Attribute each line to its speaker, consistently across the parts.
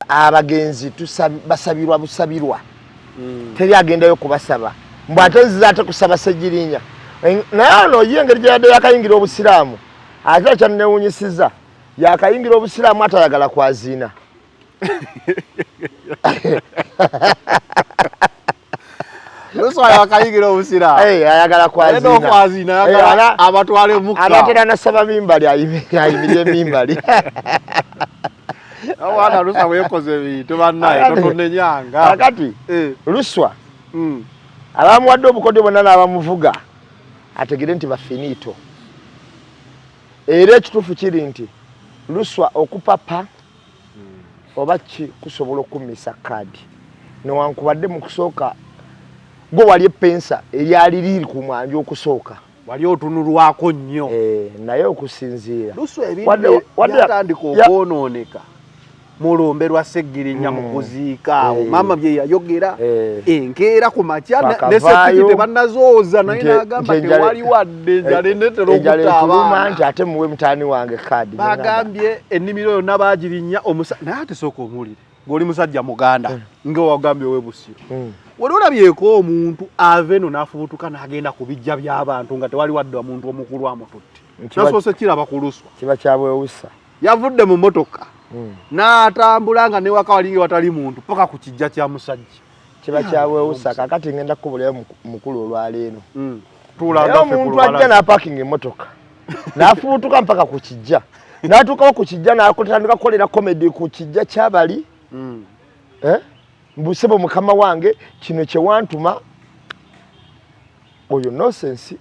Speaker 1: abagenzi basabirwa busabirwa teri agendayo kubasaba mbw ate nziza ate kusaba Ssegirinya naye ono yengeri gyeyadde yakayingira obusiraamu ate kyanewunyisiza yakayingira obusiraamu atayagala kwazina
Speaker 2: Luswa yakayingira obusiraamu
Speaker 1: ayagala kwazina
Speaker 2: abatwale mukka
Speaker 1: abatera nasaba mimbali ayimirye mimbali
Speaker 2: awana Luswa wekoze bintu bannaye totonne nyanga
Speaker 1: kakati Luswa abamuwadde obukodyo bonna n'abamuvuga ategere nti bafinito era ekituufu kiri nti Luswa okupapa oba ki kusobola okummisa kaadi newankubadde mu kusooka gwe wali epensa eryali liri ku mwanja okusooka
Speaker 2: wali otunulwako nnyo
Speaker 1: naye okusinziira
Speaker 2: Luswa ebintu byatandika okwonooneka mulumbe lwa Ssegirinya mu kuziika awo maama bye yayogera enkeera ku makya ne Sseppiti tebannazooza naye n'agamba tewali wadde enjala enetera okutaaba
Speaker 1: nti ate muwe mutaani wange kaadi
Speaker 2: bagambye ennimiro yonna baagirinya naye ate sooka omuwulire ng'oli musajja muganda nga wagambye ow'ebusiro wali olabyeko omuntu ave eno n'afubutuka n'agenda ku bijja by'abantu nga tewali wadde omuntu omukulu amututte nasoose kiraba ku Luswa
Speaker 1: kiba kyabwewusa
Speaker 2: yavudde mu motoka n'atambula nga newaka walingi watali muntu paka ku kijja kya musajja
Speaker 1: kiba kyabwewusa kakati ngenda kukubulayo mukulu olwaleero
Speaker 2: omuntu
Speaker 1: ajja n'apakinga emmotoka n'afubutuka mpaka ku kijja n'atuukawo ku kijja n'atandika kukolera komedi ku kijja kyabali mbusebo mukama wange kino kye wantuma oyo nonsense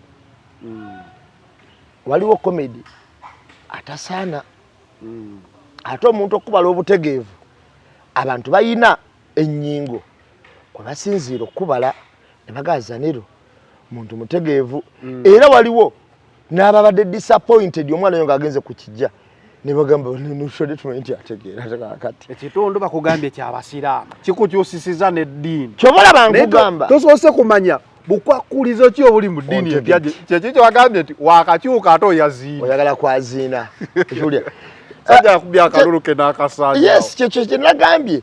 Speaker 1: waliwo komedi atasaana ate omuntu okubala obutegeevu abantu bayina ennyingo kwe basinziira okubala ne bagazaniro muntu mutegeevu era waliwo n'ababadde disappointed omwana oyo ng'agenze ku kijja ne bagamba nushodde tumanyi nti ategeera kati
Speaker 2: ekitundu bakugambye kyabasiraamu kikukyusisiza n'eddiini
Speaker 1: kyobola bankugamba
Speaker 2: tosoose kumanya bukwakulizo ki obuli mu ddiini empya kyekikyo wagambye nti wakakyuka ate oyaziina
Speaker 1: oyagala kwaziina julia
Speaker 2: sajja yakubya akalulu ke n'akasanja
Speaker 1: yes kyekyo kye nagambye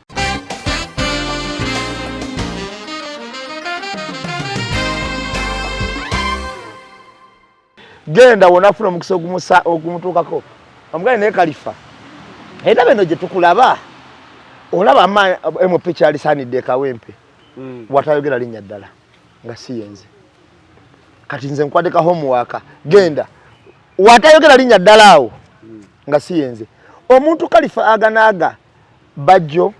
Speaker 1: genda wonafuna omukisa ogumutuukako omugane naye Kalifa era beno gye tukulaba olaba MP kyalisaanidde ekawempe watayogera linnya ddala nga si yenze kati nze nkwadeka homework genda watayogera linnya ddala awo nga si yenze omuntu Kalifa aganaaga Bajjo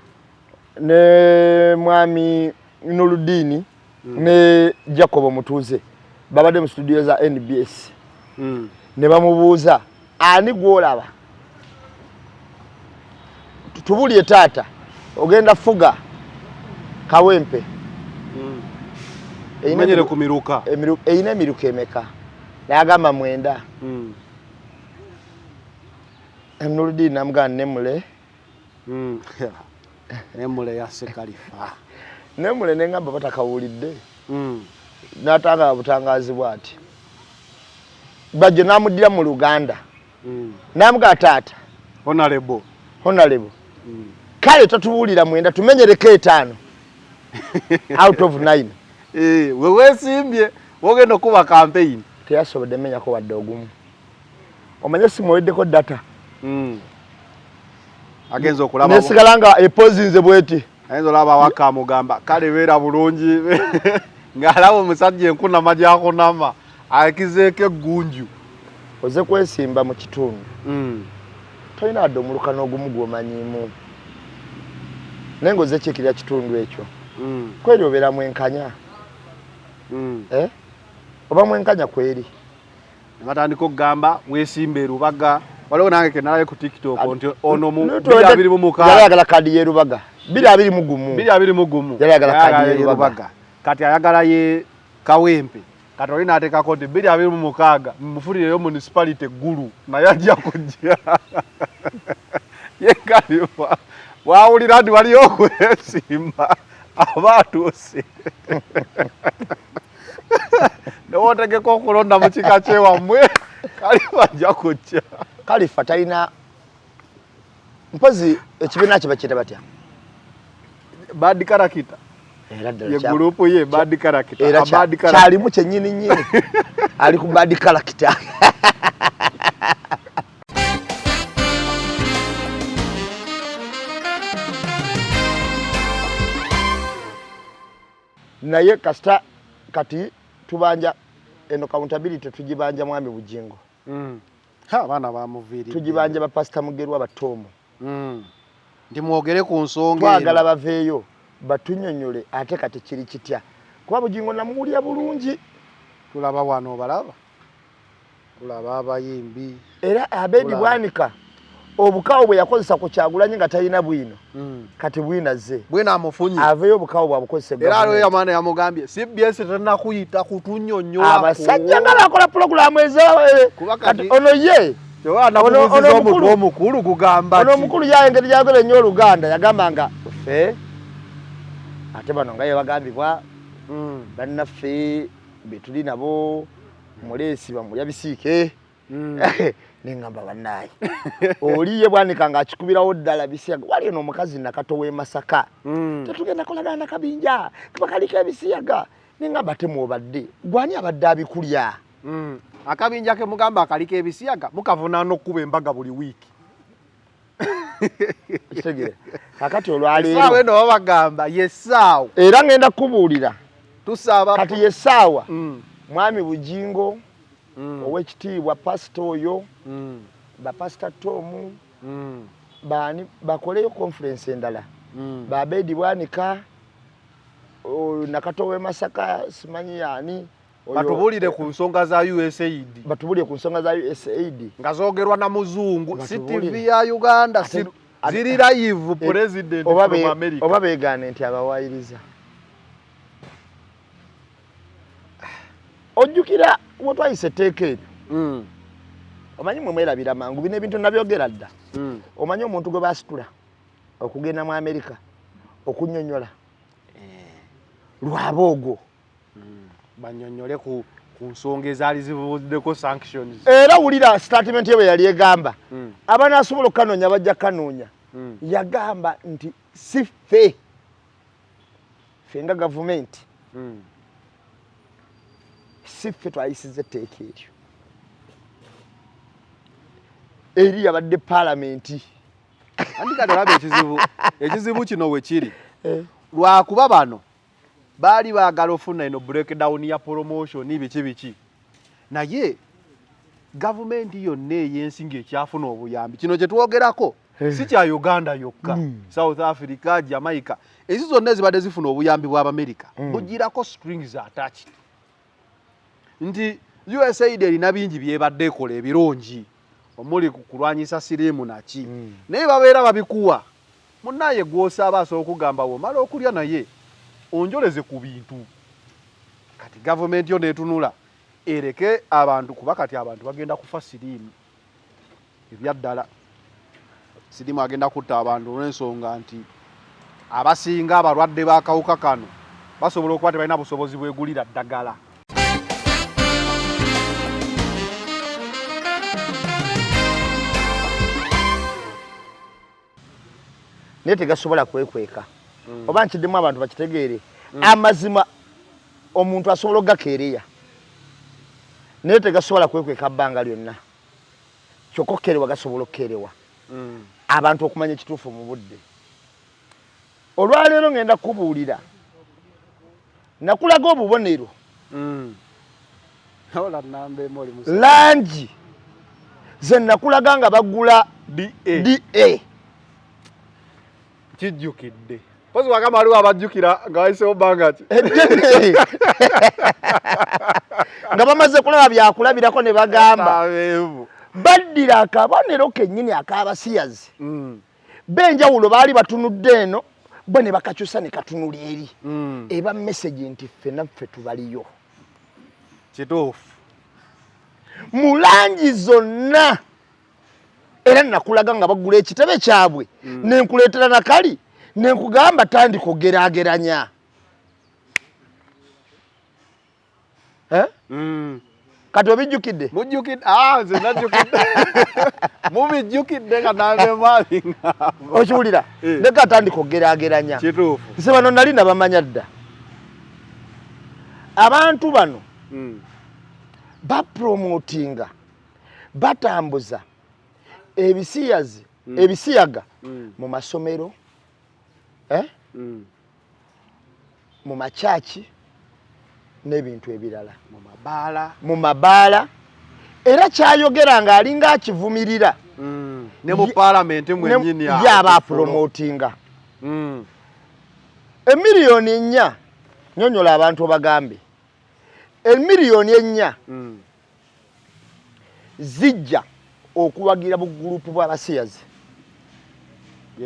Speaker 1: ne mwami Nuluddin ne Jacob Mutuuze babadde mu studio za NBS ne bamubuuza ani gwolaba tubulye taata ogenda fuga kawempe
Speaker 2: eyimenyere ku miruka
Speaker 1: eyina emiruka emeka nayagamba 9 Nuluddin namugamba Nemule
Speaker 2: Nemule yasse Kalifa
Speaker 1: Nemule nengamba batakawulidde n'atanga butangazi bwati Bajjo namuddira mu Luganda namuga taata
Speaker 2: honorable
Speaker 1: kale totuwulira 9 tumenyereko 5 out of 9
Speaker 2: weesimbye wogenda okuba campaign
Speaker 1: teyasobodde menyako wadde ogumu omanye simuweddeko data
Speaker 2: agenza okulaba
Speaker 1: nesigala nga epozinze bweti
Speaker 2: agenza olaba waka mugamba kale beera bulungi ng'alaba omusajja enkunama gyakunama akizeeko eggunju
Speaker 1: oze kwesimba mu kitundu tolina wadde omuluka n'ogumu gwomanyiimu naye ng'oze kyekirya kitundu ekyo kweri obeera mwenkanya oba mwenkanya kweri
Speaker 2: batandika okugamba weesimba erubaga waliwo nange kenalayo ku TikTok nti ono mu 2026
Speaker 1: yayagala kadi y'erubaga 2021 yayagala kadi y'erubaga
Speaker 2: kati ayagala ye kawempe kati oli n'ateekako nti 2026 mumufulireyo municipality eggulu naye ajja kujja ye Kalifa wawulira nti waliyo okwesimba aba atuuse newootegeka okulonda mu kika kyewammwe Kalifa ajja kujja
Speaker 1: Kalifa talina mpozi ekibiina kye bakiyita batya
Speaker 2: bad character ye group ye bad character
Speaker 1: bad character chali mu chenyini nyini ali ku bad character naye kasta kati tubanja eno accountability tujibanja mwami Bugingo
Speaker 2: ha bana ba muviri
Speaker 1: tujibanja ba pastor Mugerwa batomo
Speaker 2: ndi mwogere ku nsonga
Speaker 1: twagala baveeyo batunyonyole ate kati kiri kitya kuba Bugingo namuwulira bulungi
Speaker 2: tulaba wano balaba tulaba abayimbi
Speaker 1: era Abedi Bwanika obukawo bwe yakozesa ku Kyagulanyi nga talina bwino kati bwinaze
Speaker 2: bwina amufunyi
Speaker 1: aveyo obukawo bwabukozesa
Speaker 2: era alo yamana yamugambye CBS tena kuyita kutunyonyola
Speaker 1: abasajja nga bakola program kati ono ye
Speaker 2: ono mukulu kugamba
Speaker 1: ono mukulu yayengeri yagole nnyo Oluganda yagambanga ffe ate bano nga yebagambibwa bannaffe betuli nabo mulesi bamulya bisiike nengamba bannaye oliye Bwanika nga akikubirawo ddala bisiyaga wali eno omukazi nakato w'e Masaka tetugenda kolagana na kabinja kabakaliko ebisiyaga nengamba temwobadde gwani abadde abikulya
Speaker 2: akabinja ke mugamba akaliko ebisiyaga mukavunaana okuba embaga buli wiiki
Speaker 1: kitegere kakati olwaleero
Speaker 2: esaawa eno babagamba yesaawa
Speaker 1: era ngenda kubuulira
Speaker 2: tusaaba
Speaker 1: kati yesaawa mwami Bugingo owekitiibwa pastor oyo ba pastor Tomu bani bakoleyo conference endala ba Abedi Bwanika nakato w'e Masaka simanyi yani
Speaker 2: batubulire ku nsonga za USAID
Speaker 1: batubulire ku nsonga za USAID
Speaker 2: nga zoogerwa na muzungu CTV ya Uganda ziri live president from America
Speaker 1: oba beegane nti abawayiriza ojjukira wotwayise teeke omanyi mwe mwerabira mangu bino ebintu nabyogera dda omanyi omuntu gwe basitula okugenda mu America okunyonyola lwaboogo
Speaker 2: banyonyole ku nsonga ezaali zivuddeko sanctions
Speaker 1: era wulira statement ye bwe yali egamba abanaasobola okukanoonya bajja kanoonya yagamba nti si ffe nga gavumenti si ffe twayisiza etteeka eryo eri yabadde paalamenti
Speaker 2: andi kati olaba ekizibu kino we kiri lwakuba bano baali baagala ofuna eno breakdown ya promotion biki naye gavumenti yonna ey'ensi ng'ekyafuna obuyambi kino kye twogerako si kya Uganda yokka South Africa Jamaica ezi zonna ezibadde zifuna obuyambi bw'Amerika bugirako strings attached nti USAID erina bingi byebadde ekola ebirungi omuli kulwanyisa siriimu naki naye babeera babikuwa munnaye gw'osaba asobola okugamba womala okulya naye onjoleze ku bintu kati gavumenti yo netunula ereke abantu kuba kati abantu bagenda kufa siriimu ebyaddala siriimu agenda kutta abantu olw'ensonga nti abasinga abalwadde b'akawuka kano basobola okuba tebalina busobozi bwegulira ddagala
Speaker 1: naye tegasobola kwekweka oba nkiddemu abantu bakitegeere amazima omuntu asobola okugakeereya naye tegasobola kwekweka bbanga lyonna kyokka okukeerewa gasobola okukeerewa abantu okumanya ekituufu mu budde olwaleero ngenda kubuulira nakulaga obubonero langi ze nakulaga nga bagula DA
Speaker 2: kijjukidde pozi wakama waliwo abajjukira nga wayisewo bbanga ki
Speaker 1: nga bamaze kulaba byakulabirako ne bagamba baddira akabonero kennyini ak'abasiyazi b'enjawulo baali batunudde eno bo ne bakakyusa ne katunula eri eba message nti ffe naffe tubaliyo
Speaker 2: kituufu
Speaker 1: mu langi zonna era nakulaga nga bagula ekitebe kyabwe nenkuleetera nakali nenkugamba tandika ogeraageranya kati obijjukidde
Speaker 2: mujjukidde nze najjukidde mubijjukidde kanambe maalinga
Speaker 1: okiwulira leka atandika okugeraageranya
Speaker 2: kituufu
Speaker 1: nse bano nali nabamanya dda abantu bano bapromotinga batambuza ebisiyaga mu masomero mu makyaki n'ebintu ebirala mu mabaala era kyayogera nga alinga akivumirira
Speaker 2: ne mu palamenti mwennyini
Speaker 1: yaba promotinga emiliyoni 4 nyonyola abantu bagambe emiliyoni 4 zijja okuwagira bugurupu bw'abasiyazi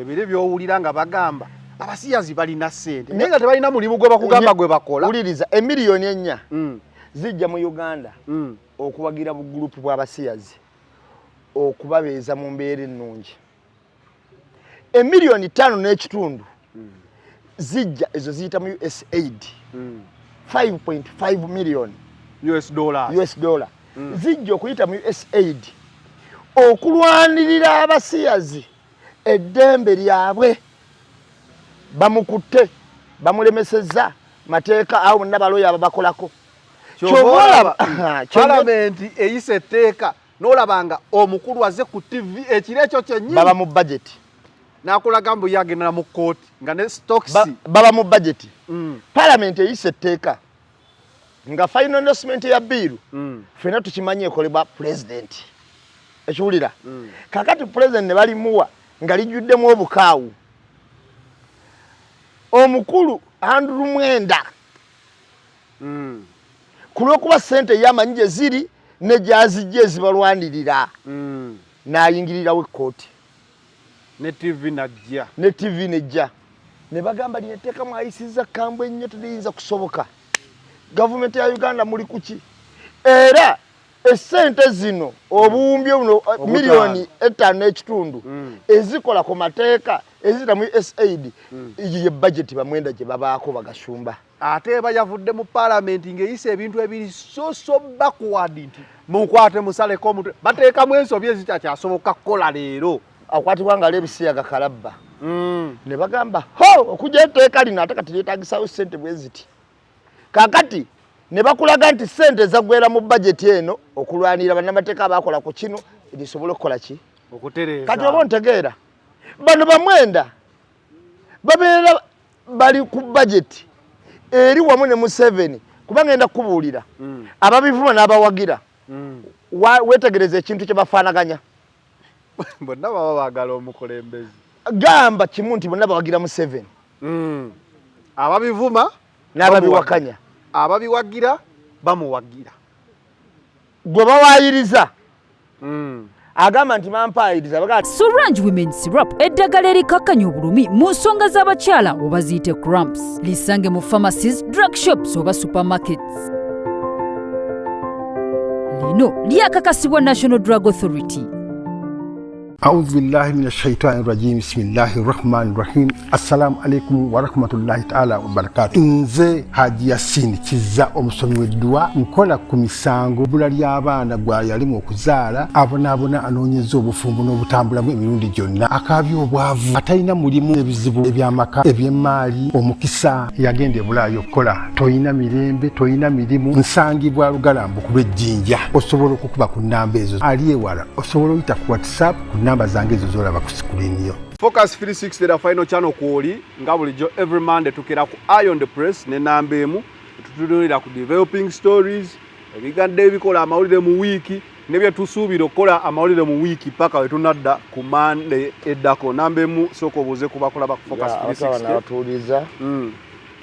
Speaker 2: ebiri byowulira nga bagamba abasiyazi balina ssente naye nga tebalina mulimu gwe bakugamba gwe bakola
Speaker 1: wuliriza emiliyoni 4 zijja mu Uganda okuwagira bugurupu bw'abasiyazi okubabeeza mu mbeera ennungi emiliyoni 5 n'ekitundu zijja ezo ziyita mu USAID 5.5 million
Speaker 2: US dollar zijja okuyita mu USAID okulwanirira abasiyazi eddembe lyabwe bamukutte bamulemesezza mateeka awo nabaloya ababakolako palamenti eyise etteeka n'olabanga omukulu aze ku TV ekiro ekyo kyennyini
Speaker 1: baba mu budget
Speaker 2: n'akulaga mbu yagendera mu kooti nga ne stocks
Speaker 1: baba mu budget palamenti eyise etteeka nga final endorsement ya bill fena tukimanyi ekolebwa president ekiwulira kakati president ne balimuwa nga lijjuddemu obukaawu omukulu Andrew Mwenda kulwokuba ssente yamanyi gye ziri ne gyazijja ezibalwanirira n'ayingirirawo ekkooti
Speaker 2: ne TV
Speaker 1: nejja ne bagamba linetteeka mwayisizza kambwe ennyo teriyinza kusoboka gavumenti ya Uganda muli kuki era essente zino obuwumbi buno miliyoni 5 n'ekitundu ezikola ku mateeka ezita mu USAID ye budget bamwenda gye babaako bagashumba
Speaker 2: ate bayavudde mu palamenti ng'eyise ebintu ebiri so backward nti mukwate musaleko omutwe bateekamu ensobi ezitakyasoboka kukola leero
Speaker 1: akwatibwa nga lebisiyaga kalabba ne bagamba ho okujja etteeka lino ate kati lyetaagisawo ssente bwe ziti kakati ne bakulaga nti ssente zagwera mu bajeti eno okulwanira bannamateeka abakola ku kino lisobola okukola ki
Speaker 2: okutereeza
Speaker 1: kati oba ontegeera bano bamwenda babeera bali ku bajeti eri wamu ne Museveni kuba ngenda kubuulira ababivuma n'abawagira wetegereza ekintu kye bafaanaganya
Speaker 2: bonna baba baagala omukulembezi
Speaker 1: gamba kimu nti bonna bawagira Museveni
Speaker 2: ababivuma
Speaker 1: n'ababiwakanya
Speaker 2: ababiwagira bamuwagira
Speaker 1: gwe bawaayiriza agamba nti mampaayiriza bagamba
Speaker 3: Sorange Women Syrup eddagala erikakkanya obulumi mu nsonga z'abakyala oba ziyite cramps lisange mu pharmacies, drug shops oba supermarkets. Lino lyakakasibwa National Drug Authority.
Speaker 4: أعوذ بالله من الشيطان الرجيم بسم الله الرحمن الرحيم السلام عليكم ورحمة الله تعالى وبركاته nze Haji Yasin Kiza omusomi w'eddwa nkola ku misango bula ly'abaana gwa yalimu okuzaala abonaabona anoonyeza obufumbo n'obutambulamu emirundi gyonna akaabya obwavu atalina mulimu ebizibu eby'amaka eby'emmaali omukisa yagenda ebulaayo okukola toyina mirembe toyina mirimu nsangibwa lugalambu ku lw'ejjinja osobola okukuba ku nnamba ezo ali ewala osobola oyita ku WhatsApp namba zange ezo zolaba ku screen yo.
Speaker 2: Focus 360 the final channel kwoli nga bulijjo every Monday tukera ku Eye on the Press ne namba emu tutulira ku developing stories ebigande ebikola amawulire mu wiki nebye tusuubira okukola amawulire mu wiki paka we tunadda ku Monday eddako namba emu soko obuze kubakola ba Focus 360
Speaker 1: abatuuliza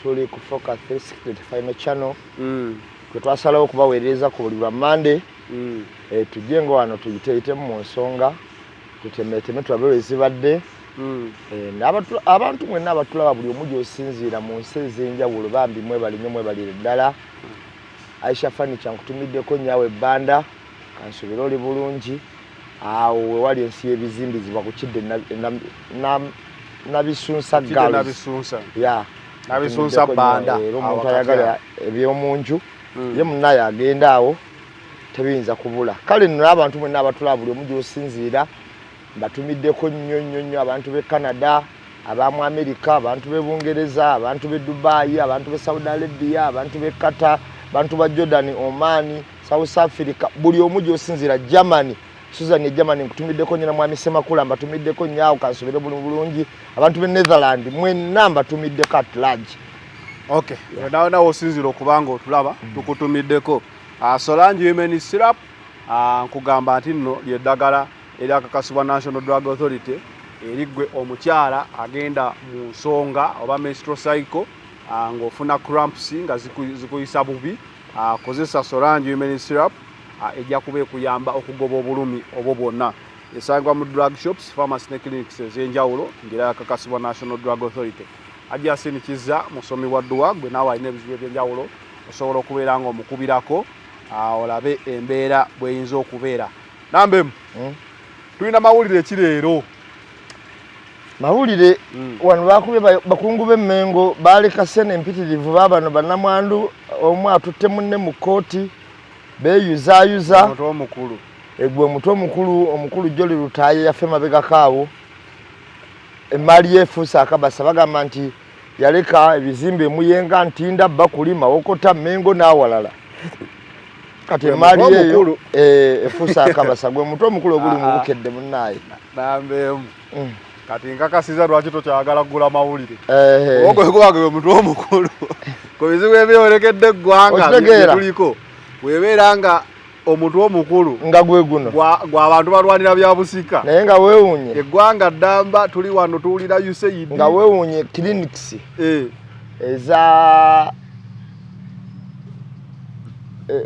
Speaker 1: tuli ku Focus 360 the final channel kwe twasalawo okubaweereza ku buli lwa Monday tujje ngo wano tuyiteeyite mu nsonga tutemeteme twabewe zibadde abantu mwenna abatulaba buli omu gy'osinziira mu nsi ez'enjawulo bambi mwe balire ddala Aisha Fani kyankutumiddeko nnyawe ebbanda kansubire oli bulungi awo wewali ensi y'ebizimbizibwa ku kidde nabisunsa
Speaker 2: nabisunsa bbanda
Speaker 1: omuntu ayagala eby'omunju ye munnaye agenda awo tebiyinza kubula. Kale nno abantu mwenna abatulaba buli omu gy'osinziira mbatumiddeko nnyo abantu b'e Canada, abamu America, abantu b'e Bungereza, abantu b'e Dubai, abantu b'e Saudi Arabia, abantu b'e Qatar, abantu ba Jordan, Oman, South Africa, buli omu gy'osinziira, Germany, Susan Germany nkutumiddeko nnyina mwami Semakula, mbatumiddeko nnyawo kansobere bulungi, abantu b'e Netherland mwenna mbatumiddeko at large.
Speaker 2: Okay, nawo osinziira okubanga otulaba tukutumiddeko. Solange Women Syrup nkugamba nti nno lyeddagala eryakakasibwa National Drug Authority erigwe omukyala agenda mu nsonga oba menstrual cycle ng'ofuna cramps nga zikuyisa bubi, kozesa Solange Women Syrup ejja kuba ekuyamba okugoba obulumi obwo bwonna. Esangibwa mu drug shops, pharmacy ne clinics ez'enjawulo ng'era yakakasibwa National Drug Authority. Ajja asinikiza musomi wa dduwa gwe naawe alina ebizibu eby'enjawulo osobola okubeera ng'omukubirako olabe embeera bw'eyinza okubeera. Nambemu tulina mawulire kireero.
Speaker 1: Mawulire wano bakubye bakungu b'Emmengo baaleka ssene empitirivu baabano bannamwandu omu atutte munne mu kkooti beeyuzaayuza.
Speaker 2: Omutwe omukulu
Speaker 1: Egwe omutwe omukulu Jolly Lutaaye yaffe mabegako awo. Emmaali yeefuuse akabasa bagamba nti yaleka ebizimbe Muyenga, Ntinda, Bakuli, Mawokota, Mmengo n'awalala. Kati emmaali eyo efuuse akabasa gwe mutwe omukulu oguli mu Bukedde munnaaye.
Speaker 2: Nambemu kati nkakasiza lwaki tokyagala kugula mawulire. Ogwe gwe mutwe omukulu ku bizibu ebyolekedde eggwanga tuliko weebeera nga omutwe omukulu
Speaker 1: nga gwe guno
Speaker 2: gw'abantu balwanira bya busika
Speaker 1: naye nga weewuunye
Speaker 2: eggwanga ddamba tuli wano tuwulira USAID
Speaker 1: nga weewuunye clinics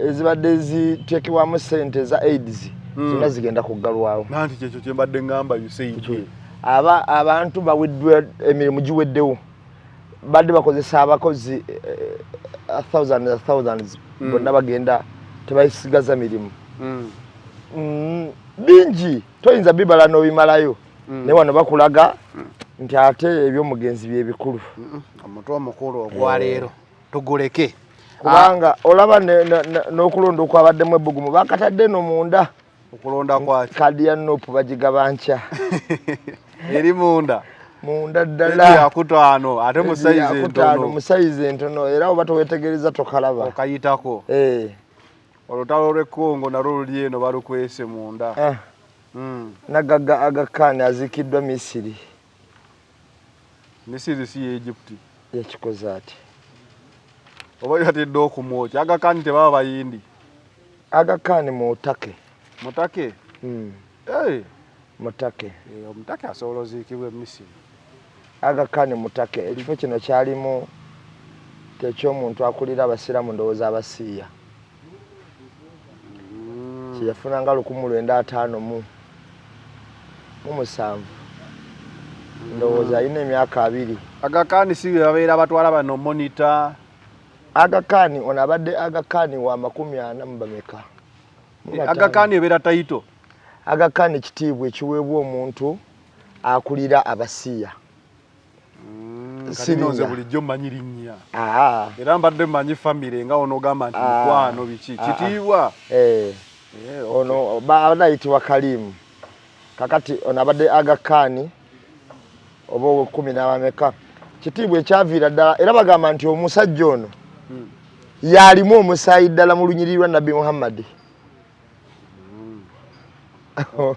Speaker 1: ezibadde ziteekebwamu ssente za AIDS zonna zigenda kuggalwawo.
Speaker 2: Nanti kyekyo kye mbadde ngamba USAID.
Speaker 1: Abantu baweddwa emirimu giweddewo badde bakozesa abakozi thousands bonna bagenda tebayisigaza mirimu bingi toyinza bibala n'obimalayo naye wano bakulaga nti ate ebyomugenzi bye bikulu.
Speaker 2: Omutwe omukulu ogwaleero tuguleke
Speaker 1: kubanga olaba n'okulonda okwabaddemu ebbugumu bakatadde no munda
Speaker 2: okulonda kwaki
Speaker 1: kadi ya nopu bagigaba nkya
Speaker 2: eri munda
Speaker 1: ddala
Speaker 2: yakutaano ate
Speaker 1: musayizi entono era oba towetegereza tokalaba
Speaker 2: okayitako. Olutalo lw'Ekkongo nalwo luli eno balukwese munda. Nagagga
Speaker 1: Aga Khan aziikiddwa Misiri.
Speaker 2: Misiri si Egypt.
Speaker 1: Yakikoze ati.
Speaker 2: Oba yatedde okumwokya. Aga Khan tebaba bayindi.
Speaker 1: Aga Khan Mutake.
Speaker 2: Mutake?
Speaker 1: Mutake.
Speaker 2: Omutake asobola oziikibwa e Misiri.
Speaker 1: Aga Khan Mutake. Ekifo kino kyalimu ky'omuntu akulira abasiraamu ndowooza abasiiya. Yafuna nga 1957 ndowooza alina emyaka 2.
Speaker 2: Aga Khan si be babeera batwala bano monitor.
Speaker 1: Aga Khan ono abadde Aga Khan wa 40 mu bameka.
Speaker 2: Aga Khan ebeera taito.
Speaker 1: Aga Khan kitiibwa ekiweebwa omuntu akulira abasiiya.
Speaker 2: Sinonze bulijjo mmanyi linnya. Era mbadde mmanyi famire nga onogamba nti mukwano biki kitiibwa. Ono banayitibwa Kalimu. Kakati ono abadde Aga Khan oba 10 n'abameka. Kitiibwa ekyaviira ddala era bagamba nti omusajja ono yalimu omusaayi ddala mu lunyiriri lwa Nabbi Muhammad.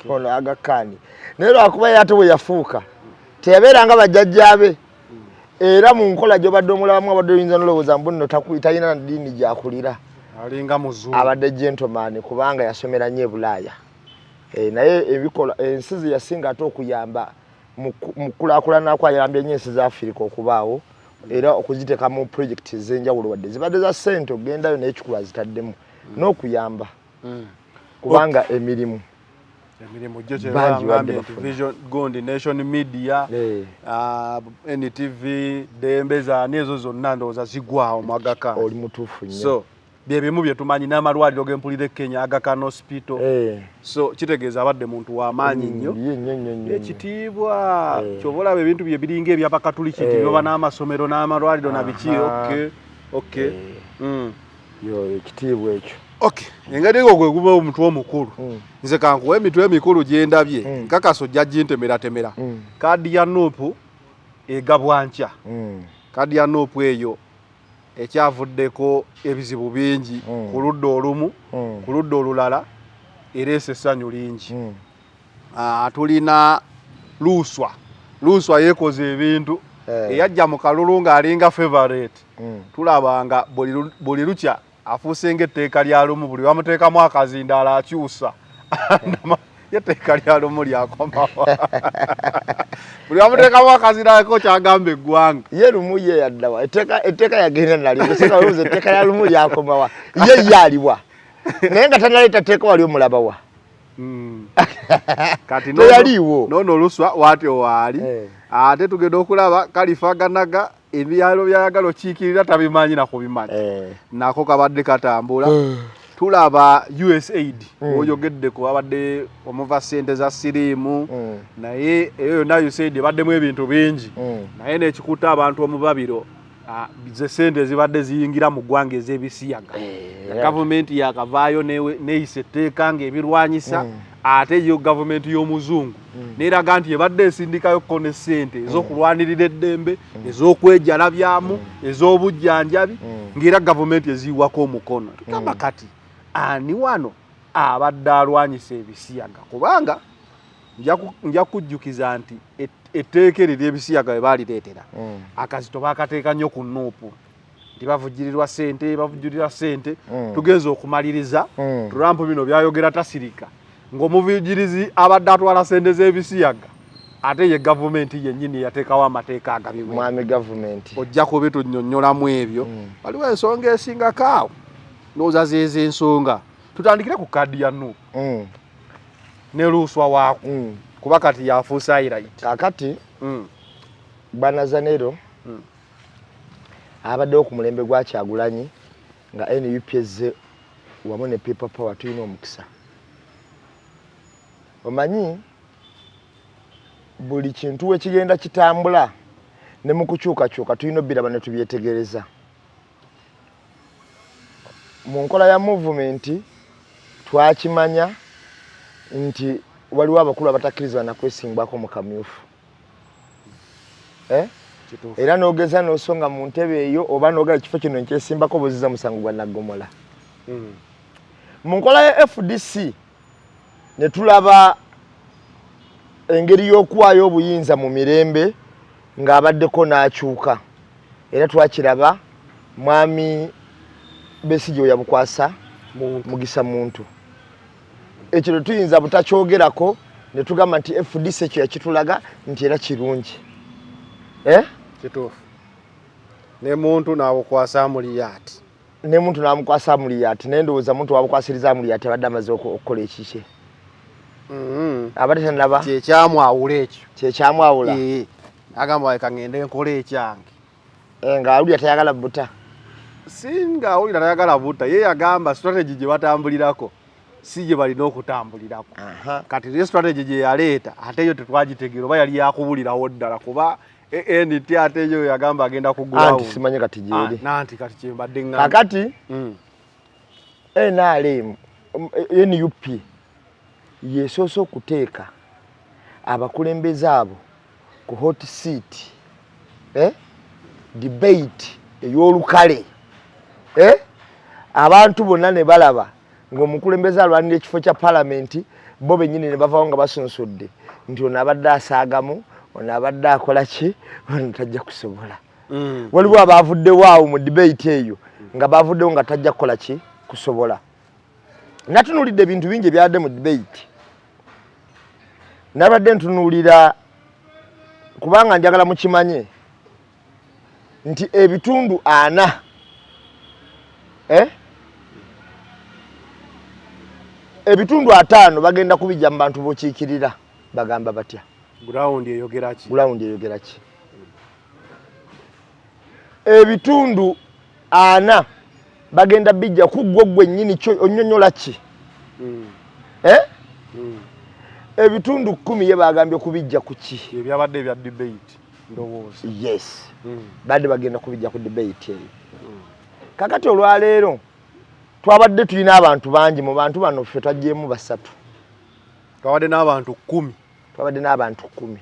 Speaker 2: Ono Aga Khan naye lwakuba ate bwe yafuuka teyabeera nga bajjajjaabe era mu nkola gy'obadde omulabamu abadde oyinza n'olowooza mbu nno talina ddiini gy'akulira. Alinga muzungu
Speaker 1: abadde gentleman kubanga yasomera nnyo e Bulaaya. Naye ebikola ensi ze yasinga ate okuyamba mu kulaakulana kwayambye nnyo ensi za Africa okubaawo era okuziteeka mu project ez'enjawulo wadde zibadde za ssente okugendayo naye kikulu azitaddemu n'okuyamba kubanga emirimu
Speaker 2: gyo kyebagambye Vision Gondi Nation Media NTV Dembeza nezo zonna ndowooza zigwawo mu Aga Khan.
Speaker 1: Oli mutuufu nnyo.
Speaker 2: So bye bimu bye tumanyi n'amalwaliro g'empulira Kenya Aga Khan Hospital. So kitegeeza abadde muntu w'amaanyi nnyo ekitiibwa ky'oba olaba ebintu bye biringa eby'Abakatuliki byoba n'amasomero n'amalwaliro na biki. Okay.
Speaker 1: Yo ekitiibwa ekyo
Speaker 2: Okay, engeri gwe gube omuntu omukulu. Nze kankuwa emitwe emikulu gyendabye. Nkakaso jjajja ntemera. Kaadi ya Nuupu egabwanca. Kaadi ya Nuupu eyo ekyavuddeko ebizibu bingi ku ludda olumu, ku ludda olulala ereese essanyu lingi. Tulina Luswa yeekoze ebintu eyajja mu kalulu ng'alinga favorite. Tulabanga buli lukya afuuse ng'etteeka lya lumu, buli bamuteekamu akazindaala akyusa. Etteeka lya lumu lyakomawo. Buli bamuteekamu akazindaala ko kyagamba eggwanga.
Speaker 1: Ye lumu ye yaddawa. Etteeka yagenda nali. Etteeka lya lumu lyakomawa. Ye yaliwa. Naye nga tannaleeta tteeka wali omulabawa.
Speaker 2: Kati
Speaker 1: nono
Speaker 2: Luswa watyo waali. Ate tugenda okulaba Kalifa Ganaga ebyalo byayagala kiikirira tabimanyi na kubimanyi. Nako kabadde katambula. Tulaba USAID oyogedde ko abadde omuva ssente za siriimu naye eyo yonna USAID ebaddemu ebintu bingi naye n'ekikuta abantu omubabiro ze ssente zibadde ziyingira mu ggwanga ez'ebisiyaga. Gavumenti yakavaayo neeyisa etteeka ng'ebirwanyisa ate yo gavumenti y'omuzungu n'eraga nti ebadde esindikayokko ne ssente ez'okulwanirira eddembe, ez'okwejalabyamu, ez'obujjanjabi ng'era gavumenti eziyiwako omukono. Tugamba kati ani wano abadde alwanyisa ebisiyaga? Kubanga nja kujjukiza nti etteeka eryo ery'ebisiyaga bwe baalireetera akazito baakateeka nnyo ku Nuupu nti bavujjirirwa ssente tugenza okumaliriza Trump bino byayogera tasirika ng'omuvujjirizi abadde atwala ssente z'ebisiyaga ate ye gavumenti yennyini yateekawo amateeka agabiwe.
Speaker 1: Mwami gavumenti
Speaker 2: ojja kuba tunnyonnyolamu ebyo. Waliwo ensonga esingako awo ndowooza zeezo ensonga. Tutandikire ku kaadi ya Nuupu ne Luswa waako kuba kati yafuusa highlight.
Speaker 1: Kakati Bwana Zanero abaddewo ku mulembe gwa Kyagulanyi nga NUP ezze wamu ne People Power tulina omukisa. Omanyi buli kintu we kigenda kitambula ne mu kukyukakyuka tulina obbiraba ne tubyetegereza. Mu nkola ya movement twakimanya nti waliwo abakulu abatakkirizibwa na kwesimbwako mu kamyufu. Era n'ogeza n'osonga mu ntebe eyo oba n'ogala ekifo kino nkyesimbako buziza musango gwa Naggomola. Mu nkola ya FDC ne tulaba engeri y'okuwaayo obuyinza mu mirembe ng'abaddeko n'akyuka. Era twakiraba mwami Besigye yabukwasa Mugisa Muntu. Ekyo tuyinza butakyogerako ne tugamba nti FDC ekyo yakitulaga nti era kirungi.
Speaker 2: Kituufu. Ne muntu n'abukwasa Muliyati.
Speaker 1: Ne muntu n'amukwasa Muliyati. N'endowooza muntu wabukwasiriza Muliyati abadde amaze okukola ekikye. Abadde tannaba.
Speaker 2: Kyekyamwawula ekyo.
Speaker 1: Kyekyamwawula.
Speaker 2: Agamba leka ngende nkola ekyange.
Speaker 1: Nga awulira tayagala buta.
Speaker 2: Singa awulira tayagala buta. Ye yagamba strategy gye batambulirako si gye balina okutambulirako. Kati ne strategy gye yaleeta ate yo tetwagitegeera oba yali yakubulirawo ddala kuba NT ate yo yagamba agenda kugulawo.
Speaker 1: Anti simanye kati gyeri.
Speaker 2: Nanti kati kyembadde ngamba.
Speaker 1: Kakati NRM NUP yesoose okuteeka abakulembeze abo ku hot seat debate ey'olukale. Abantu bonna ne balaba ng'omukulembeze alwanira ekifo kya palamenti bo bennyini ne bavaawo nga basunsudde nti ono abadde asaagamu, ono abadde akola ki, ono tajja kusobola. Waliwo abaavuddewo awo mu debate eyo nga baavuddewo nga tajja kukola ki, kusobola. Natunuulidde ebintu bingi ebyadde mu debate. Nabadde ntunuulira kubanga njagala mukimanye nti ebitundu 4 ebitundu 5 bagenda kubijja mu bantu bokiikirira bagamba batya.
Speaker 2: Ground eyogera ki?
Speaker 1: Ground eyogera ki? Ebitundu 4 bagenda bijja kuggwa gwennyini kyo onnyonnyola ki? Ebitundu 10 ye bagambye kubijja ku ki?
Speaker 2: Ebyabadde ebya debate ndowooza.
Speaker 1: Yes. Badde bagenda kubijja ku debate eyo. Kakati olwaleero twabadde tulina abantu bangi mu bantu bano ffe twagyemu basatu.
Speaker 2: Twabadde n'abantu 10.
Speaker 1: Twabadde n'abantu 10.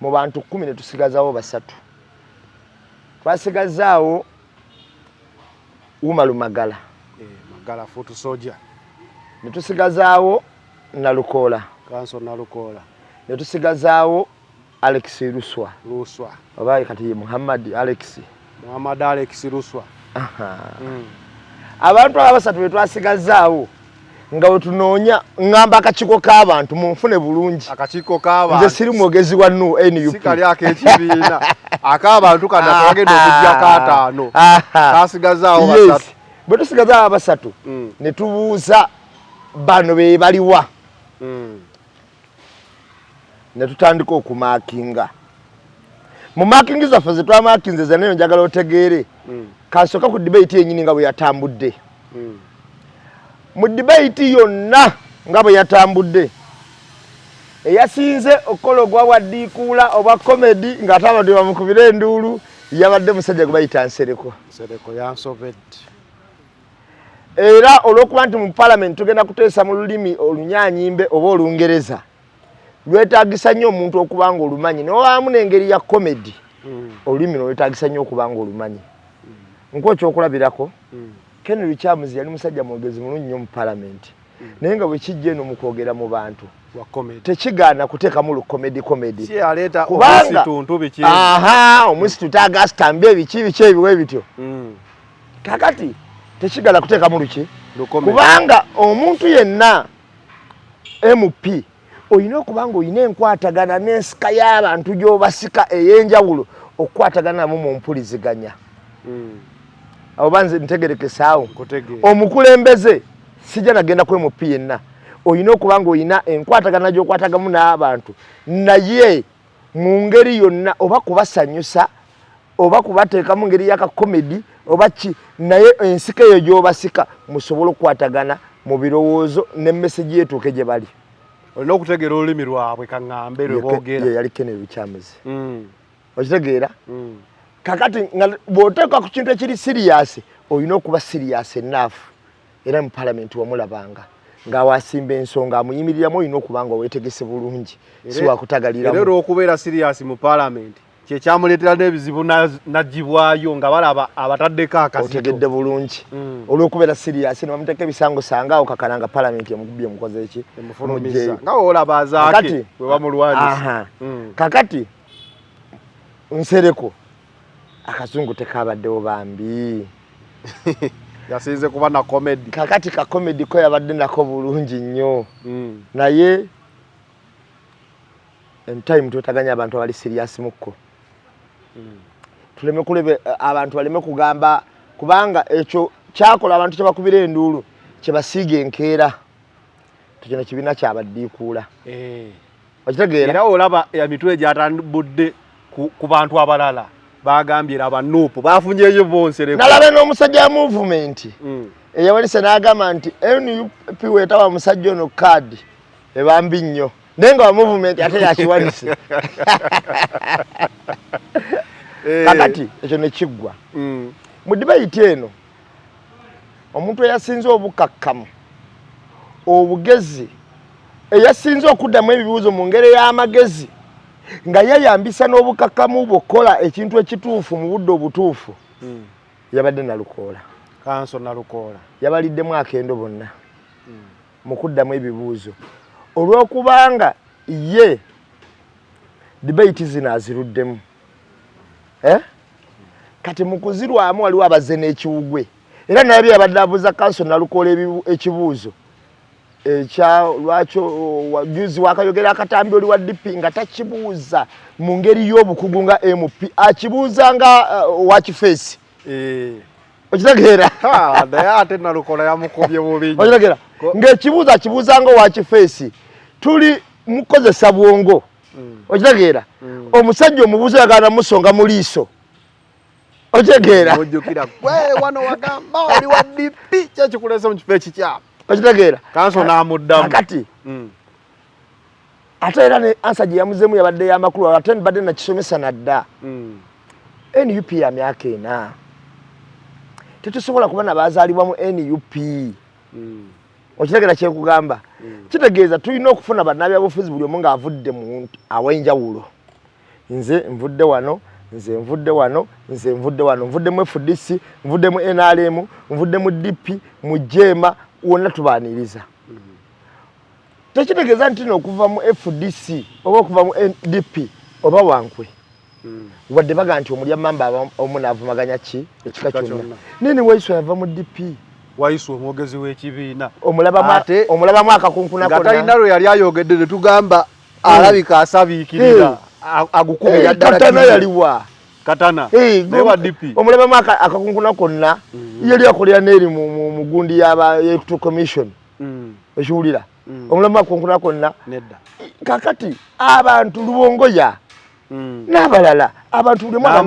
Speaker 1: Mu bantu 10 ne tusigazaawo basatu. Twasigazaawo Umaru Magala.
Speaker 2: Magala Foot Soldier.
Speaker 1: Ne tusigazaawo Nalukoola.
Speaker 2: Kanso Nalukoola.
Speaker 1: Ne tusigazaawo Alex Ruswa.
Speaker 2: Ruswa.
Speaker 1: Oba kati Muhammad Alex.
Speaker 2: Muhammad Alex Ruswa.
Speaker 1: Abantu abasatu betwasigazaawo nga wetunoonya ngamba akakiiko k'abantu munfune bulungi.
Speaker 2: Akakiiko k'abantu.
Speaker 1: Nze siri mwogezi wa NUP.
Speaker 2: Sikali ak'ekibiina. Ak'abantu kana kagenda okujja k'ataano. Kasigazaawo basatu.
Speaker 1: Bwe tusigazaawo abasatu ne tubuuza bano be baliwa. Ne tutandika okumaakinga. Mu maakingi zaffe ze twamaakinze ze nayo njagala otegeere. Kasooka ku debate yennyini nga bwe yatambudde. Mu debate yonna nga bwe yatambudde. Eyasinze okukola ogwa waddiikuula oba comedy ng'ate abantu bamukubira enduulu yabadde musajja gwe bayita Nsereko.
Speaker 2: Nsereko yansobedde.
Speaker 1: Era olw'okuba nti mu parliament tugenda kuteesa mu lulimi Olunyaanyimbe oba Olungereza. Lwetaagisa nnyo omuntu okuba nga olumanyi naye wamu n'engeri ya comedy. Olulimi lwetaagisa nnyo okuba nga olumanyi. Nko ekyokulabirako. Henry Kyamuzi yali musajja mwogezi mulungi nnyo mu parliament. Naye nga bwe kijja eno mu kwogera mu bantu.
Speaker 2: Wa comedy.
Speaker 1: Tekigaana kuteekamu lu comedy.
Speaker 2: Si aleeta omwisituntu biki.
Speaker 1: Omwisituntu agasitambye biki ebiwe bityo. Kakati tekigala kuteekamu luki. Kubanga omuntu yenna MP oyina okuba nga oyina enkwatagana n'ensika y'abantu gy'obasika ey'enjawulo okukwatagana mu mpuliziganya. Abo banze ntegerekesaawo. Omukulembeze sijja nagenda ku MP yenna. Oyina okuba nga oyina enkwatagana gy'okwatagamu n'abantu naye mu ngeri yonna oba kubasanyusa oba kubateeka mu ngeri y'akakomedi oba ki naye ensika eyo gy'obasika musobole okukwatagana mu birowoozo ne message yetuuke gye bali.
Speaker 2: Olina okutegeera olulimi lwabwe kaŋŋambe lwe boogera.
Speaker 1: Ye yali Henry Kyamuzi. Okitegeera? Kakati bw'oteeka ku kintu ekiri serious olina okuba serious enough era mu parliament wamulabanga ng'awasimba ensonga amuyimiriramu olina okuba nga weetegese bulungi si wakutagaliramu.
Speaker 2: Era olw'okubeera serious mu parliament kye kyamuleetera n'ebizibu n'agibwayo nga balaba abataddeko akazito.
Speaker 1: Otegedde bulungi. Olw'okubeera serious ne bamuteeka ebisango sangaawo kakalanga parliament emukubye mukoze eki.
Speaker 2: Emufulumiza. Nga olaba azaake bwe bamulwanyisa.
Speaker 1: Kakati Nsereko akazungu tekabaddewo bambi.
Speaker 2: Yasinze kuba na comedy.
Speaker 1: Kakati ka comedy ko yabadde nako bulungi nnyo. Naye time tutaganya abantu abali serious mukko. Tuleme kulebe abantu baleme kugamba kubanga ekyo kyakola abantu kye bakubira enduulu kye basiiga enkeera. Tukina kibiina kyabaddiikuula. Okitegeera?
Speaker 2: Era olaba emitwe gyatambudde ku bantu abalala. Bagambye aba NUP bafunyeyo Nsereko.
Speaker 1: Nalabe n'omusajja movement. Eyawalise n'agamba nti NUP wetawa musajja ono card ebambi nnyo. Nenga wa movement ate yakiwanise. Kakati ekyo ne kiggwa. Mu debate eno omuntu eyasinze obukakkamu obugezi eyasinze okuddamu ebibuuzo mu ngeri y'amagezi nga yayambisa n'obukakkamu bw'okola ekintu ekituufu mu budde obutuufu yabadde Nalukoola.
Speaker 2: Kanso Nalukoola
Speaker 1: yabaliddemu akendo bonna mu kuddamu ebibuuzo olw'okubanga ye debate zino aziruddemu. Kati mu kuzirwamu waliwo abazze n'ekiwugwe era naye yabadde abuuza Kanso Nalukoola ekibuuzo lwaki wajuzi wakayogera akatambi oli wa DP nga takibuuza mu ngeri y'obukugu nga MP akibuuza nga wakifeesi. Okitegeera?
Speaker 2: Naye ate Nalukoola yamukubye bubi.
Speaker 1: Okitegeera? Ng'ekibuuzo akibuuza nga wakifeesi tuli mukozesa bwongo. Okitegeera? Omusajja omubuuzo yagala musonga mu liiso. Okitegeera?
Speaker 2: Ojjukira gwe wano wagamba oli wa DP kyekikulese mu kifo ekikyamu.
Speaker 1: Okitegeera?
Speaker 2: Kanso n'amuddamu.
Speaker 1: Kakati ate era ne ansa gye yamuzeemu yabadde y'amakulu ate badde nakisomesa nadda. NUP ya myaka ena tetusobola kubana bazaalibwa mu NUP. Okitegera kye kugamba. Kitegeeza tulina okufuna bannabyabufuzi buli omu ng'avudde mu aw'enjawulo. Nze nvudde wano, nze nvudde wano, nze nvudde wano, nvudde mu FDC, nvudde mu NRM, nvudde mu DP, mu Jema, wonna tubaaniriza. Tekitegeeza nti okuva mu FDC oba okuva mu NDP oba wankwe. Wadde baga nti omulya mamba omunaavumaganya ki ekika kyonna. Nini Waiswa yava mu DP?
Speaker 2: Waiswa omwogezi w'ekibiina.
Speaker 1: Omulabamu akakunkuna konna.
Speaker 2: Nga talina lwe yali ayogedde ne tugamba alabika asabiikirira agukubira ddala.
Speaker 1: Katana yaliwa.
Speaker 2: Katana. Naye wa DP.
Speaker 1: Omulabamu akakunkuna konna yali akolera n'eri mu gundi y'electoral commission. Ekiwulira. Omulabamu akakunkuna konna.
Speaker 2: Nedda.
Speaker 1: Kakati abantu Lubongoya. N'abalala abantu buli mwana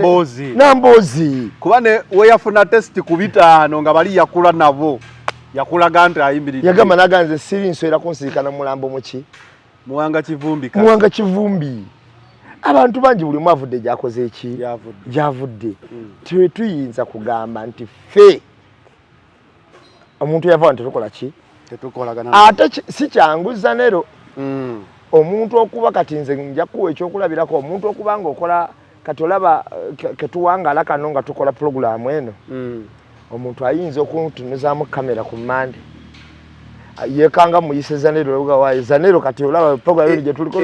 Speaker 1: Namboozi
Speaker 2: kuba ne we yafuna test ku 5 nga bali yakula nabo yakulaga nti ayimbirira
Speaker 1: yagamba naganze siri nswera kunsiikana mulambo muki
Speaker 2: Muwanga Kivumbi abantu bangi buli mwavudde gyakoze eki gyavudde tuyinza kugamba nti fe omuntu yava nti tukola ki tetukolagana
Speaker 1: ate si kyanguza nero omuntu okuba kati nze nja kuwa ekyokulabirako omuntu okuba ng'okola kati olaba ketuwangala kano nga tukola pulogulaamu eno omuntu ayinza okuntunuzaamu kamera ku mmande yekanga muyise Zanero wayi Zanero kati olaba pulogulaamu gye tuliko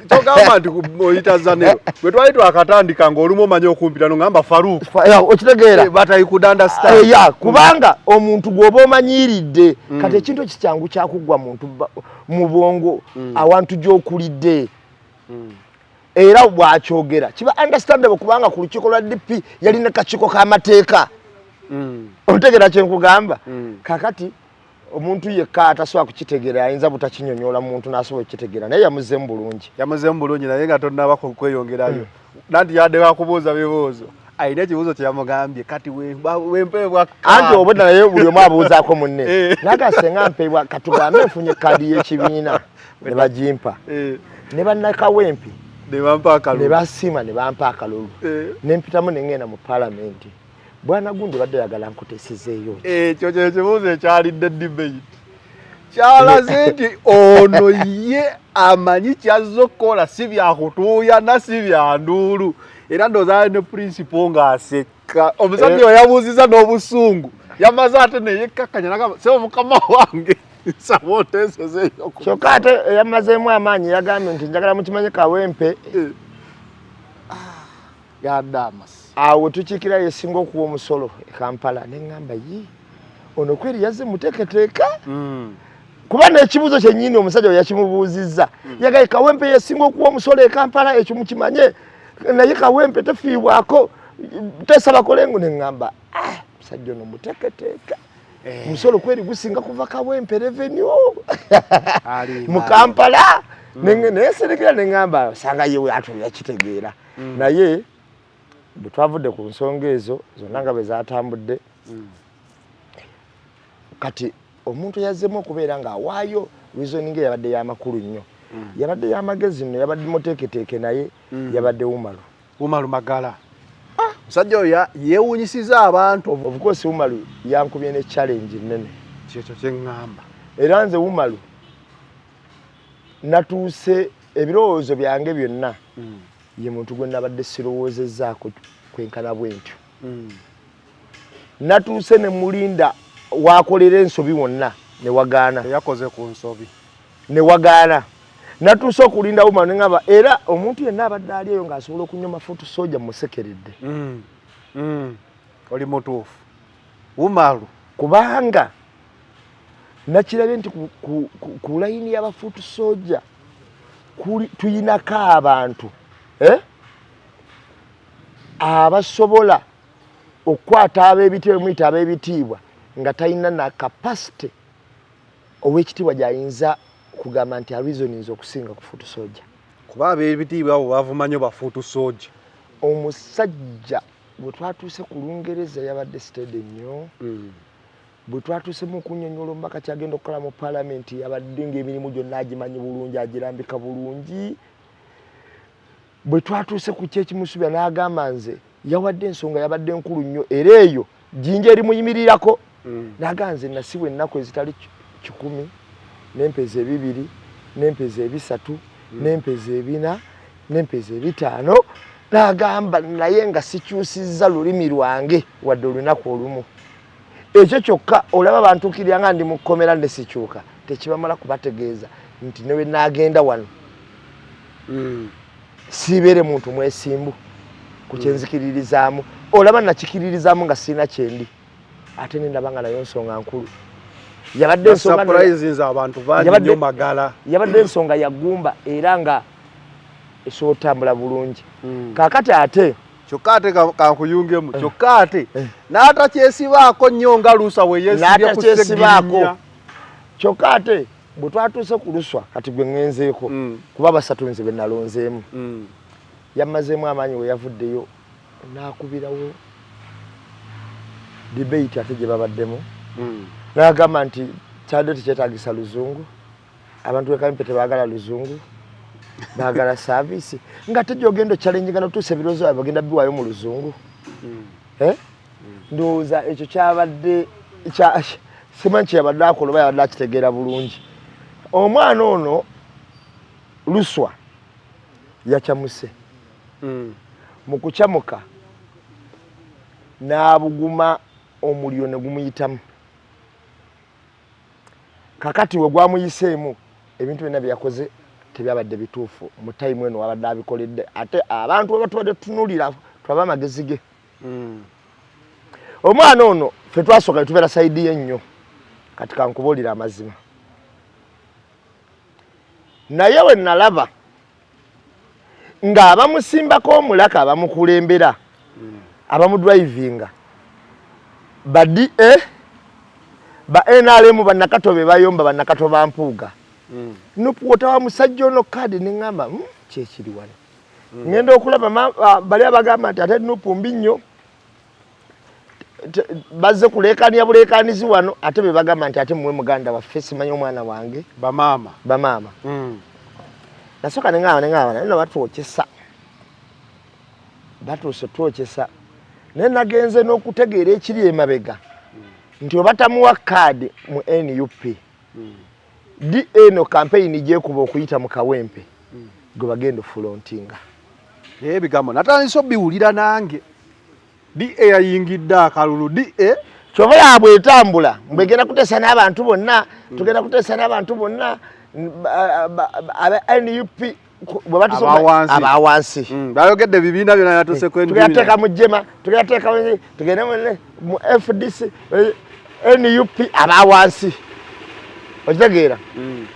Speaker 2: togamba nti oyita Zanero bwe twali twakatandika ng'olumu omanyi okumpitano ngamba Farouk
Speaker 1: okitegeera
Speaker 2: batayikudanda style
Speaker 1: kubanga omuntu gw'oba omanyiiridde kati ekintu ekikyangu kyakuggwa muntu mu bwongo awantu gy'okulidde era bwakyogera kiba understandable kubanga ku lukiiko lwa DP yalina kakiiko k'amateeka otegeera kye nkugamba kakati omuntu yekka atasobola kukitegeera ayinza butakinyonyola muntu n'asobola okukitegeera naye yamuzeemu bulungi
Speaker 2: naye nga tonnaba kweyongerayo nanti yadde bakubuuza bibuuzo ayina ekibuuzo kyeyamugambye kati wempeebwa
Speaker 1: anti obwedda naye buli omu abuuzaako munne nagasenga mpeebwa katugambe nfunye kaadi y'ekibiina ne bagimpa ne bannakawempe ne basiima ne bampa akalulu ne mpitamu ne ngenda mu paalamenti bwana gundi badde yagala nkutesizeeyo
Speaker 2: ekyo kyekibuuzo ekyalidde debate kyalaze nti ono ye amanyi kyazza okukola si byakutuuya na si bya nduulu era ndowooza ne principal ng'aseka omusajja oyo yabuuziza n'obusungu yamaze ate neyekkakanya nagamba sebo mukama wange nsaba onteesezeeyo
Speaker 1: kyokka ate yamazeemu amaanyi yagambye nti njagala mukimanye Kawempe
Speaker 2: yaddaamasi
Speaker 1: awo tukiikira yesinga okuwa omusolo e Kampala ne ŋŋamba ono kweri yazze muteeketeeka kuba n'ekibuuzo kyennyini omusajja we yakimubuuzizza yagaye Kawempe yesinga okuwa omusolo e Kampala ekyo mukimanye naye Kawempe tefiibwako teesa bakolengu ne ŋŋamba omusajja ono muteeketeeka omusolo kweri gusinga kuva Kawempe revenue mu Kampala naye serekera ne ŋŋamba osanga yewe ate yakitegeera naye bwe twavudde ku nsonga ezo zonna nga bwe zaatambudde kati omuntu yazzeemu okubeera ng'awaayo reasoning yabadde y'amakulu nnyo yabadde y'amagezi nno yabadde muteeketeeke naye yabadde Umaru Magala
Speaker 2: musajja oyo yeewunyisiza abantu
Speaker 1: of course Umaru yankubye ne challenge nnene
Speaker 2: kyekyo kye ŋŋamba
Speaker 1: era nze Umaru natuuse ebirowoozo byange byonna ye muntu gwe nabadde sirowoozezzaako kwenkana bwentyo natuuse ne mulinda wakolera ensobi wonna ne wagaana
Speaker 2: yakoze ku nsobi
Speaker 1: ne wagaana natuuse okulinda Umaru ne ŋŋamba era omuntu yenna abadde ali eyo ng'asobola okunywa Futu Soldier musekeredde
Speaker 2: oli mutuufu Umaru
Speaker 1: kubanga nakirabye nti ku layini y'abafuutu Soldier tuyinako abantu abasobola okukwata ab'ebitiibwa muyita ab'ebitiibwa nga talina na capacity ow'ekitiibwa gy'ayinza kugamba nti areasoninze okusinga ku Fuutu Soldier
Speaker 2: kuba ab'ebitiibwa abo bavuma nnyo ba Fuutu Soldier
Speaker 1: omusajja bwe twatuuse ku Lungereza yabadde steady nnyo bwe twatuusemu okunnyonnyola omubaka kyagenda okukola mu paalamenti yabadde ng'emirimu gyonna agimanyi bulungi agirambika bulungi bwe twatuuse ku kyekimusubya n'agamba nze yawadde ensonga yabadde nkulu nnyo era eyo jinja eri muyimirirako naganze nasiwe ennaku ezitali 10 n'empezi 2 n'empezi 3 n'empezi 4 n'empezi 5 nagamba naye nga sikyusizza lulimi lwange wadde olunaku olumu ekyo kyokka olaba bantukirira nga ndi mukomera ne sikyuka tekibamala kubategeeza nti newe nagenda wano sibeere muntu mwesimbu ku kyenzikiririzaamu olaba nakikiririzaamu nga sina kyendi ate nendabanga nayo nsonga nkulu yabadde ensonga yagumba era nga esobola otambula bulungi kakati ate
Speaker 2: kyokka ate kankuyungemu kyokka ate n'atakyesibaako nnyo nga luusa we yeesibye ku Sseggirinya
Speaker 1: kyokka ate bwe twatuuse ku luswa kati gwe ŋŋenzeeko kuba basatu nze be nalonzeemu yammazeemu amaanyi we yavuddeyo n'akubirawo debate ate gye babaddemu n'agamba nti kyadde tekyetaagisa luzungu abantu bekampe tebaagala luzungu baagala saavisi nga tejogenda okyalenjinga notuusa ebirowoozo byabe bagenda biwaayo mu luzungu ndowooza ekyo kyabadde simanyi kyeyabadde akola oba yabadde akitegeera bulungi omwana ono luswa yakyamuse mu kukyamuka n'abuguma omuliro ne gumuyitamu kakati we gwamuyiseemu ebintu byonna bye yakoze tebyabadde bituufu mu tayimu eno wabadde abikoledde ate abantu we batubadde tutunulira twaba amagezi ge omwana ono ffe twasooka ne tubeera sayidi ye nnyo kati kankubuulira amazima naye we nalaba ng'abamusimbako omulaka abamukulembera abamudrivinga ba DA ba NRM bannakato be bayomba bannakato ba Mpuuga nupuota wa musajja ono kadi neŋŋamba kyekiri wano ŋŋenda okulaba bali abagamba nti ate nupu mbi nnyo bazze kuleekaania buleekaanizi wano ate be bagamba nti ate muwe muganda waffe simanyi omwana wange bamaama nasooka neŋŋamba naye batwokyesa batuuse twokyesa naye nagenze n'okutegeera ekiri emabega nti obatamuwa kaadi mu NUP DA no campaign gyekuba okuyita mu Kawempe gwe bagenda frontinga
Speaker 2: ebigambo natandise obiwulira nange DA yayingidde akalulu DA
Speaker 1: kyova yabwe etambula mbwegenda kuteesa n'abantu bonna tugenda kuteesa n'abantu bonna aba NUP bwe batusoma abawansi
Speaker 2: bayogedde bibiina byonna yatuse ku
Speaker 1: tugateeka mu Jema tugateeka tugenda mu FDC NUP abawansi okitegeera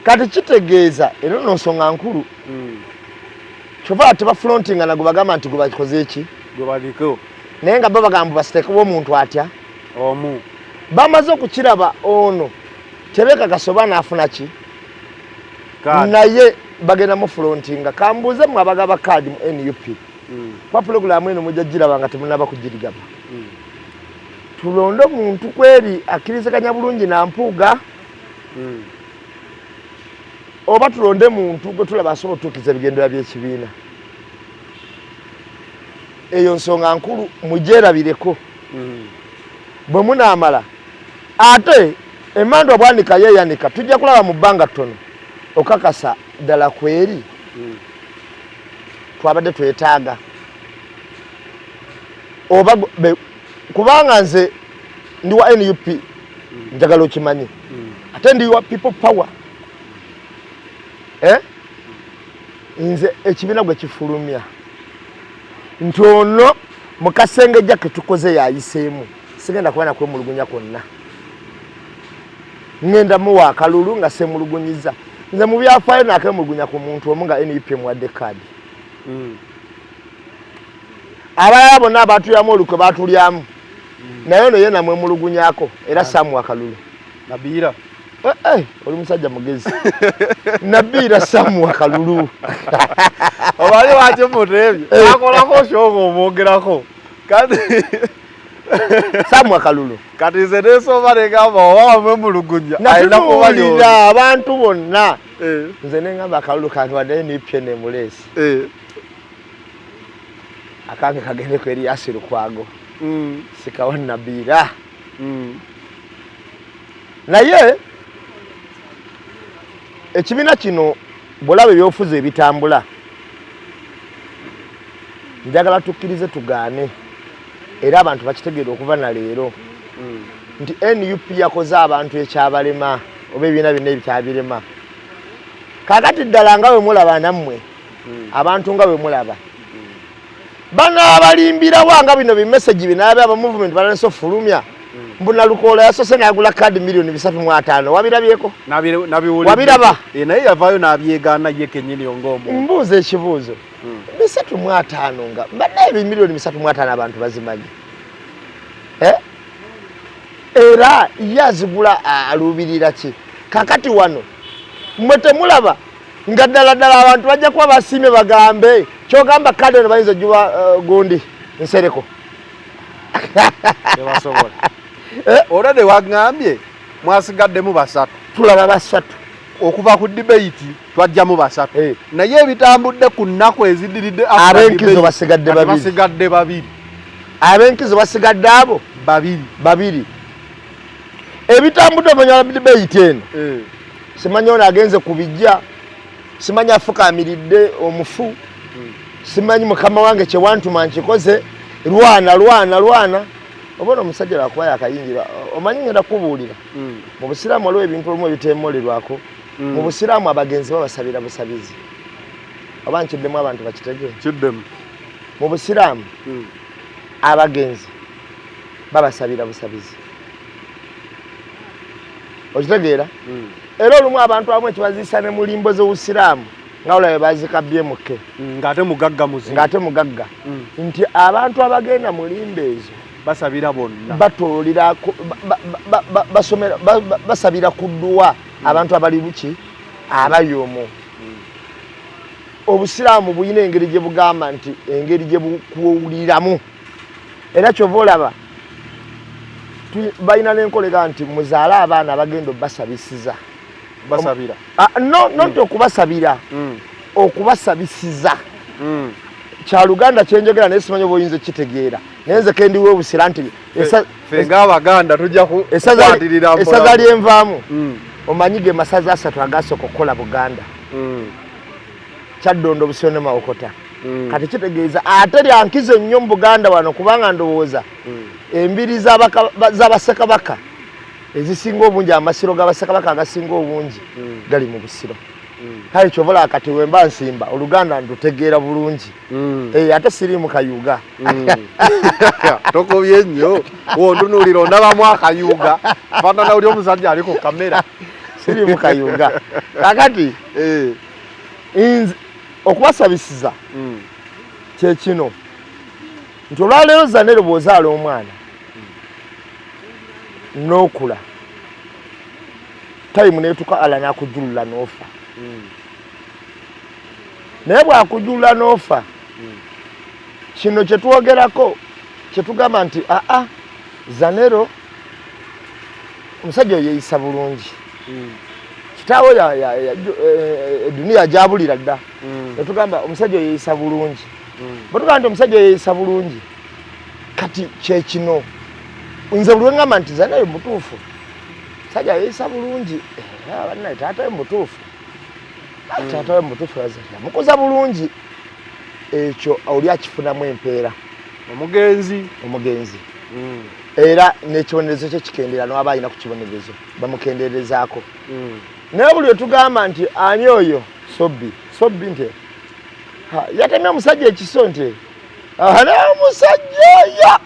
Speaker 1: kati kitegeeza eno no nsonga nkulu kyova tebafrontinga nagwe bagamba nti gwe bakoze eki
Speaker 2: gwe baliko
Speaker 1: naye nga bo bagamba basiteekebwa omuntu atya
Speaker 2: omu
Speaker 1: bamaze okukiraba ono tebekakasoba naafuna ki naye bagenda mu frontinga kambuuze mwe abagaba kaadi mu NUP kwa pulogulaamu eno mujja giraba nga temunaba kugirigaba tulonde omuntu kweri akkiriziganya bulungi na Mpuuga oba tulonde muntu gwe tulaba asobola otuukiza ebigendera by'ekibiina eyo nsonga nkulu mugyerabireko bwe munaamala ate emandwa bwanika yeeyanika tujja kulaba mu bbanga ttono okakasa ddala kweri twabadde twetaaga oba kubanga nze ndi wa NUP njagala okimanyi ate ndi wa people power nze ekibiina gwe kifulumya nti ono mu kasengejja ke tukoze yayiseemu sigenda kuba nakwemulugunya kwonna ŋŋenda muwa akalulu nga semulugunyiza nze mu byafaayo naakemulugunya ku muntu omu nga NUP emuwadde kaadi abalala bonna abatulyamu olukwe batulyamu naye ono ye namwemulugunyako era samuwa akalulu
Speaker 2: nabiira
Speaker 1: oli musajja mugezi nabiira samuwa akalulu
Speaker 2: obali wakyo muteebyo akolako shooga omwogerako kati
Speaker 1: samuwa akalulu
Speaker 2: kati nze neesooba negamba oba wamwemulugunya
Speaker 1: natunuulira abantu bonna nze neŋŋamba akalulu kange wadde NUP nemuleesi akange kagende ku Erias Lukwago sikawo Nabira naye ekibiina kino bwolaba ebyobufuzi ebitambula njagala tukkirize tugaane era abantu bakitegeera okuva na leero nti NUP yakoze abantu ekyabalema oba ebibiina byonna ebikyabirema kakati ddala nga bwe mulaba nammwe abantu nga bwe mulaba banaabalimbirawo nga bino bimesagi binaabe aba movement balance of Fulumya mbuna Lukoola yasose n'agula kadi milioni 350 wabirabyeko wabiraba
Speaker 2: naye yavaayo n'abyegaana ye kennyini ng'omu
Speaker 1: mbuuza ekibuuzo 350 nga mbadde milioni 350 abantu bazimanyi era yazigula alubirira ki kakati wano mwe temulaba nga ddala abantu bajja kuba basiime bagambe kyogamba kadi ono bayinza ojuba gundi nsereko
Speaker 2: tebasobola olwade wagambye mwasigaddemu basatu
Speaker 1: tulaba basatu
Speaker 2: okuva ku debate twajjamu basatu naye ebitambudde ku nnaku ezidiridde
Speaker 1: abenkizo basigadde
Speaker 2: babiri
Speaker 1: abenkizo basigadde abo babiri ebitambudde omanya debate eno simanyi ono agenze kubijja simanyi afukamiridde omufu simanyi mukama wange kyewantuma nkikoze lwana obona omusajja lwakuba yakayingira omanyi ngenda kubuulira mu busiraamu waliwo ebintu olumu ebiteemolerwako mu busiraamu abagenzi babasabira busabizi oba nkiddemu abantu bakitegee
Speaker 2: kiddemu
Speaker 1: mu busiraamu abagenzi babasabira busabizi okitegeera era olumu abantu abamu ekibaziisa ne mu limbo z'obusiraamu nga olaba bazikabbye muke
Speaker 2: ng'ate mugagga nti abantu abagenda mu limbo ezo basabira bonna
Speaker 1: batuulira basomera basabira ku dduwa abantu abali buki abayoomo obusiraamu buyina engeri gye bugamba nti engeri gye bukuwuliramu era kyova olaba balina n'enkolega nti muzaale abaana abagenda basabisiza
Speaker 2: basabira
Speaker 1: nti okubasabira okubasabisiza kyaluganda kyenjogera naye simanyi oba oyinza ekitegeera naye nze kendiwa obusira nti
Speaker 2: fenga abaganda tujja kukwatira
Speaker 1: esaza lyenvaamu omanyi ge masaza 3 agasooka okukola Buganda Kyaddondo Busiro ne Mawokota kati kitegeeza ate lyankizo nnyo mu Buganda wano kubanga ndowooza embiri z'abasekabaka ezisinga obungi amasiro g'abasekabaka agasinga obungi gali mu Busiro kale kyovola kati wemba nsimba Oluganda ndutegeera bulungi ate siriimu kayuga
Speaker 2: tokobye nnyo wondunuulira ondabamu akayuga faanana oli omusajja ali ku kamera
Speaker 1: siriimu kayuga kakati okubasabisiza kyekino nti olwaleero Zanero bw'ozaala omwana n'okula tayimu neetuka ala n'akujulula n'ofa naye bw'akujulula n'ofa kino kye twogerako kye tugamba nti Zanero omusajja oyo yeeyisa bulungi kitaawo eduniya gyabulira dda netugamba omusajja oyo yeeyisa bulungi bwetugamba nti omusajja oyo yeeyisa bulungi kati kyekino nze buli wengamba nti Zanero mutuufu omusajja yeeyisa bulungi bannaye taata we mutuufu taata we mutuufu yamukuza bulungi ekyo oli akifunamu empeera omugenzi era n'ekibonerezo kye kikendera n'aba alina ku kibonerezo bamukenderezaako naye buli wetugamba nti ani oyo sobbi nti yatemye omusajja ekiso nti naye omusajja oyo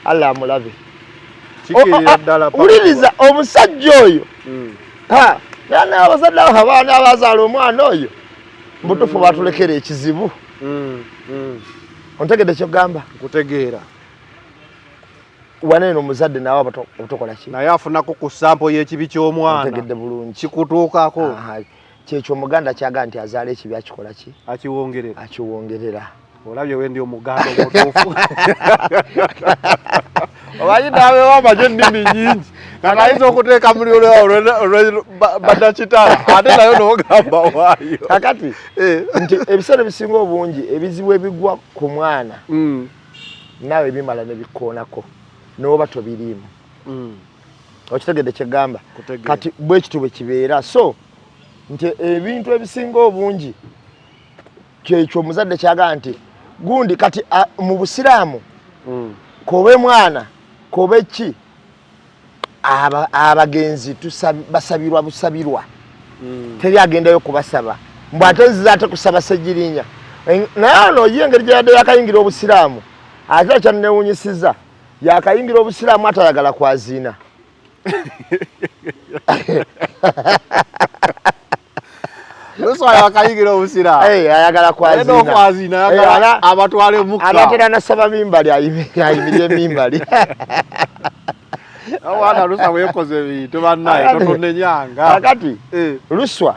Speaker 1: Allah amulabe wuliriza omusajja oyo naye abazadde abaana abazaala omwana oyo mbutufu batulekera ekizibu ontegedde kyogamba
Speaker 2: nkutegeera
Speaker 1: wanene omuzadde naawe obutokola ki
Speaker 2: naye afunako ku sampo y'ekibi ky'omwana
Speaker 1: ontegedde bulungi
Speaker 2: kikutuukako
Speaker 1: kyekyo omuganda kyaga nti azaala ekibi akikola ki akiwongerera
Speaker 2: olabye wendi omuganda omutuufu omanyi naawe wamanye ennimi nyingi nga ayinza okuteeka muliro badakitala ate nayo n'ogamba waayo
Speaker 1: kakati nti ebiseera ebisinga obungi ebizibu ebigwa ku mwana nawe bimala ne bikoonako n'oba tobiriimu okitegedde kyegamba kati bwe kitu bwe kibeera so nti ebintu ebisinga obungi kyekyo omuzadde kyagaa nti gundi kati mu busiraamu kobe mwana kobe ki abagenzi basabirwa busabirwa teri agendayo kubasaba mbw ate nziza ate kusaba Ssegirinya naye ono ye engeri gye yadde yakayingira obusiraamu ate kyanewunyisiza yakayingira obusiraamu atayagala kwaziina
Speaker 2: Luswa yakayingira obusiraamu
Speaker 1: ayagala kwaziina
Speaker 2: abatwale mukka
Speaker 1: abatera nasaba mimbali ayimirye mimbali
Speaker 2: awana Luswa wekoze ebintu bannaye totonenyanga
Speaker 1: kakati Luswa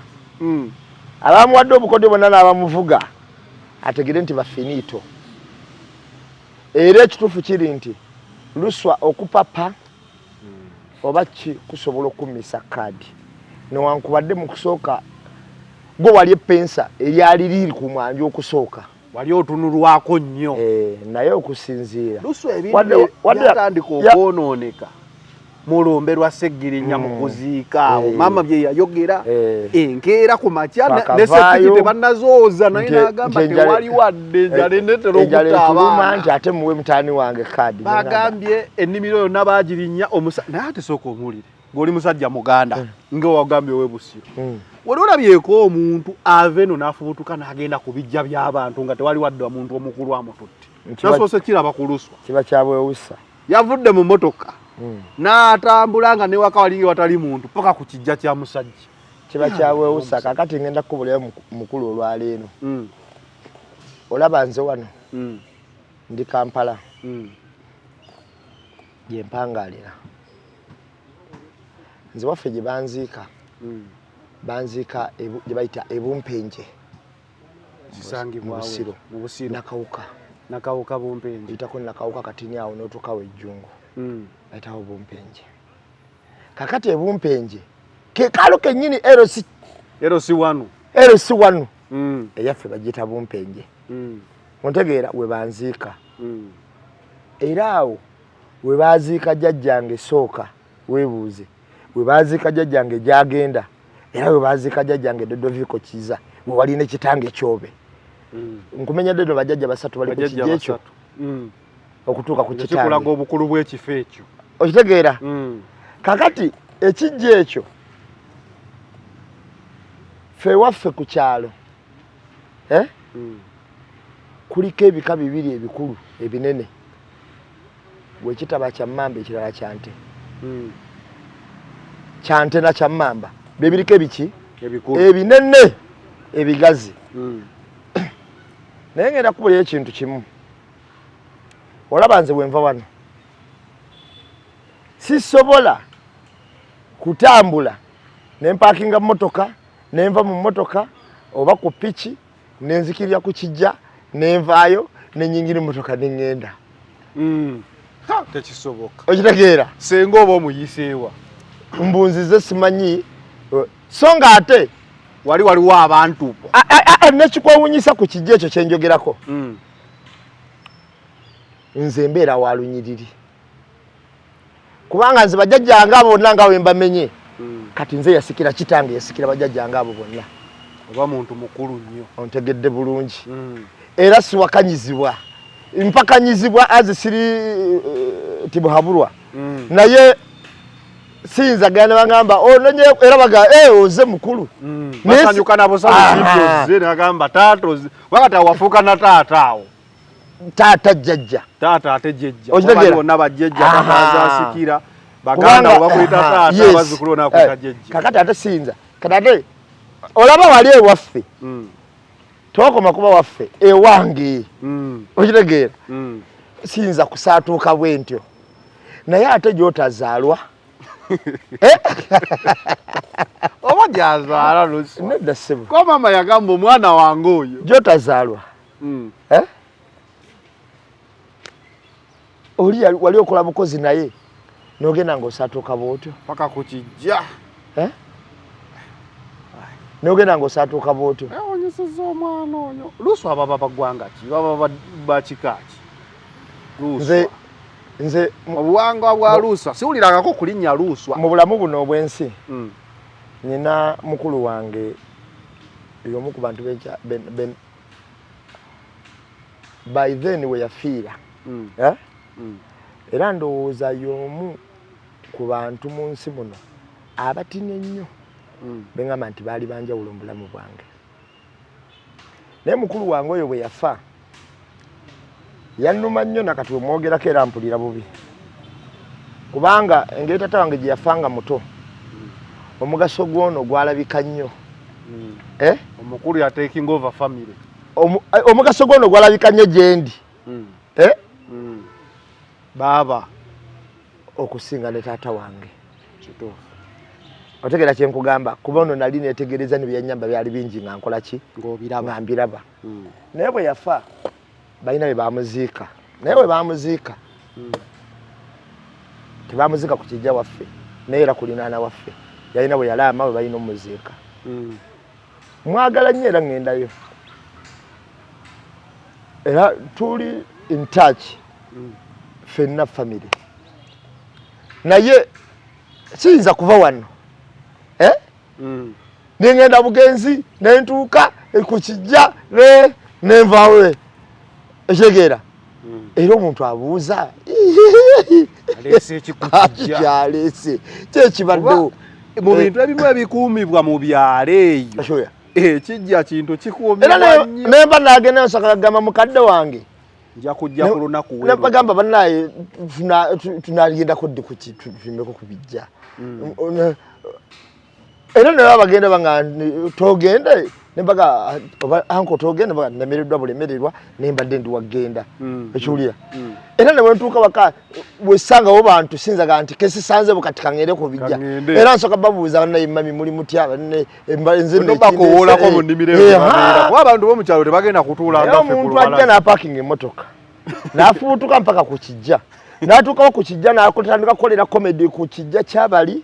Speaker 1: abamuwadde obukodyo bonna n'abamuvuga ategere nti bafinito era ekituufu kiri nti Luswa okupapa oba ki kusobola okummisa kaadi newankubadde mu kusooka gwe wali epensa eryali liri ku mwanja okusooka
Speaker 2: wali otunulwako nnyo
Speaker 1: naye okusinziira
Speaker 2: Luswa ebintu byatandika okwonooneka mulombe lwa Ssegirinya mu kuziika awo maama bye yayogera enkeera ku makya ne Ssekiti tebannazooza naye n'agamba tewali wadde enjala enetera okutaaba
Speaker 1: nti ate muwe mutaani wange kaadi
Speaker 2: bagambye ennimiro yonna baagirinya naye ate sooka omulire ng'oli musajja muganda nga wagambye ow'ebusiro wali olabyeko omuntu ava eno n'afubutuka n'agenda ku bijja by'abantu nga tewali wadde omuntu omukulu amututte nasoose kiraba ku Luswa
Speaker 1: kiba kyabwewusa
Speaker 2: yavudde mu mmotoka n'atambula nga newaka walingi watali muntu paka ku kijja kya musajja
Speaker 1: kiba kyabwewusa kakati ngenda kukubulayo mukulu olwaleero olaba nze wano ndi Kampala gye mpangaalira nze waffe gye banziika banziika gye bayita ebumpenje
Speaker 2: zisangibwa mu Busiro nakawuka bumpenje
Speaker 1: itako nakawuka katini awo n'otukawo ejjungu bayitawo bumpenje kakati ebumpenje ke kalo kennyini LC1 eyaffe bagiyita bumpenje ontegeera we banziika era awo we baziika jjajjange sooka weebuuze we baziika jjajjange gyagenda era we baziika jjajjange Dodoviko Kiza we wali ne kitange Kyobe nkumenya ddeno bajjajja basatu bali ku kijja ekyo okutuuka ku kitange
Speaker 2: kikulaga obukulu bw'ekifo ekyo
Speaker 1: okitegeera kakati ekijja ekyo ffe waffe ku kyalo kuliko ebika bibiri ebikulu ebinene wekitaba kyammamba ekirala kyante kyante na kyammamba bebiriko ebiki ebinene ebigazi naye ngenda kubulayo ekintu kimu olaba nze bwenva wano sisobola kutambula nempakinga mmotoka nenva mu mmotoka oba ku piki nenzikirira ku kijja nenvaayo nenyingira mmotoka neŋŋenda
Speaker 2: tekisoboka
Speaker 1: okitegeera
Speaker 2: senga oba omuyiseewa
Speaker 1: mbunzize simanyi so nga ate
Speaker 2: waliwo abantu
Speaker 1: nekikwewunyisa ku kijja ekyo kyenjogerako nze mbeera wa lunyiriri kubanga nze bajjajjange abo bonna nga wembamenye kati nze yasikira kitange yasikira bajjajjange abo bonna
Speaker 2: oba muntu mukulu nnyo
Speaker 1: ontegedde bulungi era siwakanyizibwa mpakanyizibwa azisiri tibuhabulwa naye sinza gana bangamba ononye era baga oze mukulu
Speaker 2: basanyuka nabo sabuze nagamba tato wakati awafuka na taataawo
Speaker 1: taata jjajja
Speaker 2: taata ate jjajja waliwo n'abajjajja bazasikira baganda bakwita taata bazukulu nakwita jjajja
Speaker 1: kakati ate sinza kadade olaba wali ewaffe tokoma kuba waffe ewange okitegeera sinza kusaatuuka bwentyo naye ate gyotazaalwa
Speaker 2: oba gyazaala Luswa
Speaker 1: nedda ssebo
Speaker 2: ko mama yagamba omwana wange oyo
Speaker 1: gyotazaalwa oli wali okola bukozi naye nogenda ng'osaatuuka bwotyo
Speaker 2: paka ku kijja
Speaker 1: nogenda ng'osaatuuka bwotyo
Speaker 2: onyeseza omwana oyo Luswa ababa baggwanga ki baba bakika ki
Speaker 1: nze
Speaker 2: obuwangwa bwa Luswa siwulirangako kulinnya Luswa
Speaker 1: mu bulamu buno obwensi nina mukulu wange y'omu ku bantu by then we yafiira era ndowooza y'omu ku bantu mu nsi muno abatine nnyo bengamba nti baali banjawulo mu bulamu bwange naye mukulu wange oyo bwe yafa yannuma nnyo nakati omwogerako era mpulira bubi kubanga engeri tata wange gye yafanga muto omugaso gw'ono gwalabika nnyo
Speaker 2: omukulu ya taking over family
Speaker 1: omugaso gw'ono gwalabika nnyo gye ndi
Speaker 2: baba
Speaker 1: okusinga ne taata wange otegera kye nkugamba kuba ono nali neetegereza ne byannyamba byali bingi nga nkola ki nga mbiraba naye bwe yafa balina bye bamuziika naye bwe bamuziika tebamuziika ku kijja waffe naye era kulinaana waffe yalina bwe yalaama bwe balina omuziika mwagala nnyo era ŋŋendayo era tuli in touch ffenna family naye siyinza kuva wano nengenda bugenzi nentuuka ku kijja nenvaawe ekitegeera era omuntu abuuza kyaleese kyekibaddewo
Speaker 2: mu bintu ebimu ebikuumibwa mu byalo eyo ekijja kintu kikuumibwa nnyo
Speaker 1: nemba nagenda nsaka kagamba mukadde wange
Speaker 2: nja kujja ku lunaku
Speaker 1: nebagamba bannaye tunagendako ddi tuvimbeko ku bijja era naye bagenda banga togende nembaga anko togende baga nemereddwa bulemererwa nembadde ndi wagenda ekiwulira era ne bwentuuka waka bwesangawo bantu sinzaga nti kesisanze bukati kaŋŋende ku bijja era nsoka babuuza bannaye mami muli mutya
Speaker 2: bakowoolako mu nnimiro kuba abantu bomukyalo tebagenda kutuula
Speaker 1: omuntu ajja n'apakinga emmotoka n'afuutuka mpaka ku kijja n'atuukawo ku kijja n'atandika kukolera komedi ku kijja kyabali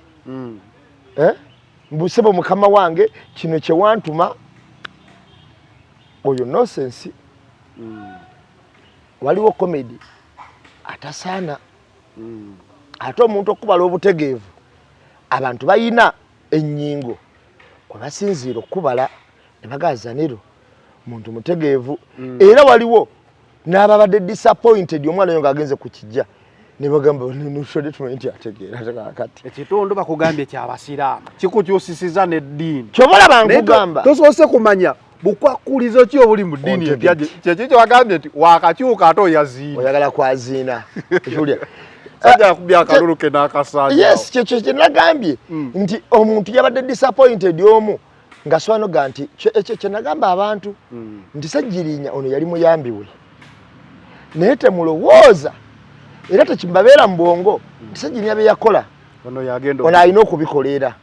Speaker 1: mbusebo mukama wange kino kye wantuma oyo nonsense waliwo komedi atasaana ate omuntu okubala obutegeevu abantu bayina ennyingo kwe basinziira okubala ne bagazaniro muntu mutegeevu era waliwo n'ababadde disappointed omwana oyo ng'agenze ku kijja ne bagamba nushode tumanyi nti ategeera kati
Speaker 2: ekitundu bakugambye kyabasiraamu kikukyusisiza n'eddiini
Speaker 1: kyobola bankugamba
Speaker 2: tosoose kumanya bukwakulizo ki obuli mu ddiini empya kyekikyo wagambye nti wakakyuka ate oyaziina
Speaker 1: oyagala kwaziina ekiwulira
Speaker 2: sajja kubya akaluluke n'akasanja
Speaker 1: yes kyekyo kye nagambye nti omuntu yabadde disappointed omu nga swanoga nti ekyo kye nagamba abantu nti Ssajjirinya ono yali muyambiwe naye temulowooza era tekibabeera mu bwongo nti Ssajjirinya bye yakola ono alina okubikolera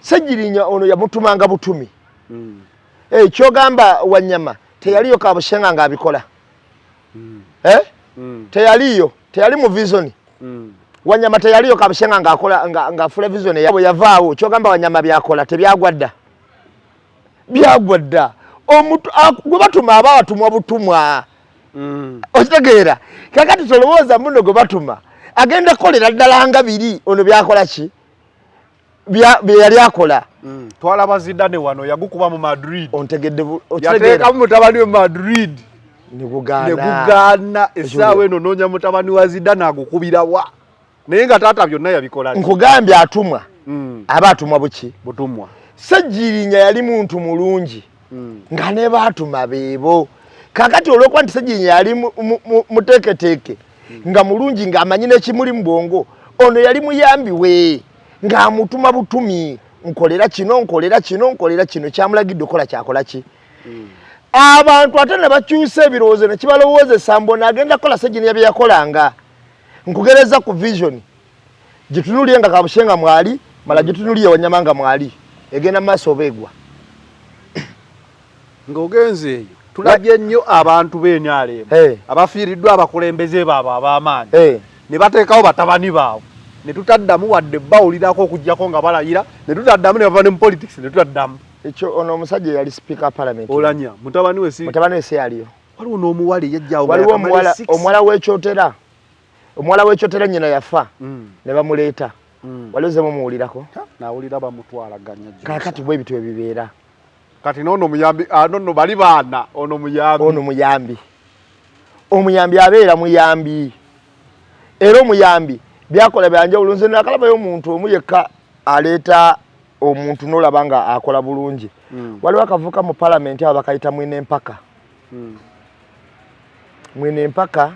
Speaker 1: Ssajjirinya ono yamutumanga butumi kyogamba Wanyama teyaliyo kabushenga ng'abikola teyaliyo teyali mu vision Wanyama teyaliyo kabushenga ng'akola ng'afula vision yabo yavaawo kyogamba Wanyama byakola tebyagwadda byagwadda omuntu gwe batuma abawatumwa butumwa okitegeera kakati tolowooza muno gwe batuma agenda kolera ddala nga biri ono byakola ki bye yali akola
Speaker 2: twalaba Zidane wano yagukuba mu Madrid
Speaker 1: ontegedde
Speaker 2: yateeka mu mutabani wa Madrid
Speaker 1: ne gugaana
Speaker 2: essaawa eno noonya mutabani wa Zidane agukubira wa naye nga taata byonna yabikola
Speaker 1: nkugambye atumwa aba atumwa buki
Speaker 2: butumwa
Speaker 1: Ssajjirinya yali muntu mulungi nga ne baatuma beebo kakati olwokuba nti Ssajjirinya yali muteeketeeke nga mulungi ng'amanyi n'ekimuli mu bwongo ono yali muyambiwe ng'amutuma butumi nkolera kino nkolera kino nkolera kino kyamulagidde okola kyakola ki abantu ate ne bakyusa ebirowoozo ne kibalowoozesa mbona agenda kukola Ssajjirinya bye yakolanga nkugereza ku vision gitunuulye nga kabushenga mwali mala gitunuulye Wanyama nga mwali egenda maaso obeegwa
Speaker 2: ng'ogenze eyo tulabye nnyo abantu b'enyaleemu abafiiriddwa abakulembeze baabwe ab'amaanyi ne bateekawo batabani baabwe ne tutaddamu wadde bawulirako okuggyako nga balayira ne tutaddamu ne bava ne mu politics ne tutaddamu
Speaker 1: ekyo ono omusajja yali speaker parliament
Speaker 2: olanya mutabani we
Speaker 1: se yaliyo
Speaker 2: waliwo n'omuwala yajjawo
Speaker 1: waliwo omuwala w'ekyotera omwala w'ekyotera nnyina yafa ne bamuleeta waliwo ze mumuwulirako
Speaker 2: nawulira bamutwalaganya
Speaker 1: kakati bwe bitwe bibeera
Speaker 2: kati n'ono muyambi nono bali baana ono muyambi
Speaker 1: omuyambi abeera muyambi era omuyambi byakola byanjawulo nze nakalabayo omuntu omu yekka aleeta omuntu n'olaba nga akola bulungi waliwo akavuka mu palamenti abo bakayita mwine empaka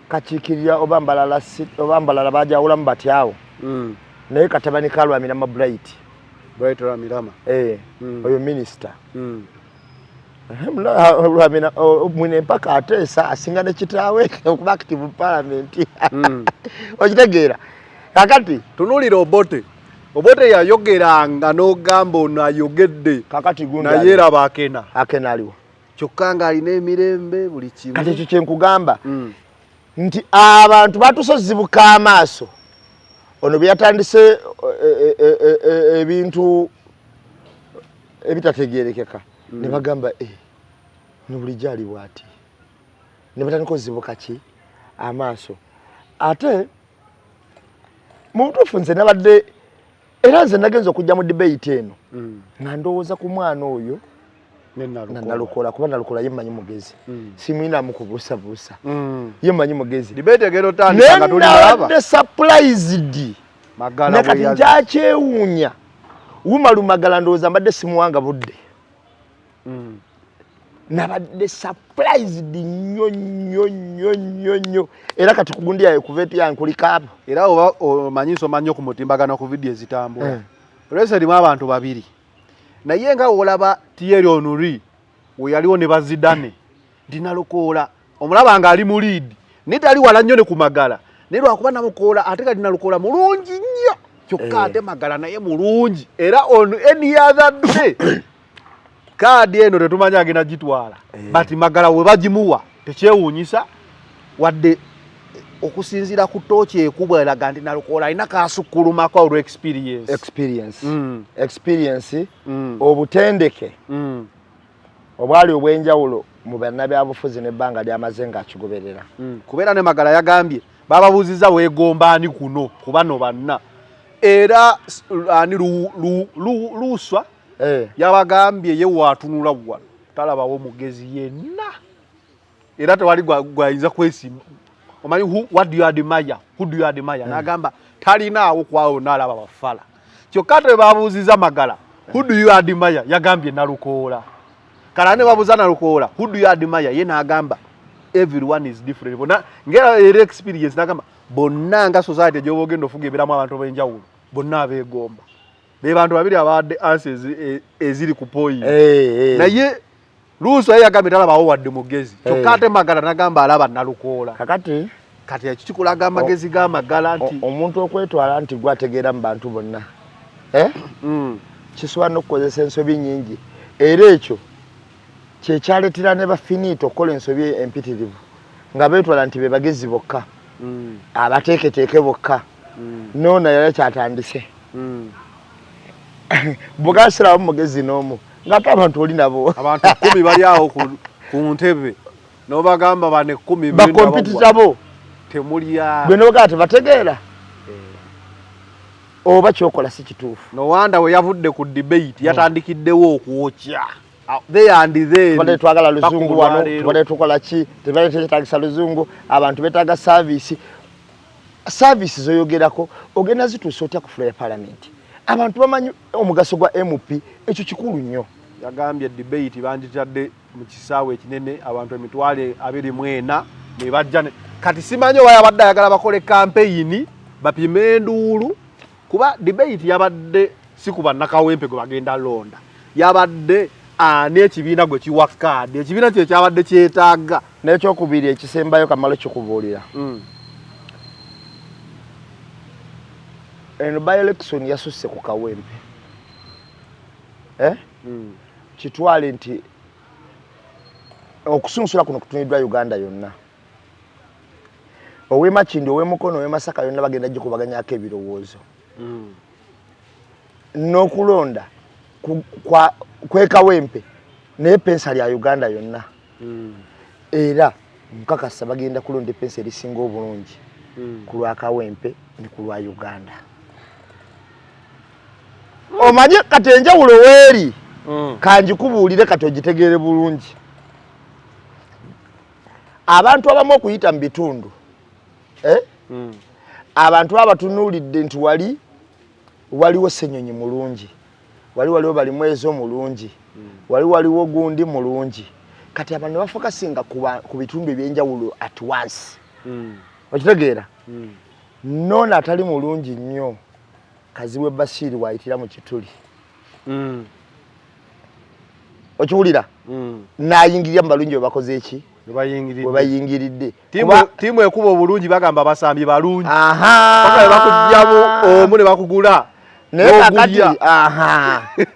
Speaker 1: kakiikirira oba mbalala bajawulamu batyawo naye katabani ka Lwamirama Bright
Speaker 2: Lwamirama
Speaker 1: oyo minisita mwine empaka ateesa asinga ne kitaawe okuba active mu palamenti okitegeera kakati
Speaker 2: tunuulira Obote yayogeranga n'ogamba ono ayogedde
Speaker 1: kakati
Speaker 2: naye eraba akena
Speaker 1: aliwo
Speaker 2: kyokka ng'alina emirembe buli kimu
Speaker 1: kati ekyo kyenkugamba nti abantu batusozibuka amaaso ono byatandise ebintu ebitategeerekeka ne bagamba nobulijjo ali bw'ati ne batandika ozibuka ki amaaso ate mu butuufu nze nabadde era nze nagenza okujja mu debate eno nga ndowooza ku mwana oyo Nalukola kuba Nalukola yemmanyi mugezi simwina mukubuusabuusa yemmanyi mugezi
Speaker 2: debate egero tandika tuli
Speaker 1: nabadde surprised nakati njakyewuunya Wumalu Magala ndowooza mbadde simuwanga budde nabadde surprised nnyo era kati kugundi yayo kuveti yankulikaapo
Speaker 2: era oba omanyiso manyo ku mutimbagano ku video ezitambula olwese limu abantu babiri naye nga olaba Thierry Onuri we yaliwo ne bazidane ndi Nalukola omulaba nga ali mu lead nitali wala nnyo ne ku Magala ne lwakuba Namukola ate kati Nalukola mulungi nnyo kyokka ate Magala naye mulungi era on any other day kaadi eno tetumanya agenda gitwala but Magala we bagimuwa tekyewuunyisa wadde okusinzira ku tooki ekubwa eraga nti Nalukola alina kasukkulumako olw
Speaker 1: experience obutendeke obwali obw'enjawulo mu bannabyabufuzi n'ebbanga ly'amaze ng'akigoberera
Speaker 2: kubeera ne Magala yagambye bababuuziza weegomba ani kuno ku bano banna era ani Luswa yabagambye ye waatunula wano talabawo mugezi yenna era tewali gwayinza kwesimba omanyi what do you admire who do you admire nagamba talinaawo kwawo nalaba bafala kyokka te babuuziza Magala who do you admire yagambye Nalukola kala ne babuuza Nalukola who do you admire ye nagamba everyone is different bona ngera experience nagamba bonna nga society gyobogenda ofuga ebiramu abantu b'enjawulo bonna abeegomba be bantu babiri abadde answers eziri ku point naye Luswa yagambye talabawo wadde mugezi kyokka ate Magala nagamba alaba Nalukola kati ekikulaga amagezi ga Magala nti
Speaker 1: omuntu okwetwala nti gwategeera mu bantu bonna kisobola n'okukozesa ensobi nnyingi era ekyo kyekyaleetera ne bafinito okukola ensobi empitirivu nga beetwala nti be bagezi bokka abateeketeeke bokka noona yali kyatandise bwegasirawo mugezi n'omu ngate abantu oli nabo
Speaker 2: abantu 10 bali awo ku ntebe n'obagamba bane 10
Speaker 1: bakompitita bo
Speaker 2: temulya
Speaker 1: bwe n'obagaa tebategeera oba kyokola si kituufu
Speaker 2: no wanda we yavudde ku debate yatandikiddewo okwokya they and they
Speaker 1: tubadde twagala luzungu wano tubadde tukola ki tubadde tetagisa luzungu abantu betaaga service zoyogerako ogenda zituusa otya ku floor ya parliament abantu bamanyi omugaso gwa MP ekyo kikulu nnyo
Speaker 2: yagambye debate banditadde mu kisaawe ekinene abantu emitwale 24 ne bajja kati simanyi oba yabadde ayagala bakole campaign bapime enduulu kuba debate yabadde si kuba Nakawempe gwe bagenda londa yabadde n'ekibiina gwe kiwa kaadi ekibiina kye kyabadde kyetaaga
Speaker 1: n'ekyokubiri ekisembayo kamalo kikubuulira eno by election yasusse ku Kawempe kitwale nti okusunsula kuno kutuniddwa Uganda yonna ow'Emakindi ow'Emukono ow'Emasaka yonna bagenda gikubaganyako ebirowoozo n'okulonda kwe Kawempe naye pensa lya Uganda yonna era mukakasa bagenda kulonda pensi erisinga obulungi ku lwa Kawempe ne ku lwa Uganda. Omanye kati enjawulo weeri kanjikubuulire kati ogitegeere bulungi. Abantu abamu okuyita mu bitundu abantu abatunuulidde nti waliwo Ssenyonyi mulungi, waliwo Balimwezo mulungi, waliwo gundi mulungi. Kati abantu ne bafokasinga ku bitundu ebyenjawulo at once. Okitegeera? Nona atali mulungi nnyo Kaziwe Bashiri wayitira mu kituli. Okiwulira? Nayingirira mu balungi bakoze eki? Bayingiridde.
Speaker 2: Timu ekuba obulungi bagamba basambi balungi.
Speaker 1: Paka
Speaker 2: bakujjamu omu ne bakugula.
Speaker 1: Kati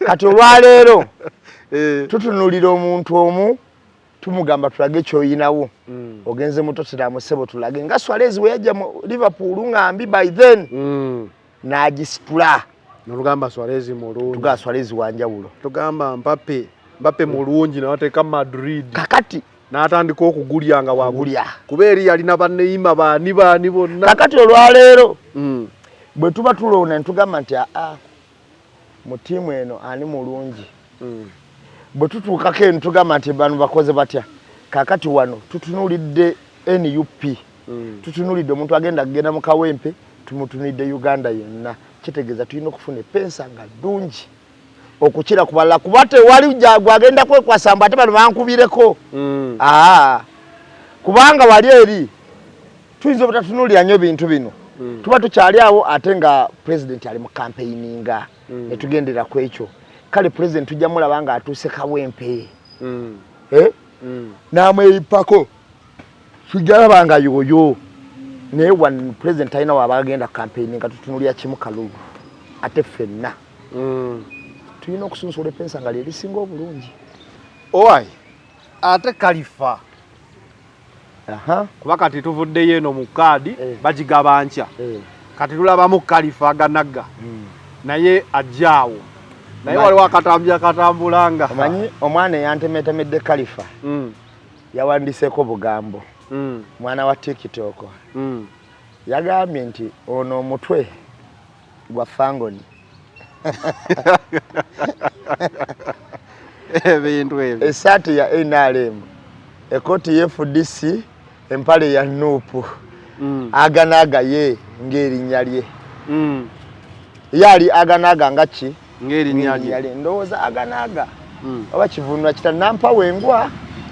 Speaker 1: kati olwaleero tutunulira omuntu omu tumugamba tulage kyoyinawo. Ogenze mu Tottenham sebo tulage nga Suarez we yajja mu Liverpool ngambi by then nagisitula.
Speaker 2: Nolugamba Suarez mulungi.
Speaker 1: Tuga Suarez wanjawulo.
Speaker 2: Tugamba Mbappe mulungi n'ateeka Madrid.
Speaker 1: Kakati
Speaker 2: n'atandika okugulyanga wagulya. Kubeeri yalina banneeyima baani bonna.
Speaker 1: Kakati olwaleero bwe tuba tulona ntugamba nti mu ttiimu eno ani mulungi. Bwe tutuukako eno tugamba nti bano bakoze batya. Kakati wano tutunulidde NUP. Tutunulidde omuntu agenda mu Kawempe, tumutunidde Uganda yonna. Kitegeeza tulina okufuna epensa nga ddungi okukira ku balala kuba tewali gwagenda kwekwasamba ate bano bankubireko. Kubanga wali eri tuyinza obutatunulira nnyo bintu bino. Tuba tukyali awo ate nga president ali mu campaigninga ne tugendera ku ekyo. Kale president tujja mulaba nga atuuse Kawempe. N'amweyipako tujalaba nga yoyo. Naye one president alina wabagenda campaigninga tutunulira kimu kalulu ate ffenna. Tulina okusunsula epensa nga lyerisinga obulungi.
Speaker 2: Owai ate Kalifa kuba kati tuvuddeyo eno mu kaadi bagigaba nkya. Kati tulabamu Kalifa aganaga naye ajjaawo naye waliwo akatambulanga.
Speaker 1: Omanyi omwana eyantemetemedde Kalifa yawandiseeko bugambo mwana wa TikTok yagambye nti ono omutwe gwa Fangoni.
Speaker 2: Ebintu ebyo.
Speaker 1: Esaati ya NRM, ekoti ya FDC, empale ya Nupu. Aganaga ye ng'erinnya lye. Yali aganaga ngaki
Speaker 2: ng'erinnya lye.
Speaker 1: Ndowooza aganaga oba kivunula kita nampa wengwa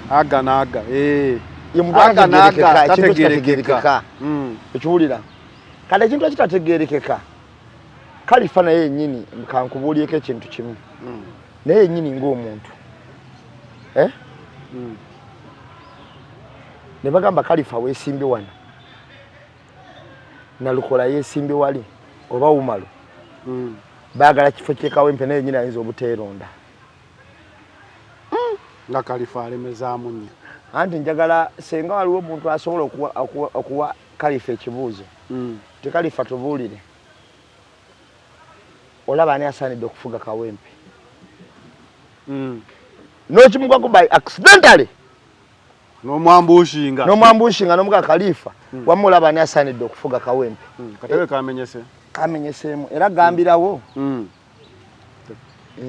Speaker 2: aganaga
Speaker 1: ye aganaga tategerekeka. Ekiwulira kale ekintu ekitategerekeka Kalifa naye yennyini kankubuulyeko ekintu kimu. Naye yennyini ng'omuntu ne bagamba Kalifa weesimbye wano Nalukola yeesimbye wali oba Umalo baagala kifo ky'e Kawempe naye yennyini ayinza obuteeronda
Speaker 2: nga Kalifa alemezaamu nnyo.
Speaker 1: Anti njagala senga waliwo omuntu asobola okuwa Kalifa ekibuuzo ti Kalifa tubuulire olaba ani asaanidde okufuga Kawempe n'okimugwako by accidentally
Speaker 2: n'omwambushinga
Speaker 1: n'omuga Kalifa wamma olaba ani asaanidde okufuga Kawempe.
Speaker 2: Katebe
Speaker 1: kamenyeseemu era agambirawo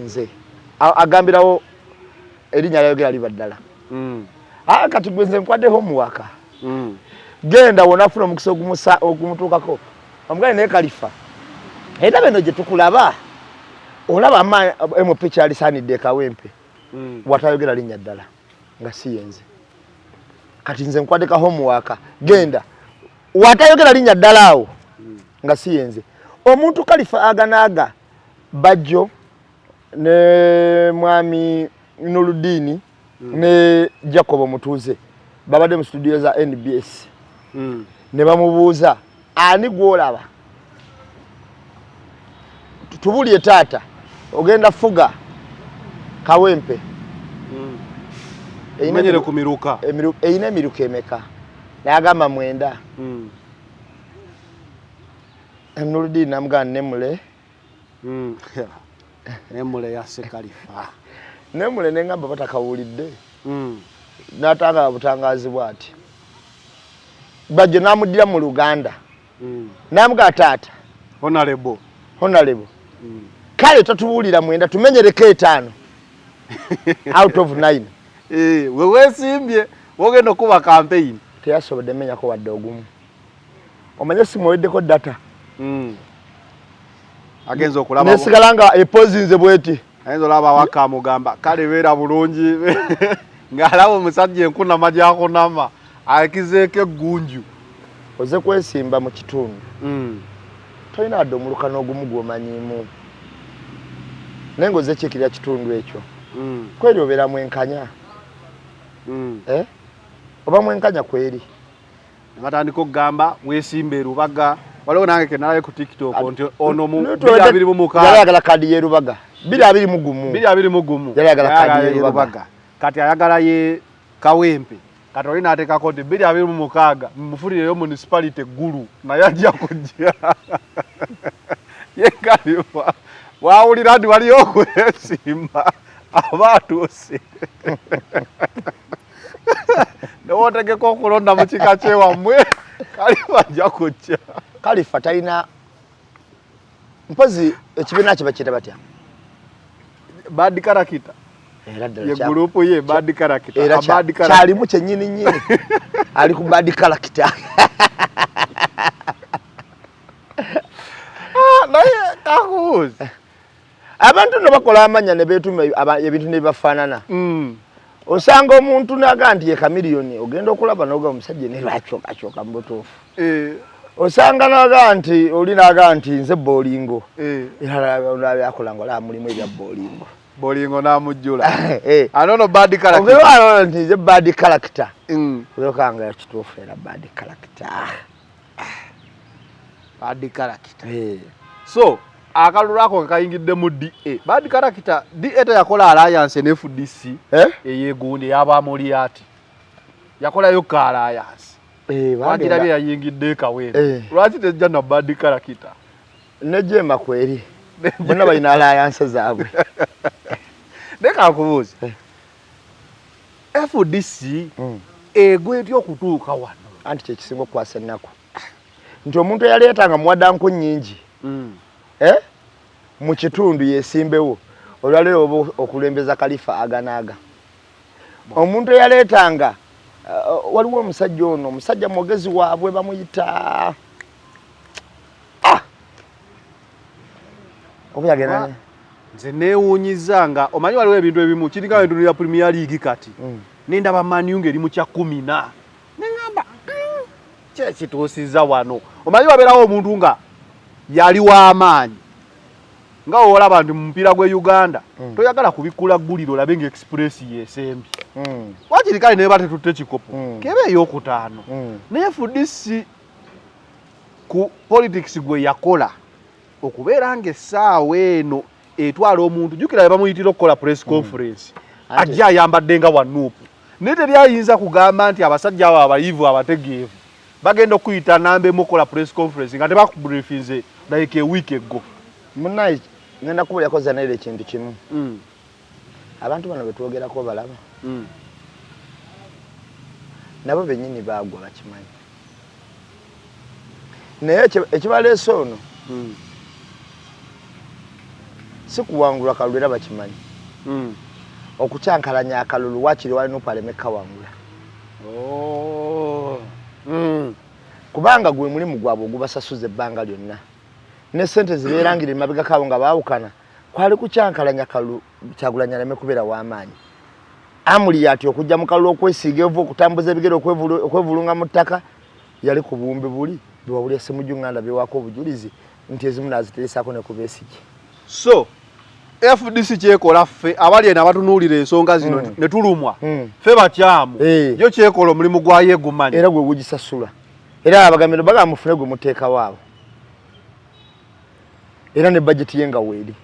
Speaker 1: nze agambirawo erinnya lyayogera liba ddala. Kati gwe nze nkwadde homework genda wonafuna omukisa ogumutuukako omugane naye Kalifa era beno gye tukulaba olaba MP kyalisaanidde Kawempe watayogera linnya ddala nga si yenze. Kati nze nkwaddeka homework genda watayogera linnya ddala awo nga si yenze. Omuntu Kalifa aganaaga Bajjo ne mwami Nurudini ne Jacob Mutuuze babadde mu studio za NBS ne bamubuuza ani gwolaba tubulye taata ogenda fuga Kawempe
Speaker 2: eyimenyere ku miruka
Speaker 1: eyina emiruka emeka n'agamba 9 Nurudini namugana Nemule
Speaker 2: Nemule yasse Kalifa
Speaker 1: Nemule nengamba batakawulidde natanga butangazi bwati bajje namudira mu Luganda namuga tata
Speaker 2: honorable
Speaker 1: kale totubulira mwenda tumenyereke 5 out of 9
Speaker 2: wewe simbye wogenda kuba campaign
Speaker 1: teyasobodde menya ko wadde ogumu omanye simweddeko data
Speaker 2: agenza okulaba
Speaker 1: nesigalanga epozinze bweti
Speaker 2: ayenzo laba waka mugamba kale beera bulungi ngalawo musajja enkuna majako nama akizeke gunju
Speaker 1: oze kwesimba mu kitundu toyina addo mulukano ogumu gwomanyimu nengo oze kyekirya kitundu ekyo kweri obeera mwenkanya oba mwenkanya kweri
Speaker 2: matandika okugamba weesimba erubaga waliwo nange kenalaye ku TikTok nti ono mu 226
Speaker 1: yayagala kadi y'erubaga 221 yayagala kadi y'erubaga
Speaker 2: kati ayagala ye Kawempe kati oli n'ateekako nti 226 mufulirireyo municipality eggulu naye ajja kujja yekaliwa wawulira nti waliyo okwesimba aba atuuse nowotegeka okulonda mu kika kyewammwe Kalifa ajja kujja
Speaker 1: Kalifa talina mpozi ekibiina kye bakiyita batya
Speaker 2: bad character ye group ye bad character
Speaker 1: bad character kyalimu kyennyini nnyini ali ku bad character
Speaker 2: naye kakuuza
Speaker 1: abantu no bakola amanya ne beetuma ebintu ne bibafaanana osanga omuntu naga nti ye kamiliyoni ogenda okulaba noga omusajja ne lwakyokacyoka mu butuufu osanga naga nti oli naga nti nze boolingo era akola ngola mulimu ebya boolingo
Speaker 2: namujjula anono bad character
Speaker 1: ogero nti nze bad character olokanga kituufu era bad character
Speaker 2: so akalulu ako kayingidde mu DA bad character DA yakola alliance ne FDC eyegundi yabamuli ati yakolayo ka alliance wagira bya yingidde Kawempe lwaki tejja na bad character
Speaker 1: nejema kweri bonna bayina alliance zaabwe
Speaker 2: deka kubuza FDC egwetyo okutuuka wano
Speaker 1: anti kye kisinga okwasa ennaku nti omuntu eyaleetanga muwadanku nnyingi mu kitundu yesimbewo olwaleero oba okulembeza Kalifa aganaaga omuntu eyaleetanga waliwo omusajja ono omusajja mwogezi waabwe bamuyita obuyagena
Speaker 2: nze neewuunyiza nga omanyi waliwo ebintu ebimu kirika entundu ya Premier League kati nendaba Man U ng'eri mu kya 10 neŋŋamba kyekituusizza wano omanyi wabeerawo omuntu nga yali w'amaanyi nga olaba nti mu mupiira gwe Uganda toyagala kubikula gguliro olabe nga express yeesembye wakiri kale naye batetutte kikopo keba ey'okutaano naye FDC ku politics gwe yakola okubeera ng'essaawa eno etwala omuntu jjukira bamuyitira okukola press conference ajja ayambadde nga wanuupu naye teri ayinza kugamba nti abasajja abo abayivu abategeevu bagenda okuyita nambe mukola press conference nga tebakubriefinze like a week ago
Speaker 1: munayi ngenda kubulya koza naye ekintu kimu abantu bano betwogerako balaba nabo bennyini baagwa bakimanyi naye ekibaleese ono si kuwangulwa kalulu era bakimanyi okukyankalanya akalulu wakiri walina opaleme kawangula kubanga gwe mulimu gwabwe ogubasasuza ebbanga lyonna ne sente zibeerangire emabega kaabo nga baawukana kwali kukyankalanya kalulu Kyagulanyi aleme kubeera w'amaanyi amuli ati okujja mu kalulu okwesiiga evu okutambuza ebigere okwevulunga mu ttaka yali ku buwumbi buli biwabulya essimu gy'Uganda biwaako obujulizi nti ezimu naaziteresaako ne ku Besigye
Speaker 2: so FDC kyekola ffe abali eno abatunuulira ensonga zino ne tulumwa ffe bakyamu yo kyekola omulimu gwayo egumanyi
Speaker 1: era gwe gugisasula era abagambiro bagamba mufune gwe muteeka waabo era ne budget ye nga weeri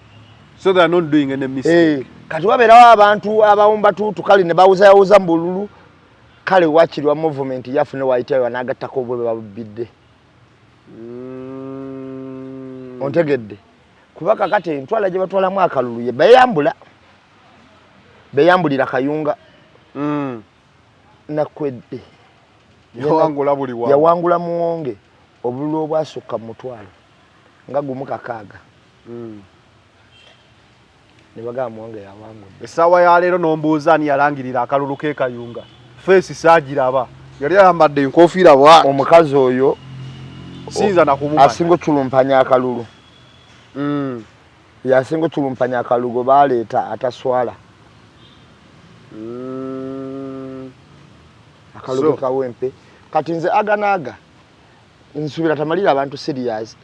Speaker 2: so they are not doing any mistake
Speaker 1: kati wabeerawo abantu abawumba tuutu kale ne bawuzayawuza mu bululu kale wakirwa movement yafune wayitayo n'agattako obwe babubidde ontegedde kuba kakati entwala gye batwalamu akalulu ye beyambulira Kayunga nakwedde
Speaker 2: yawangula buli wa
Speaker 1: yawangula muwonge obululu obwasukka mu mutwalo nga gumu kakaaga ne bagamba muwonge yawangudde.
Speaker 2: Essaawa ya leero n'ombuuza ani yalangirira akalulu ke Kayunga feesi saagiraba yali ayambadde enkofiira bwa
Speaker 1: omukazi oyo
Speaker 2: sinza nakumumanya
Speaker 1: asinga okyulumpanya akalulu yasinga okyulumpanya akalugo baleeta ataswala akalugo kawempe kati nze aganaaga nsuubira tamalira abantu serious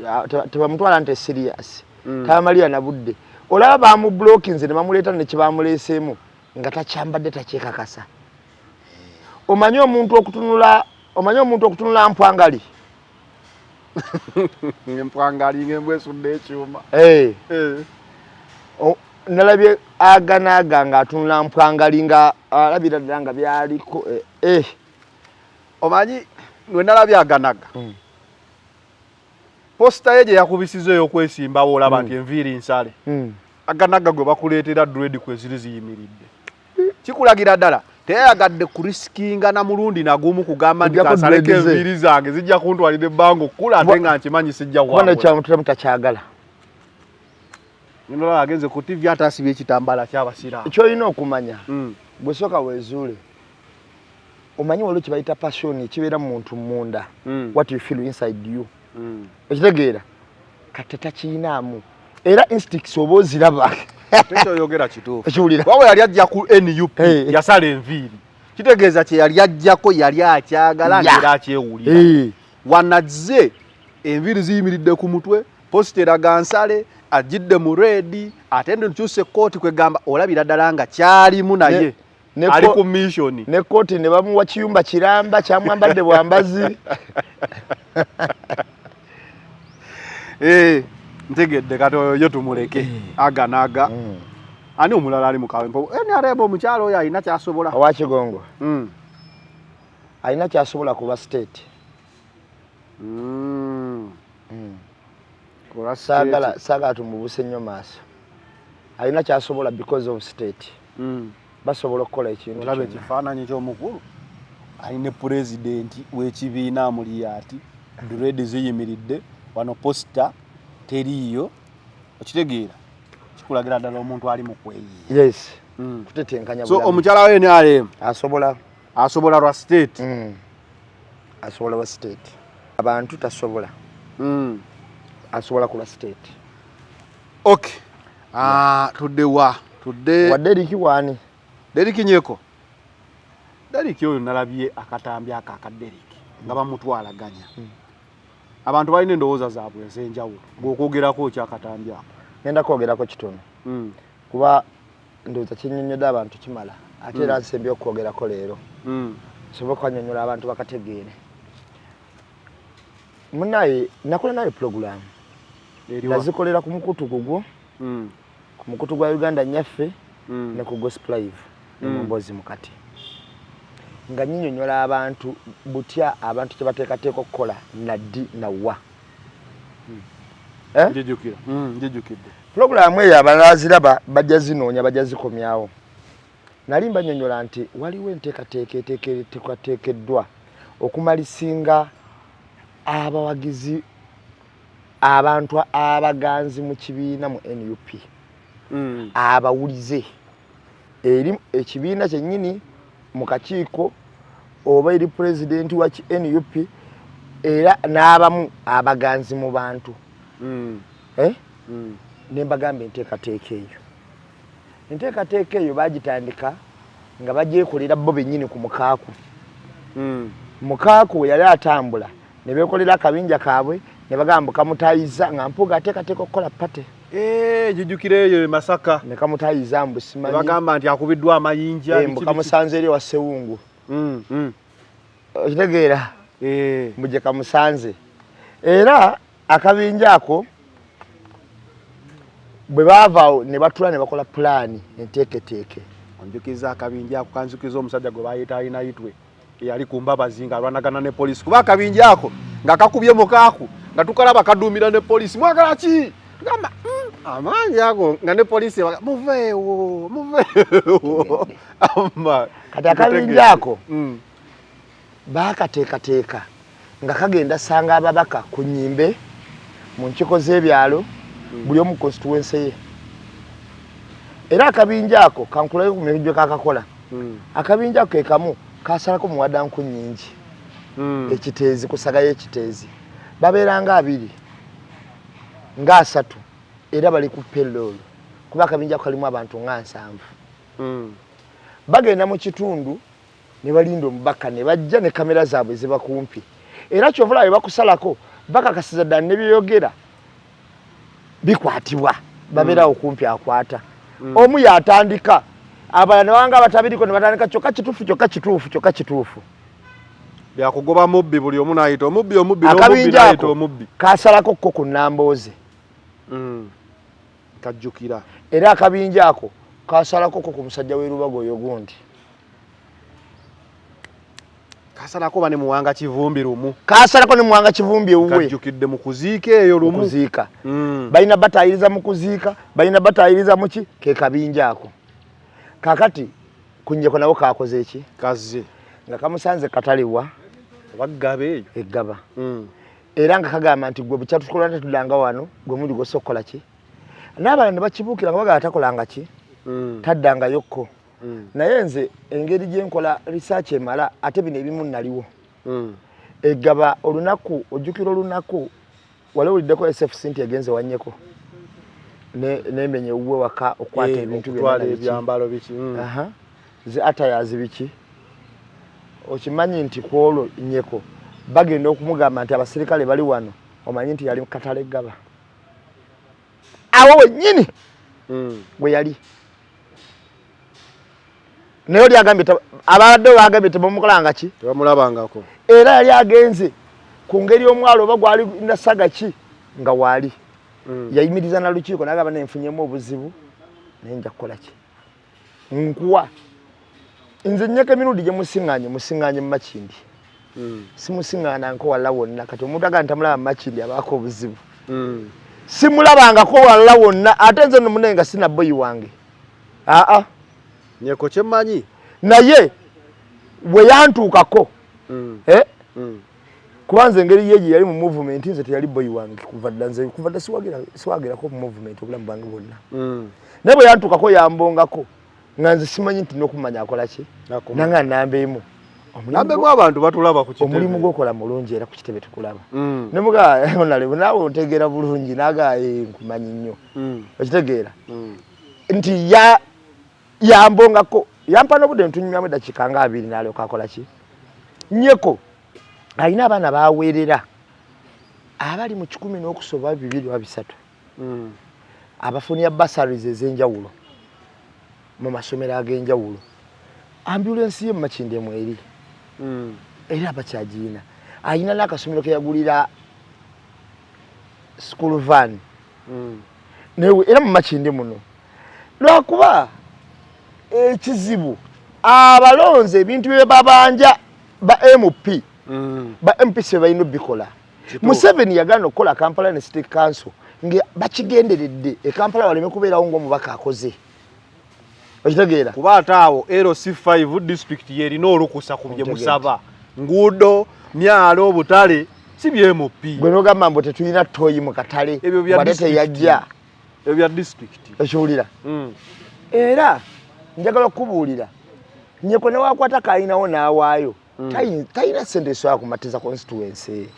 Speaker 1: tebamutwala nti serious tamalira na budde olaba bamublokinze ne bamuleeta ne kyebamuleeseemu nga takyambadde takyekakasa. Omanyi omuntu okutunula mpwangali
Speaker 2: empwangali ng'embwesudde ekyuma
Speaker 1: nalabye aganaaga ng'atunula mpwangali nga alabira ddala nga byaliko
Speaker 2: omanyi we nalabye aganaga posita ye gye yakubisiza ey'okwesimbawo olaba nti enviiri nsale aganaga gwe bakuleetera dread kwe ziri ziyimiridde kikulagira ddala teyayagadde kurisikinga na mulundi nagumu kugamba nti kasaleko enviiri zange zijja kuntwalira ebbanga okkula ate nga nkimanyi sijja
Speaker 1: kubona kyamutera mutakyagala
Speaker 2: nolaba agenze ku TV ate asibye ekitambaala ky'abasiraamu.
Speaker 1: Ky'olina okumanya gwe sooka weezuule omanyi waliwo kye bayita passion kibeera mu muntu munda what you feel inside you ekitegeera kati takiinaamu era instincts oba oziraba
Speaker 2: tekyoyogera kituufu wabwe yali ajja ku NUP yasala enviiri kitegeeza kye yali ajjako yali akyagala ng'era akyewulira wanazze enviiri ziyimiridde ku mutwe posita eraga nsale ajjidde mu reedi ate ntukyusa ekkooti kwegamba olabira ddala nga kyalimu naye ali ku mission
Speaker 1: ne kooti ne bamuwa kiyumba kiramba kyamwambadde bwambazi
Speaker 2: ntegedde kati oyo tumuleke aganaaga ani omulala ali mu Kawempe NRM omukyalo oyo alina kyasobola
Speaker 1: owa Kigongo alina kyasobola ku lwa state saagala tumubuse nnyo maaso alina kyasobola because of state basobola okukola ekintu
Speaker 2: olaba ekifaananyi ky'omukulu alina pulezidenti w'ekibiina amuli ati dread ziyimiridde wano posita teriiyo okitegeera kikulagira ddala omuntu ali mu kweyiiya
Speaker 1: yes kutetenkanya
Speaker 2: so omukyala we NRM asobola lwa state
Speaker 1: asobola lwa state abantu tasobola asobola ku lwa state
Speaker 2: okay tudde
Speaker 1: wa Deriki wani
Speaker 2: Deriki Nyeko Deriki oyo nalabye akatambi aka Deriki nga bamutwalaganya abantu balina endowooza zaabwe ez'enjawulo bw'okwogerako kyakatambi ako
Speaker 1: ngenda kwogerako kitono kuba ndowooza kinnyonnyodde abantu kimala ate era nsembye okwogerako leero sobola okwannyonnyola abantu bakategeere munaye nakola naye program nazikolera ku mukutu gugwo ku mukutu gwa Uganda nyaffe ne ku Gospel Live ne mu Mbozi mukati nga nyinyonyola abantu butya abantu kye bateekateeka okukola naddi nawa
Speaker 2: njijukidde
Speaker 1: programu eyo abalaziraba bajja zinoonya bajja zikomyawo nali mbanyonyola nti waliwo enteekateeka eteekateekeddwa okumalisinga abawagizi abantu abaganzi mu kibiina mu NUP abawulize eri ekibiina kyennyini mu kakiiko oba eri pulezidenti wa NUP era n'abamu abaganzi mu bantu ne mbagamba enteekateeka eyo bagitandika nga bagyekolera bo bennyini ku mukaaku mukaaku we yali atambula ne beekolera akabinja kaabwe ne bagamba kamutayiza nga mpuga ateekateeka okukola pate
Speaker 2: jijukire eyo Masaka
Speaker 1: ne kamutayiza mbu simanyi
Speaker 2: bagamba nti akubiddwa amayinja
Speaker 1: kamusanze eri wa Sewungu okitegeera muje kamusanze era akabinja ako bwe baavaawo ne batula ne bakola pulaani enteeketeeke
Speaker 2: onjukiza akabinja ako kanzukiza omusajja gwe bayita alina yitwe eyali ku mbabazi nga alwanagana ne poliisi kuba akabinja ako nga kakubye mukaaku nga tukalaba kaduumira ne poliisi mwagala ki tugamba amaanyi ago nga ne poliisi muveewo kati
Speaker 1: akabinja ako baakateekateeka nga kagenda sanga ababaka ku nnyimbe mu nkiiko z'ebyalo buli omu constituency ye. Era akabinja ako kankulayo ku mirimu gye kakakola. Akabinja ako kamu kasalako muwadanku nnyingi. Ekiteezi kusagayo ekiteezi. Babeeranga 2 nga 3 era bali ku payroll kuba akabinja kalimu abantu nga 7. Bagenda mu kitundu ne balinda omubaka ne bajja ne kamera zaabwe ziba kumpi. Era kyovula bakusalako bakakasiza ddala ne byeyogera bikwatibwa babeerawo kumpi akwata. Omu yatandika abalala wanga batabiriko ne batandika kyokka kituufu.
Speaker 2: Byakugoba mubbi buli omu n'ayita omubbi n'ayita omubbi.
Speaker 1: Kasalako ko ku Nambooze.
Speaker 2: Kajjukira.
Speaker 1: Era akabinja ako kasalako ko ku musajja w'erubago oyo gundi.
Speaker 2: Kasalako bane muwanga kivumbi lumu.
Speaker 1: Kasalako ne muwanga kivumbi ewuwe.
Speaker 2: Kajjukidde mu kuziika eyo lumu.
Speaker 1: Kuziika. Balina batayiriza mu kuziika, balina batayiriza mu ki ke kabinja ako. Kakati kunjeko nabo kakoze eki?
Speaker 2: Kazze.
Speaker 1: Nga kamusanze katalibwa
Speaker 2: baggabe eyo.
Speaker 1: Eggaba. Era nga kagamba nti gwe bukyatukola tetudanga wano gwe muli gosokola ki? N'abalala ne bakibuukira nga bagala takolanga ki? Taddanga yokko. Naye nze engeri gye nkola research emala ate bino ebimu naliwo. Eggaba olunaku ojjukira olunaku wale uliddeko SF Cynthia yagenze wannyeko nemenye uwe waka okwata ebintu
Speaker 2: byambalo biki.
Speaker 1: Ze atayazi biki okimanyi nti kwolo nnyeko bagenda okumugamba nti abasirikale bali wano omanyi nti yali katale Eggaba awo wennyini gwe yali naye oli agambye abadde bagambye tebamukolanga ki
Speaker 2: tebamulabangako
Speaker 1: era yali agenze ku ngeri omwalo oba gwali nasaga ki nga waali yayimiriza na lukiiko n'agamba nenfunyemu obuzibu naye nja kukola ki nkuwa nze nnyeko emirundi gye musiŋŋaanye mu Makindi simusiŋŋaananko walla wonna kati omuntu aga ntamulaba mu Makindi abaako obuzibu simulabangako walla wonna ate nze nomunaye nga sina boyi wange
Speaker 2: Nyeko kyemmanyi
Speaker 1: naye bwe yantuukako kubanza engeri yeegi yali mu movement nze teyali boyi wange kuva dda siwagirako mu movement obulamu bwange bwonna naye bwe yantuukako yambongako nga nze simanyi nti n'okumanya akola ki nanga nambeemu
Speaker 2: abantu batulaba ku kitebe
Speaker 1: omulimu gwokola mulungi era ku kitebe tukulaba ne muga onalebu naawe ontegeera bulungi naga nkumanyi nnyo okitegeera nti yambongako yampa n'obudde ntunyumyamu eddakiika nga 2 n'alyoka akola ki Nnyeko alina abaana baweerera abali mu 10 n'okusoba 2 oba 3 abafunira basaries ez'enjawulo mu masomero ag'enjawulo ambulance ye mu Makindi mweri era abakyagiina ayina n'akasomero ke yagulira school van era mu Makindi muno lwakuba ekizibu abalonze ebintu bye babanja ba MP ba MPC balina bikola Museveni yagana okukola Kampala ne City Council nge bakigenderedde Kampala waleme kubeerawo ng'omubaka akoze okitegeera
Speaker 2: kuba ataawo LC5 district yerina olukusa ku bye musaba nguudo myalo obutale si bye MP
Speaker 1: gwe n'ogamba mbu tetulina toyi mu katale wadete yajja
Speaker 2: ebyo bya district
Speaker 1: ekiwulira era njagala okubuulira Nnyeko ne wakwata kayinawo n'awaayo tayina ssente esobola kumatiza constituency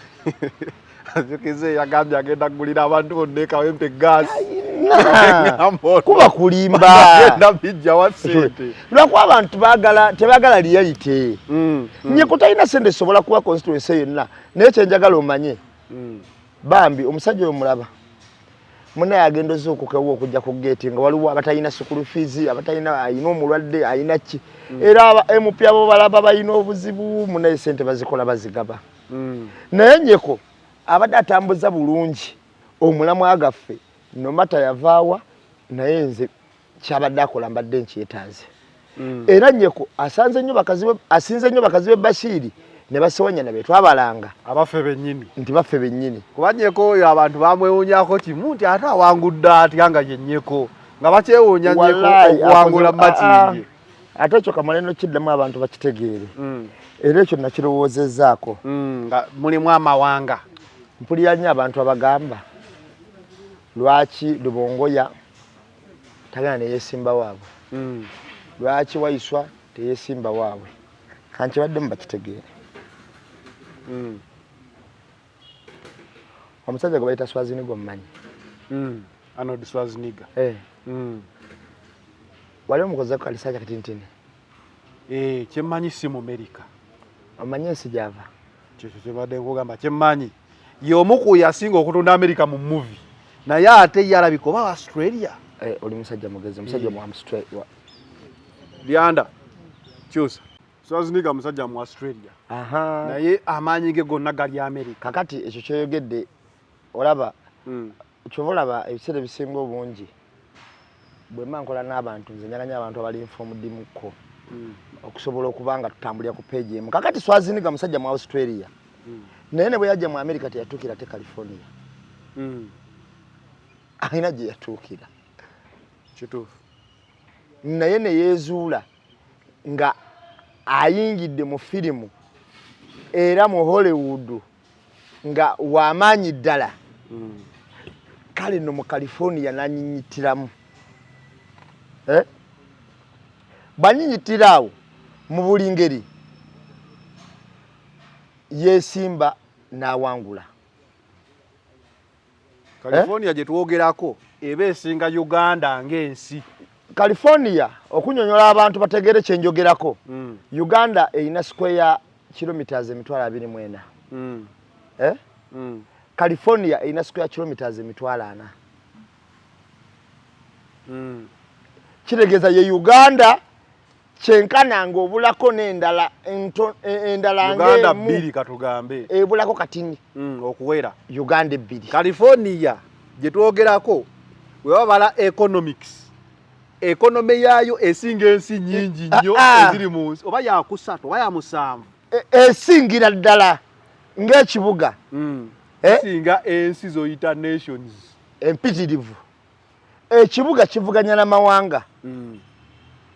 Speaker 2: azukize yagambye agenda kugulira abantu bonna Kawempe gaasi
Speaker 1: kuba kulimba
Speaker 2: agenda bijja wa ssente
Speaker 1: lwakuba abantu tebaagala reality Nnyeko talina ssente esobola kuba constituency yonna naye kyenjagala omanye bambi omusajja oyo mulaba munaye agenda ozuukukewo okujja ku gate nga waliwo abatalina school fees abatalina ayina omulwadde ayina ki era MP abo balaba balina obuzibu munaye ssente bazikola bazigaba naye Nnyeko abadde atambuza bulungi omulamu agaffe nomata yavaawa naye nze kyabadde akola mbadde nkyetaaze era Nnyeko asinze nnyo bakazi be Bashiri ne basewanya nabe twabalanga
Speaker 2: abaffe bennyini
Speaker 1: nti baffe bennyini
Speaker 2: kuba Nnyeko oyo abantu bamwewuunyako kimu nti ate awangudde atya nga ye Nnyeko nga bakyewuunya Nnyeko okuwangula Makindi
Speaker 1: ate ekyo Kamaleno kiddamu abantu bakitegeere era ekyo nakirowoozezaako
Speaker 2: nga mulimu amawanga
Speaker 1: mpulira nnyo abantu abagamba lwaki Lubongoya tagana neyesimba waabwe lwaki Waiswa teyesimba waabwe kanti baddemu bakitegeere omusajja gwe bayita Schwarzenegger omumanyi
Speaker 2: Arnold Schwarzenegger
Speaker 1: wali omukoze kalisaja katintini
Speaker 2: kyemmanyi si mu America
Speaker 1: omanyi ensi gyava
Speaker 2: kyekyo kyebadde nkugamba kyemmanyi y'omu ku yasinga okutunda America mu movie naye ate yalabika oba Australia
Speaker 1: oli musajja mugezi musajja mu Australia
Speaker 2: Lyanda kyusa Schwarzenegger musajja mu Australia naye amaanyi ge gonna gali America
Speaker 1: kakati ekyo kyoyogedde olaba kyovolaba ebiseera ebisinga obungi bwe mankola n'abantu nze nyaganya abantu abali informed mukko okusobola okuba nga tutambulira ku page emu kakati Schwarzenegger musajja mu Australia naye ne bwe yajja mu America teyatuukira te California ayina gye yatuukira
Speaker 2: kituufu
Speaker 1: naye ne yeezuula nga ayingidde mu firimu era mu Hollywood nga wamaanyi ddala kale no mu California nanyinyitiramu banyinyitirawo mu buli ngeri yesimba n'awangula
Speaker 2: California gye twogerako eba esinga Uganda ng'ensi
Speaker 1: California okunyonyola abantu bategere kyenjogerako Uganda erina square kilometers 24 California erina square kilometers 400 kiregeza ye Uganda kyenkananga obulako n'endala endala
Speaker 2: Uganda 2 katugambe
Speaker 1: ebulako katini
Speaker 2: okuwera
Speaker 1: Uganda 2
Speaker 2: California gye twogerako webabala economics economy yayo esinga ensi nyingi nnyo eziri mu nsi oba yakusatu oba yamusanvu
Speaker 1: esingira ddala ng'ekibuga
Speaker 2: esinga ensi zoyita nations
Speaker 1: empitirivu ekibuga kivuganya n'amawanga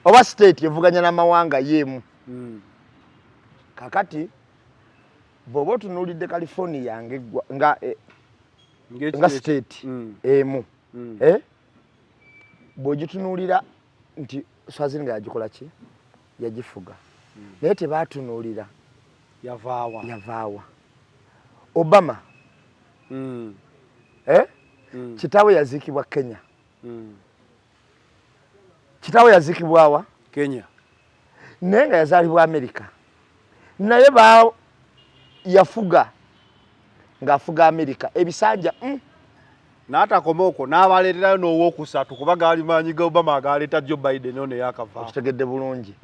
Speaker 1: oba state evuganya n'amawanga yemu kakati bobo tunulidde California nga state emu bwogitunulira nti Schwarzenegger yagikola ki yagifuga naye tebatunulira yavaawa Obama kitaawe yaziikibwa Kenya kitaawe yaziikibwawa
Speaker 2: Kenya
Speaker 1: naye nga yazaalibwa America naye yafuga ng'afuga America ebisanja
Speaker 2: n'atakomoko n'abaleeterayo n'owookusatu kuba gaali maanyi ga Obama agaleeta Joe Biden ono yakava
Speaker 1: kitegedde bulungi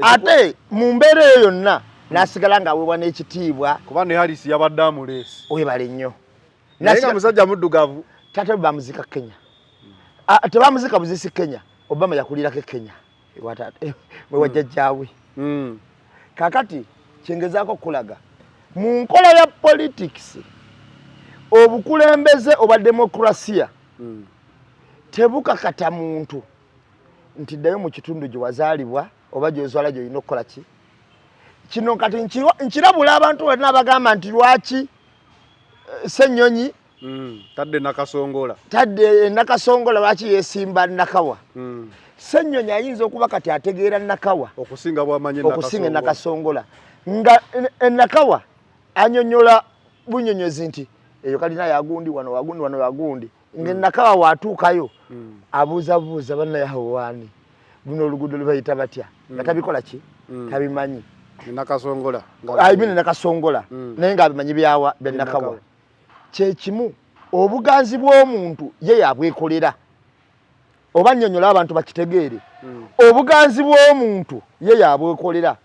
Speaker 1: ate mu mbeera eyo yonna n'asigala ng'aweebwa n'ekitiibwa
Speaker 2: kuba ne Harris yabadde amuleesi
Speaker 1: webale nnyo
Speaker 2: naye nga musajja muddugavu
Speaker 1: tate bamuzika Kenya tebamuzika buzisi Kenya Obama yakulirako Kenya wewajjajjaawe kakati kyengezaako okulaga mu nkola ya politics obukulembeze oba demokrasia tebukakata muntu nti ddayo mu kitundu gye wazaalibwa oba gy'ozwala gy'olina okukola ki kino kati nkirabula abantu bonna abagamba nti lwaki Ssennyonyi
Speaker 2: tadde Nakasongola lwaki yeesimba Nakawa Ssennyonyi ayinza okuba kati ategeera Nakawa okusinga bw'amanyi
Speaker 1: okusinga Nakasongola nga Nakawa anyonyola bunyonyozi nti eyo kalina yagundi wano yagundi nga Nakawa waatuukayo abuuzabuuza banna yahowaani buno oluguudo lubayita batya nga tabikola ki tabimanyi
Speaker 2: Nakasongola
Speaker 1: Nakasongola naye ng'abimanyi bya Nakawa kyekimu obuganzi bw'omuntu ye yabwekolera oba nnyonnyola abantu bakitegeere obuganzi bw'omuntu ye yabwekolera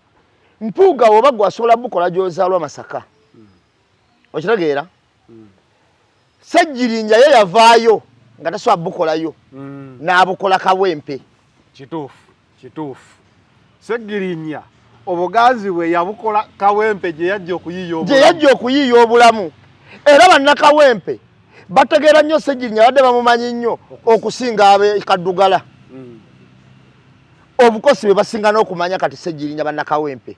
Speaker 1: mpuuga oba gwasobola bukola gy'ozaalwa Masaka okitegeera Ssejjirinnya ye yavaayo nga tasobola bukolayo n'abukola Kawempe
Speaker 2: kituufu Ssejjirinnya obuganzi bwe yabukola Kawempe gye yajja okuyiiya obulamu era bannakawempe bategeera nnyo Ssejjirinnya badde bamumanyi nnyo okusinga ab'e Kaddugala
Speaker 1: obukosi bwe basingana okumanya kati Ssejjirinya bannakawempe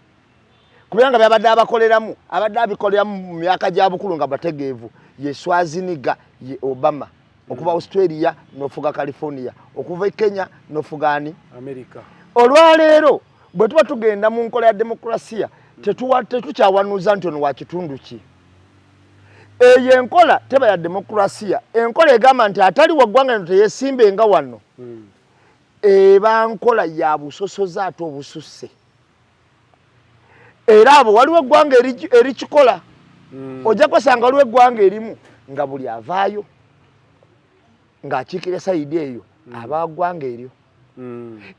Speaker 1: kubanga byabadde abakoleramu abadde abikoleramu mu myaka gya bukulu nga bategeevu ye Swaziniga ye Obama okuva Australia n'ofuga California okuva Kenya n'ofugani
Speaker 2: America
Speaker 1: olwaleero bwe tuba tugenda mu nkola ya demokrasia tetukyawanuuza nti ono wa kitundu ki eyo enkola teba ya demokrasia enkola egamba nti atali waggwanga eno teyeesimbe nga wano eba nkola ya busosoze ate obususse era abo waliwo eggwanga erikikola ojja kusanga waliwo eggwanga erimu nga buli avaayo ng'akiikira sayidi eyo abaggwanga eryo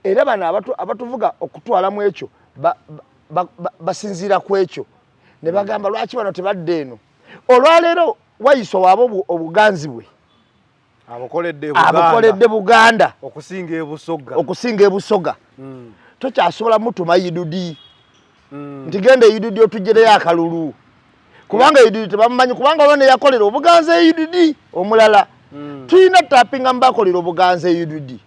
Speaker 1: era bano abatuvuga okutwalamu ekyo basinziira ku ekyo ne bagamba lwaki bano tebadde eno olwaleero wayiswa waaba obuganzi bwe abukoledde Buganda okusinga ebusoga tokyasobola mutuma Idudi nti genda Idudi otuggyereyo akalulu kubanga Idudi tebamumanyi kubanga olwo ne yakolera obuganzi Idudi omulala tulina tapinga mbakolera obuganzi Idudi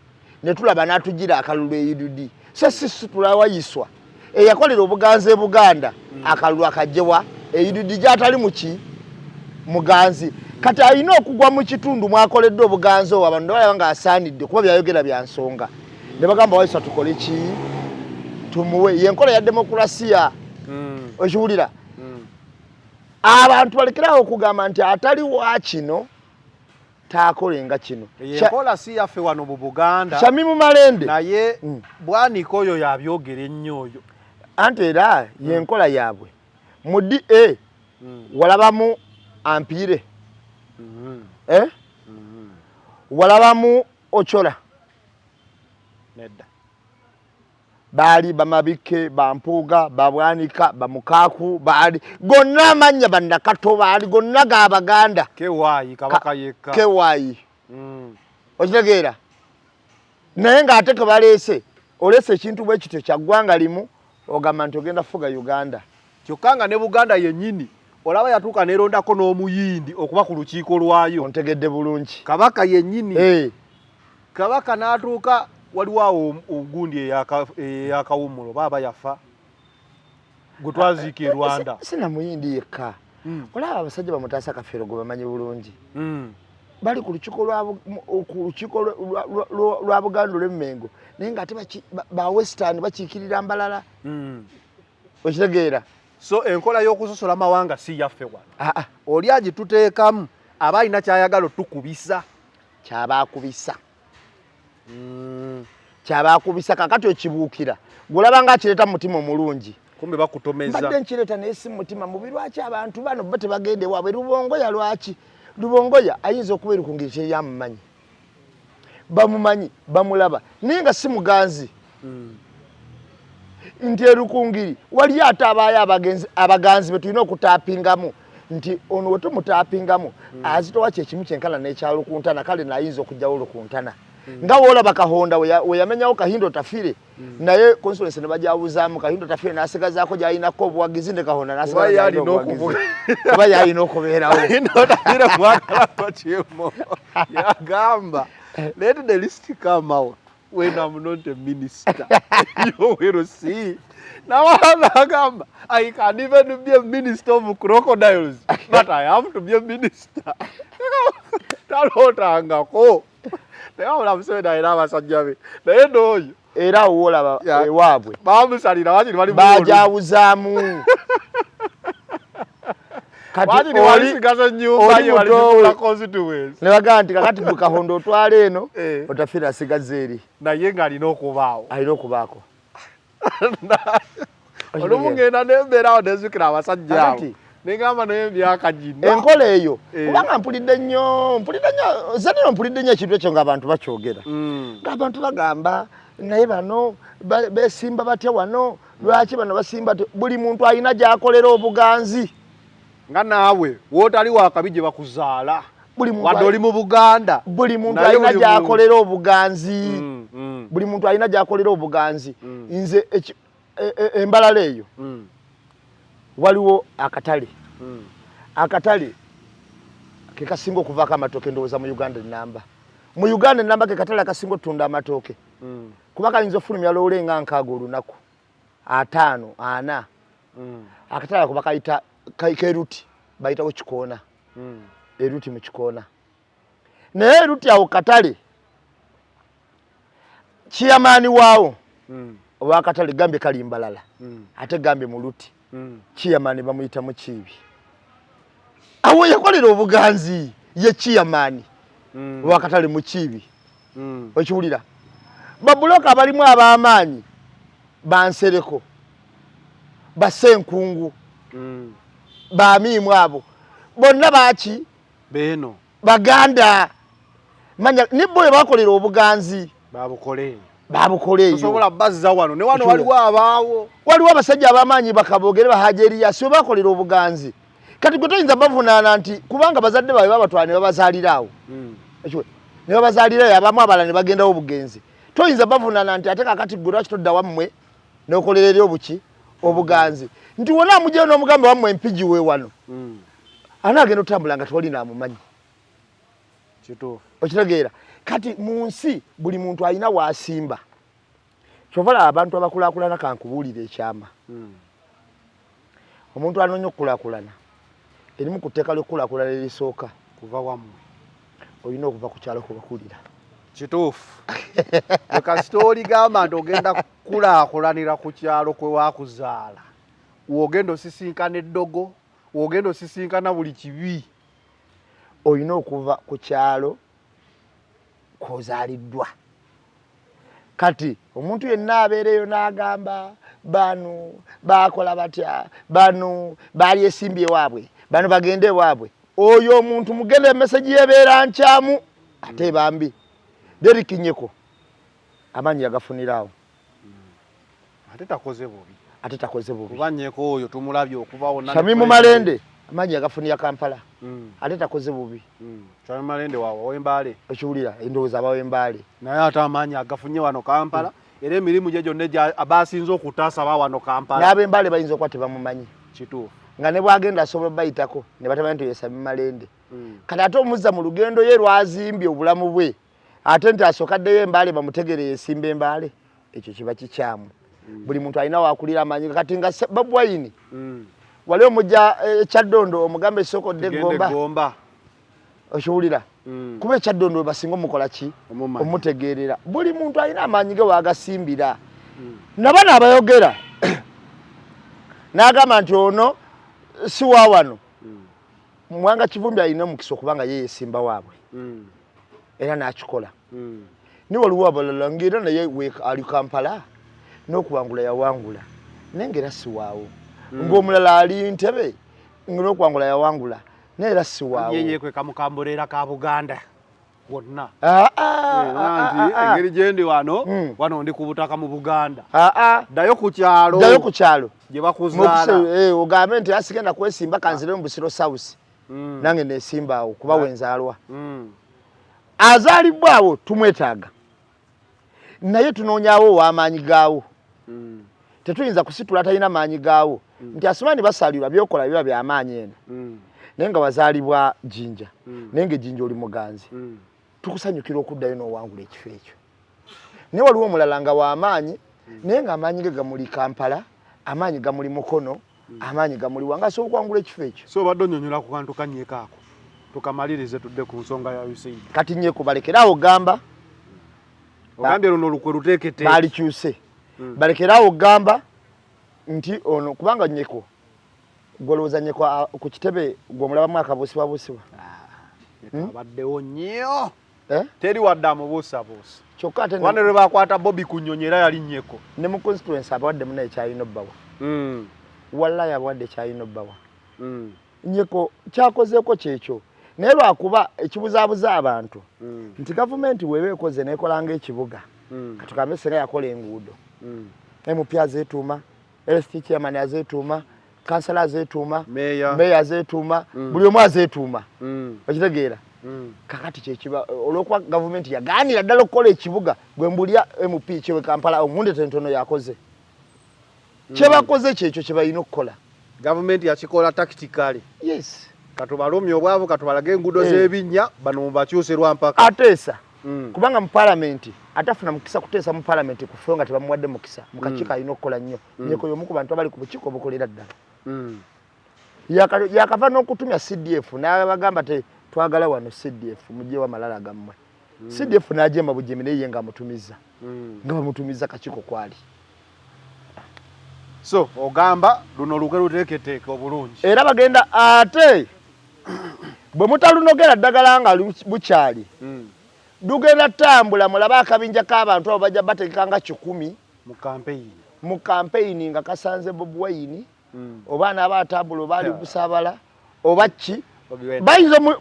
Speaker 1: ne tulaba n'atuggira akalulu Idudi sisi tulawayiswa eyakolera obuganzi Buganda akalulu akajjewa Idudi gy'atali muki muganzi kati alina okugwa mu kitundu mwakoledde obuganzi obwo abantu balaba nga asaanidde kuba byayogera bya nsonga ne bagamba wayiswa tukole ki tumuwe yenkola ya demokrasia okiwulira abantu balekerawo okugamba nti atali wa kino taakolenga kino
Speaker 2: yenkola si yaffe wano mu Buganda
Speaker 1: Shamimu Malende
Speaker 2: naye bwanika oyo yabyogera ennyo oyo
Speaker 1: anti era yenkola yaabwe mu DA walabamu Ampire walabamu Ochola
Speaker 2: nedda
Speaker 1: baali Bamabike Bampuuga Babwanika Bamukaaku baali gonna amanya bannakato baali gonna ga Baganda
Speaker 2: Kewaayi kabaka yekka
Speaker 1: Kewaayi okitegeera naye ng'ate ke baleese oleese ekintu bwe kityo kya ggwanga limu ogamba nti ogenda fuga Uganda
Speaker 2: kyokka nga ne Buganda yennyini olaba yatuuka neerondako n'omuyindi okuba ku lukiiko lwayo
Speaker 1: ontegedde bulungi
Speaker 2: kabaka yennyini kabaka n'atuuka waliwo awo ogundi eyakawumulo baaba yafa gwe twaziika e Rwanda
Speaker 1: sina muyindi yekka olaba abasajja bamutaasa Kafeero gwe bamanyi bulungi bali ku lukiiko lwa Buganda olw'Emmengo naye ng'ate ba Western bakiikirira mbalala okitegeera
Speaker 2: so enkola y'okusosola amawanga si yaffe wano oli agituteekamu aba alina kyayagala otukubisa
Speaker 1: kyabakubisa kakati okibuukira golaba nga akireeta mu mutima omulungi
Speaker 2: kumbe bakutomeza
Speaker 1: mbadde nkireeta naye si mutima mubi lwaki abantu bano bo tebagende waabwe Lubongoya lwaki Lubongoya ayinza okuba erikungiri kyeyamumanyi bamumanyi bamulaba naye nga si muganzi nti erukungiri wali ate abaayo abaganzi be tulina okutaapingamu nti ono we tumutaapingamu azitowa kyekimu kyenkana n'ekyalukuntana kale naayinza okugjawo lukuntana nga woolaba Kahonda we yamenyawo Kahindo Tafire naye consulence ne bajawuzaamu Kahindo Tafire n'asigazaako gy'alinako obuwagizi ne Kahonda n'asigazaaba yalina okubeerawo
Speaker 2: yagamba let the list come out when I'm not a minister. You will see. Now I'm I can even be a minister of crocodiles, but I have to be a minister. That's what I'm going to they all have said I have a Sanjavi. They know you.
Speaker 1: Era woolaba ewaabwe
Speaker 2: bamusalira waki bali
Speaker 1: bajawuzaamu
Speaker 2: kati oli sigaza nyumba ye wali kula constituency
Speaker 1: ne bagamba nti kakati gwe Kahonda otwala eno Otafire asigaza eri
Speaker 2: naye nga alina okubaawo
Speaker 1: alina okubaako
Speaker 2: olumu ngenda nembeerawo nezukira abasajja awo negamba naye emyaka gino
Speaker 1: enkola eyo kubanga mpulidde nnyo zaniro mpulidde nnyo ekintu ekyo ng'abantu bakyogera ng'abantu bagamba naye bano besimba batya wano lwaki bano basimba buli muntu alina gy'akolera obuganzi
Speaker 2: nga naawe wootali wakabi gye bakuzaala wadde oli mu Buganda
Speaker 1: buli muntu alina gy'akolera obuganzi buli muntu alina gy'akolera obuganzi nze embalala eyo waliwo akatale akatale ke kasinga okuvaako amatooke ndowooza mu Uganda ennamba ke katale akasinga otunda amatooke kuba kayinza ofulumya loole nga nkaaga olunaku 5 4 akatale kuba kayita keruti bayitawo kikoona eruti mu kikoona naye eruti awo katale kiyamaani waawo owa katale gambe kalimbalala ate gambe mu luti kiyamaani bamuyita mu kiibi awo yakolera obuganzi ye kiyamaani owa katale mu kiibi okiwulira babuloka abalimu ab'amaanyi bansereko basenkungu bamiimu abo bonna baki
Speaker 2: beno
Speaker 1: baganda manya nibbo bakolera obuganzi babukoleeyo
Speaker 2: osobola bazza wano ne wano waliwo abaawo
Speaker 1: waliwo abasajja ab'amaanyi bakabogere bahajeriya si bakolera obuganzi kati gwe toyinza bavunaana nti kubanga bazadde baabwe babatwala ne babazaaliraawo ne babazaalirayo abamu abala ne bagendawo obugenzi toyinza bavunaana nti ate kakati gwe lwaki todda wammwe n'okolera eri obuki obuganzi nti wona amugyeyo n'omugambe wammwe empigi we wano anaagenda otambula nga tewali naamumanyi okitegeera kati mu nsi buli muntu alina waasimba kyovala abantu abakulaakulana kankubuulira ekyama omuntu anoonya okukulaakulana erimu ku tteeka ly'okukulaakulana erisooka
Speaker 2: kuva wammwe
Speaker 1: olina okuva ku kyalo kubakulira
Speaker 2: kituufu kasita oligamba nti ogenda kukulaakulanira ku kyalo kwe waakuzaala wogenda osisinkana eddogo wogenda osisinkana buli kibi
Speaker 1: olina okuva ku kyalo kwozaaliddwa kati omuntu yenna abeereyo n'agamba bano bakola batya bano baali esimbye waabwe bano bagende waabwe oyo omuntu mugende emeseji yebeera nkyamu ate bambi derikinyeko amaanyi yagafuniraawo
Speaker 2: ate takoze bubi
Speaker 1: kuba
Speaker 2: Nnyeko oyo tumulabye okubawo
Speaker 1: Shamimu Malende amaanyi yagafunira Kampala ate takoze bubi
Speaker 2: Shamimu Malende w'Embaale
Speaker 1: okiwulira endowooza ab'Embaale
Speaker 2: naye ate amaanyi agafunye wano Kampala era emirimu gye gyonna abasinze okutaasa ba wano Kampala
Speaker 1: n'ab'Embaale bayinza okuba tebamumanyi
Speaker 2: kituufu
Speaker 1: nga ne bwagenda asobola bayitako ne batamanyi nti ye Shamimu Malende kati ate omuzza mu lugendo ye lwazimbye obulamu bwe ate nti asokaddeyo Embaale bamutegere yesimba Embaale ekyo kiba kikyamu buli muntu alina wakulira amaanyi kati nga Babu Wine wali omujja Kyaddondo omugambe esokodde Gomba okiwulira kuba Kyaddondo basinga omukola ki omutegeerera buli muntu alina amaanyi ge waagasimbira nabana abayogera n'agamba nti ono si wa wano Mwanga Kivumbi alina omukisa okubanga ye yesimba waabwe era n'akikola ni waliwo abalala ng'era naye ali Kampala n'okuwangula yawangula naye ng'era si waawo ng'omulala ali Ntebe n'okuwangula yawangula naye era si waawo
Speaker 2: yeye kwe kamukambuleera ka Buganda wonna nti engeri gye ndi wano ndi ku butaka mu Buganda ddayo ku kyalo gye bakuzaala
Speaker 1: ogambe nti asigenda kwesimba kanzire mu Busiro South nange neesimba awo kuba wenzaalwa azaalibwa awo tumwetaaga naye tunoonyaawo ow'amaanyi gaawo tetuyinza kusitula talina maanyi gaawo nti Asumani basaalirwa byokola biba by'amaanyi eno naye nga wazaalibwa Jinja naye nga Jinja oli muganzi tukusanyukira okuddayo n'owangula ekifo ekyo naye waliwo omulala nga w'amaanyi naye nga amaanyi ge gamuli Kampala amaanyi gamuli Mukono amaanyi gamuli wanga asobola okwangula ekifo ekyo
Speaker 2: so obadde onnyonnyola ku kantu ka Nnyeko ako tukamalirize tudde ku nsonga ya USAID
Speaker 1: kati Nnyeko balekeraawo gamba
Speaker 2: ogambye luno olukwe luteekete
Speaker 1: baalikyuse balekeraawo gamba nti ono kubanga Nnyeko golowooza Nnyeko ku kitebe gw'omulabamu akabuusibwabuusibwa
Speaker 2: abaddewo nnyo teri wadde amubuusabuusa
Speaker 1: kyokka ate
Speaker 2: wane lwe bakwata Bobby Kunyonyi era yali Nnyeko
Speaker 1: ne mu constituency abawaddemu naye kyalina obbawa wallahi abawadde kyalina obbawa Nnyeko kyakozeeko kyekyo naye lwakuba ekibuzaabuza abantu nti gavumenti weeba ekoze neekolanga ekibuga katugambe senga yakola enguudo MP azeetuuma LST chairman azeetuuma kansala azeetuuma meya azeetuuma buli omu azeetuuma okitegeera kakati kyekiba olw'okuba gavumenti yagaanira ddala okukola ekibuga gwe mbulya MP kyewe Kampala omunde tentono yakoze kyebakoze kyekyo kye balina okukola
Speaker 2: gavumenti yakikola tactically
Speaker 1: yes
Speaker 2: katubalumya obwavu katubalage enguudo z'ebinnya bano mubakyuse lwampaka
Speaker 1: ateesa kubanga mu parliament atafuna mukisa kuteesa mu parliament kufonga tebamuwadde mukisa mukachika alina okukola nnyo nyeko y'omu ku bantu abali ku bukiiko obukolera ddala yakava n'okutumya CDF n'abagamba twagala wano CDF mujjewo amalala gammwe CDF n'ajema bujemi naye nga amutumiza nga bamutumiza kakiiko kwali
Speaker 2: so ogamba luno luke luteeketeeke obulungi
Speaker 1: era bagenda ate bwe mutalunogera ddagala nga bukyali dugenda tambula mulaba akabinja k'abantu abo bajja bategekanga 10 mu campaign nga kasanze Bobi Wine oba n'abatambula bali busabala oba ki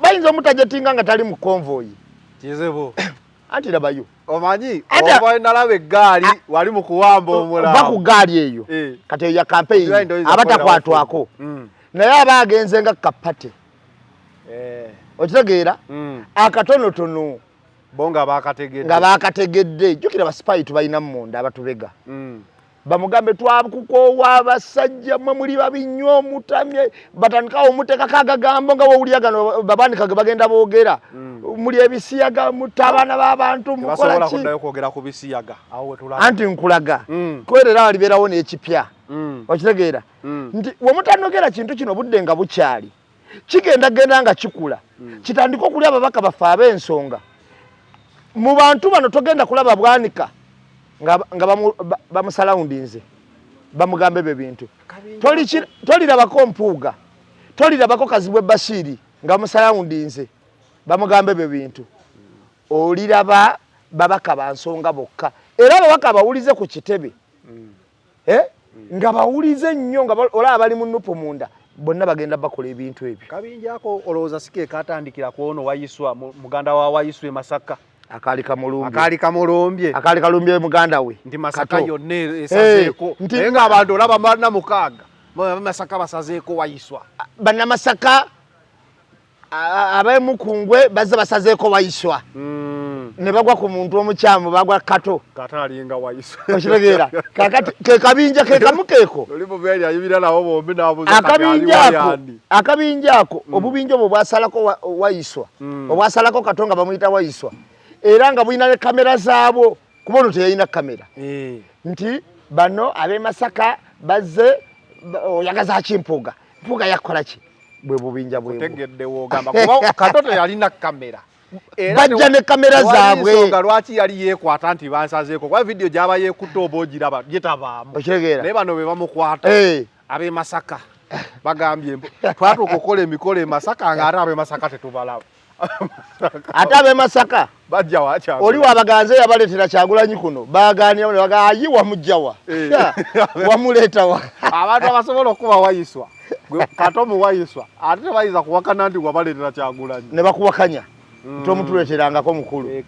Speaker 1: bayinza omutajetinga nga tali mu convoy
Speaker 2: kizebo
Speaker 1: anti labayo
Speaker 2: omanyi oba nalaba eggaali wali mu kuwamba omulala
Speaker 1: ba ku gaali eyo kati ya campaign abatakwatwako naye abagenze nga kapate okitegeera akatonotono
Speaker 2: bonga
Speaker 1: nga bakategedde jukira ba spy tubalina munda abatubega bamugambe twakukoowa abasajja mwe muli babinyo mutamye batandikawo muteka kagagambo nga wowulya gano babandika bagenda boogera muli ebisiyaga mutabana b'abantu mukola ki
Speaker 2: kwogera ku bisiyaga awo wetulaga
Speaker 1: anti nkulaga kwerera walibeerawo n'ekipya okitegeera nti wemutanogera kintu kino budde nga bukyali kigenda nga kikula kitandika okulya ababaka baffe ab'ensonga mu bantu bano togenda kulaba bwanika nga bamusalawundinze bamugambe be bintu tolirabako mpuuga tolirabako Kazibwe Bashiri nga bamusalawundinze bamugambe be bintu oliraba babaka bansonga bokka era ababaka bawulize ku kitebe nga bawulize nnyo nga olaba bali mu nnupu munda bonna bagenda bakola ebintu ebyo
Speaker 2: kabinjako olowooza sike katandikira ku ono Wayiswa muganda wa Wayiswa Masaka akali kalumbye muganda we
Speaker 1: ndi Masaka
Speaker 2: yonna esazeeko naye nga abantu olaba bana mukaaga Masaka basazeeko Wayiswa
Speaker 1: bana Masaka ab'emukungwe bazze basazeeko Wayiswa ne bagwa ku muntu omukyamu bagwa kato
Speaker 2: katalinga Wayiswa
Speaker 1: okitegeera kakati ke kabinja ke kamukeeko
Speaker 2: olibo beri ayibira nawo bombi nabuza
Speaker 1: akabinja ako obubinja obwo bwasalako Wayiswa obwasalako katonga bamuyita Wayiswa era nga bulina kamera zaabo kubono teyina kamera nti bano abe Masaka bazze oyagaza kimpuga mpuga yakola ki bwe bubinja bwe
Speaker 2: tegedde wogamba kuba katoto yalina kamera
Speaker 1: bajja ne kamera zaabwe
Speaker 2: nga lwaki yali yekwata nti bansazeeko kwa video gyaba yekuta obogiraba yetabaamu
Speaker 1: okitegeera
Speaker 2: naye bano be bamukwata abe Masaka bagambye twatuuka okukola emikolo e Masaka nga ate abe Masaka tetubalaba
Speaker 1: ate abe Masaka
Speaker 2: bajja wacha
Speaker 1: oli wabaganze yabaleetera Kyagulanyi kuno baganira ne bagayi wamujjawa wamuleetawa
Speaker 2: abantu abasobola okuba Wayiswa kato mu Wayiswa ate tebayiza kuwakana nti wabaleetera Kyagulanyi
Speaker 1: ne bakuwakanya tomutuleeterangako mukulu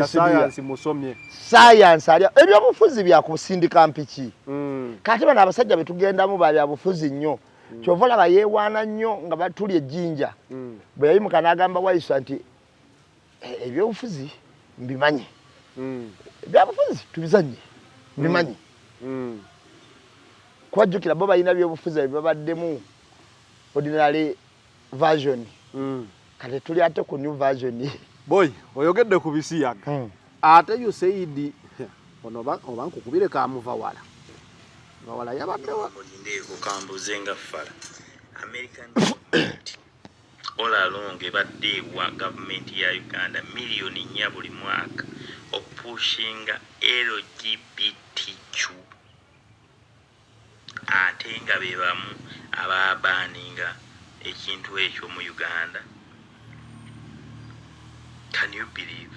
Speaker 2: sayansi musomye
Speaker 1: sayansi ali ebyobufuzi byakusindika mpiki kati bano abasajja betugendamu babyabufuzi nnyo kyova olaba yeewaana nnyo nga batulya ejjinja bwe yayimuka n'agamba Wayiswa nti ebyobufuzi mbimanyi ebyabufuzi tubizanye mbimanyi kwajjukira bo balina byobufuzi ebibabaddemu ordinary version kati tuli ate ku new version
Speaker 2: boy oyogedde ku bisiyaga ate Usaid ono oba nkukubire kamuva wala yabaddewa
Speaker 5: ndeko kambuzenga fala American all along ebadde wa government ya Uganda milioni 4 buli mwaka opushinga LGBTQ ate nga bebamu ababaninga ekintu ekyo mu Uganda. Can you believe?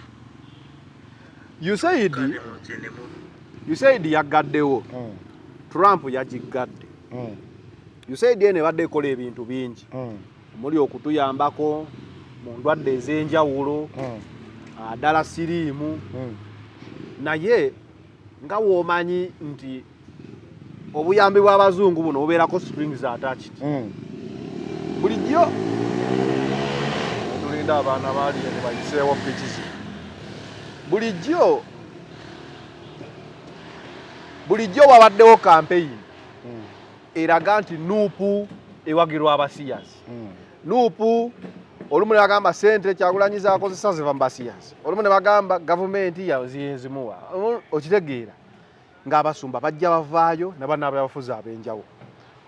Speaker 2: Usaid yagaddewo Trump yajigadde Usaid ene badde ekola ebintu bingi muli okutuyambako mu ndwadde ez'enjawulo ddala siriimu naye nga woomanyi nti obuyambi bw'abazungu buno bubeerako strings attached bulijjo tulinda abaana baali ne bayiseewo pikizi bulijjo wabaddewo campaign eraga nti Nuupu ewagirwa abasiyasi Nuupu olumu ne bagamba sente Kyagulanyiza akozesa ziva mbasiyazi olumu ne bagamba gavumenti yazimuwa okitegeera ng'abasumba bajja bavaayo n'abannaabwe abafuzi ab'enjawulo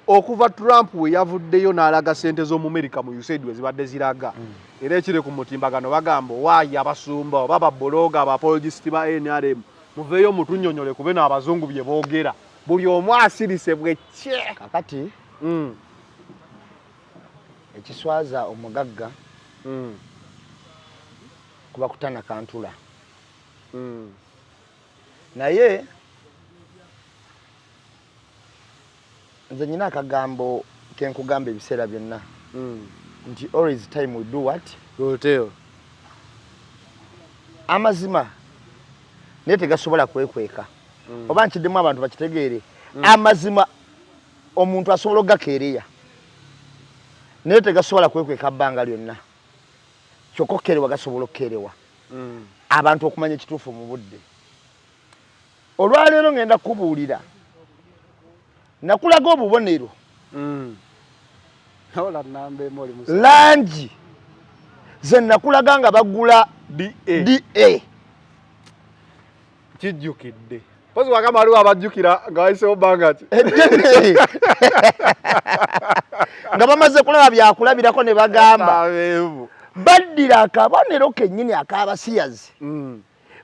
Speaker 2: okuva Trump we yavuddeyo n'alaga sente z'omu America mu USAID we zibadde ziraga era ekiri ku mutimbagano bagamba waayi abasumba oba babbologa abapologisiti ba NRM muveeyo mutunnyonnyole kube n'abazungu bye boogera buli omu asirise bwe kye
Speaker 1: kakati ekiswaza omugagga kuba kutana kantula naye nze nyina akagambo kenkugamba ebiseera byonna nti always time we do what amazima naye tegasobola kwekweka oba nkiddemu abantu bakitegeere amazima omuntu asobola okugakeereya naye tegasobola kwekweka bbanga lyonna kyokka okukeerewa gasobola okukeerewa abantu okumanya ekituufu mu budde olwaleero ngenda kubuulira nakulaga obubonero langi ze nakulaga nga bagula DA
Speaker 2: kijjukidde pozi wakama waliwo abajjukira nga wayisewo bbanga ki
Speaker 1: nga bamaze kulaba byakulabirako ne bagamba baddira akabonero kennyini ak'abasiyazi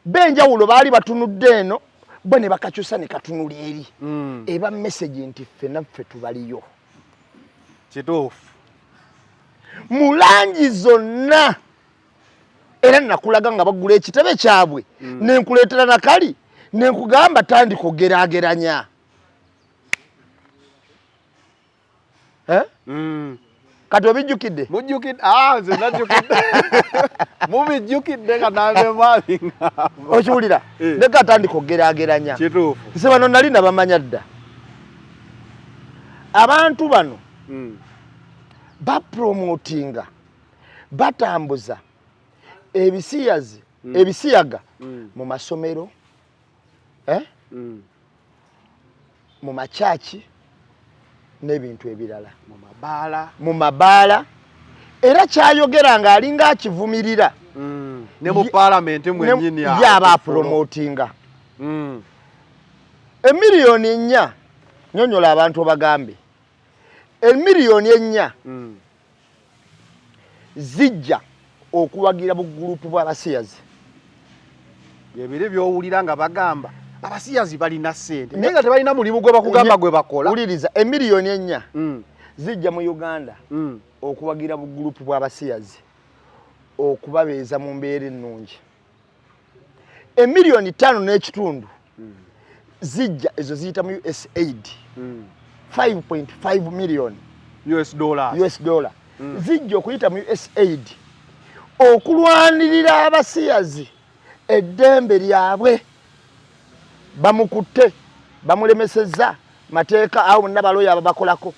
Speaker 1: b'enjawulo baali batunudde eno bo ne bakakyusa ne katunula eri eba message nti ffe naffe tubaliyo
Speaker 2: kituufu
Speaker 1: mu langi zonna era nakulaga nga bagula ekitebe kyabwe nenkuleetera nakali nenkugamba tandika ogeraageranya kati obijjukidde
Speaker 2: mujjukidde nze najjukidde mubijjukidde nga nambe maalinga
Speaker 1: okiwulira leka atandika ogeraageranya
Speaker 2: kituufu
Speaker 1: nse bano nali nabamanya dda abantu bano bapromotinga batambuza ebisiyaga mu masomero mu makyaki n'ebintu ebirala mu mabaala era kyayogera nga alinga akivumirira
Speaker 2: ne mu parliament mwennyini
Speaker 1: yaba promotinga emiliyoni 4 nyonyola abantu bagambe emiliyoni 4 zijja okuwagira bugurupu bw'abasiyazi
Speaker 2: ebiri byowulira nga bagamba abasiyazi balina ssente naye nga tebalina mulimu gwe bakugamba gwe bakola
Speaker 1: wuliriza emiliyoni 4 zijja mu Uganda okuwagira bugurupu bw'abasiyazi okubabeeza mu mbeera ennungi emiliyoni 5 n'ekitundu zijja ezo ziyita mu USAID 5.5 million US dollar zijja okuyita mu USAID okulwanirira abasiyazi eddembe lyabwe bamukutte bamulemesezza mateeka awo nabaloya ababakolako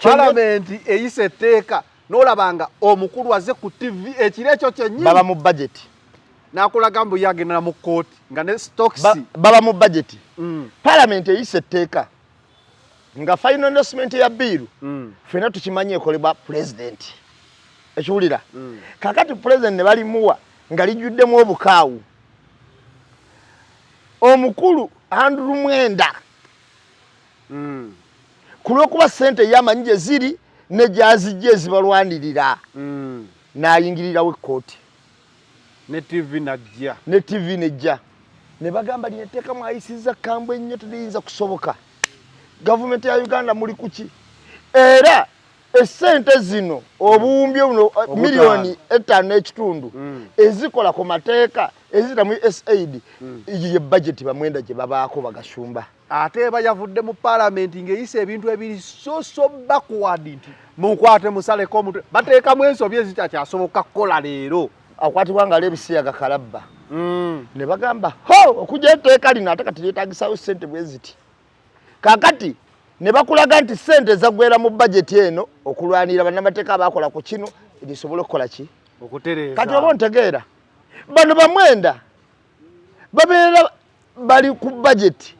Speaker 2: palamenti eyise etteeka n'olabanga omukulu aze ku TV ekiro ekyo kyennyini
Speaker 1: baba mu budget
Speaker 2: nakulaga mbu yagenda mu kooti nga ne stocks
Speaker 1: baba mu budget palamenti eyise etteeka nga final endorsement ya bill fena tukimanye ekolebwa president ekiwulira kakati president ne balimuwa nga lijjuddemu obukaawu omukulu Andrew Mwenda kulwokuba sente yamanyi gye ziri ne gyazijja ezibalwanirira n'ayingirirawo ekkooti
Speaker 2: ne TV
Speaker 1: nejja ne bagamba lino etteeka mwayisizza kambwe ennyo teriyinza kusoboka gavumenti ya Uganda muli kuki era esente zino obuwumbi buno miliyoni 5 n'ekitundu ezikola ku mateeka ezira mu USAID ye budget bamwenda gye babaako bagasumba
Speaker 2: ate bayavudde mu parliament ng'eyise ebintu ebiri so backward nti mukwate musaleko omutwe bateekamu ensobi ezitakyasoboka kukola leero
Speaker 1: akwatibwa nga lebisiyaga kalabba ne bagamba ho okujja etteeka lino ate kati lyetaagisawo ssente bwe ziti kakati ne bakulaga nti sente zagwera mu budget eno okulwanira bannamateeka abakola ku kino erisobola okukola ki
Speaker 2: okutereeza
Speaker 1: kati oba ontegeera bano bamwenda babeera bali ku budget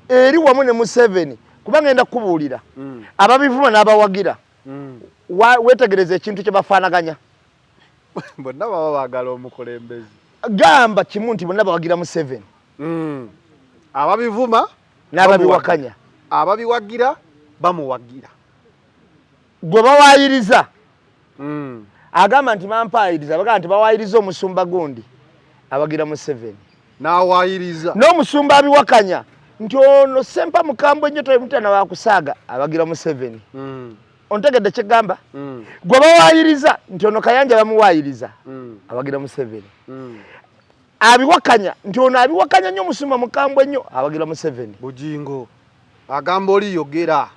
Speaker 1: eri wamu ne Museveni kubanga enda kubuulira ababivuma n'abawagira wetegereza ekintu kye bafaanaganya.
Speaker 2: Bonna baba baagala omukulembezi.
Speaker 1: Gamba kimu nti bonna bawagira Museveni.
Speaker 2: Ababivuma
Speaker 1: n'ababiwakanya.
Speaker 2: Ababiwagira bamuwagira.
Speaker 1: Gwe bawaayiriza. Agamba nti bampaayiriza, bagamba nti bawaayiriza omusumba gundi abagira Museveni.
Speaker 2: N'awaayiriza.
Speaker 1: N'omusumba abiwakanya nti ono Sempa Mukambwe nnyo toyimutana wakusaaga abagira Museveni. Ontegedde kye gamba? Gwe bawaayiriza nti ono Kayanja bamuwaayiriza abagira Museveni. Abiwakanya nti ono abiwakanya nnyo Musumba Mukambwe nnyo abagira Museveni.
Speaker 2: Bujingo agamba oli yogera.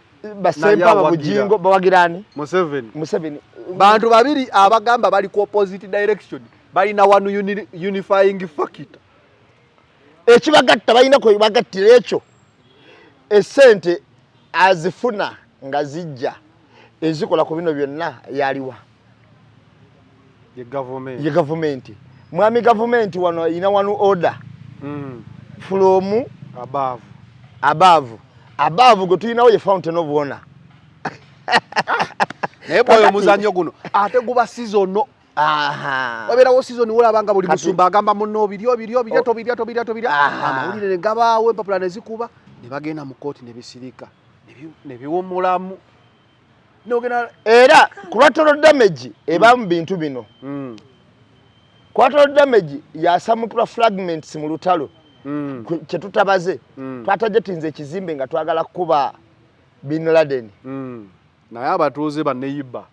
Speaker 1: Basempa Bujingo bawagirani? Museveni.
Speaker 2: Bantu babiri abagamba bali ku opposite direction balina one unifying factor.
Speaker 1: Ekibagatta balina ko bagattira ekyo. Esente azifuna nga zijja ezikola ku bino byonna yaliwa.
Speaker 2: Ye
Speaker 1: government. Mwami government wano ina one order. From above go tulinawo ye fountain of honor.
Speaker 2: Naye omuzanyo guno ate guba season. Waberawo season wolabanga buli musumba agamba munno biryo amawulire ngabaawo empapula ne zikuba ne bagenda mu kooti ne bisirika ne biwomulamu.
Speaker 1: Era collateral damage eba mu bintu bino. Collateral damage yasamukula fragments mu lutalo. Kye tutabaze twatajetinze ekizimbe nga twagala kuba Bin Laden.
Speaker 2: Naye abatuuze banneyiba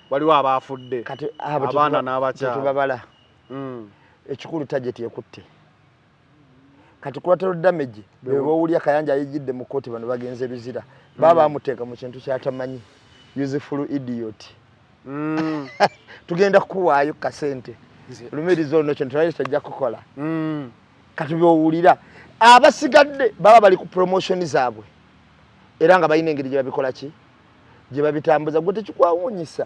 Speaker 2: waliwo abaafudde
Speaker 1: kati
Speaker 2: abaana n'abakyala
Speaker 1: tubabala. Ekikulu tajeti ekutte kati collateral damage bwe wulya Kayanja ayigidde mu kooti bano bagenze luzira baba amuteeka mu kintu kyatamanyi useful idiot. Tugenda kuwaayo kasente lumirizo ono kintu twali tajja kukola. Kati byowulira abasigadde baba bali ku promotion zaabwe era nga balina engeri gye babikola ki gye babitambuza. Gwe tekikwawunyisa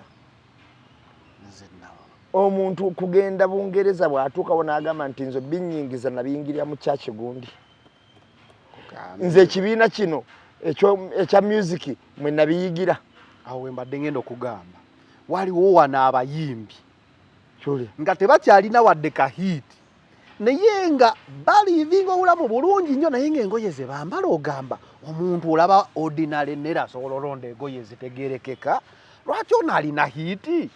Speaker 1: omuntu kugenda Bungereza bw'atuuka wona agamba nti nzo binyingiza nabiyingirira mu church gundi. Nze ekibiina kino ekya music mwe nabiyigira.
Speaker 2: Awo wembadde ngenda okugamba waliwo wana abayimbi
Speaker 1: kyole
Speaker 2: nga tebakyalina wadde kahiti naye nga balivinga obulamu bulungi nnyo naye ng'engoye ze bambala ogamba omuntu olaba ordinary nera asobola olonda engoye zitegerekeka lwaki ono alina hiti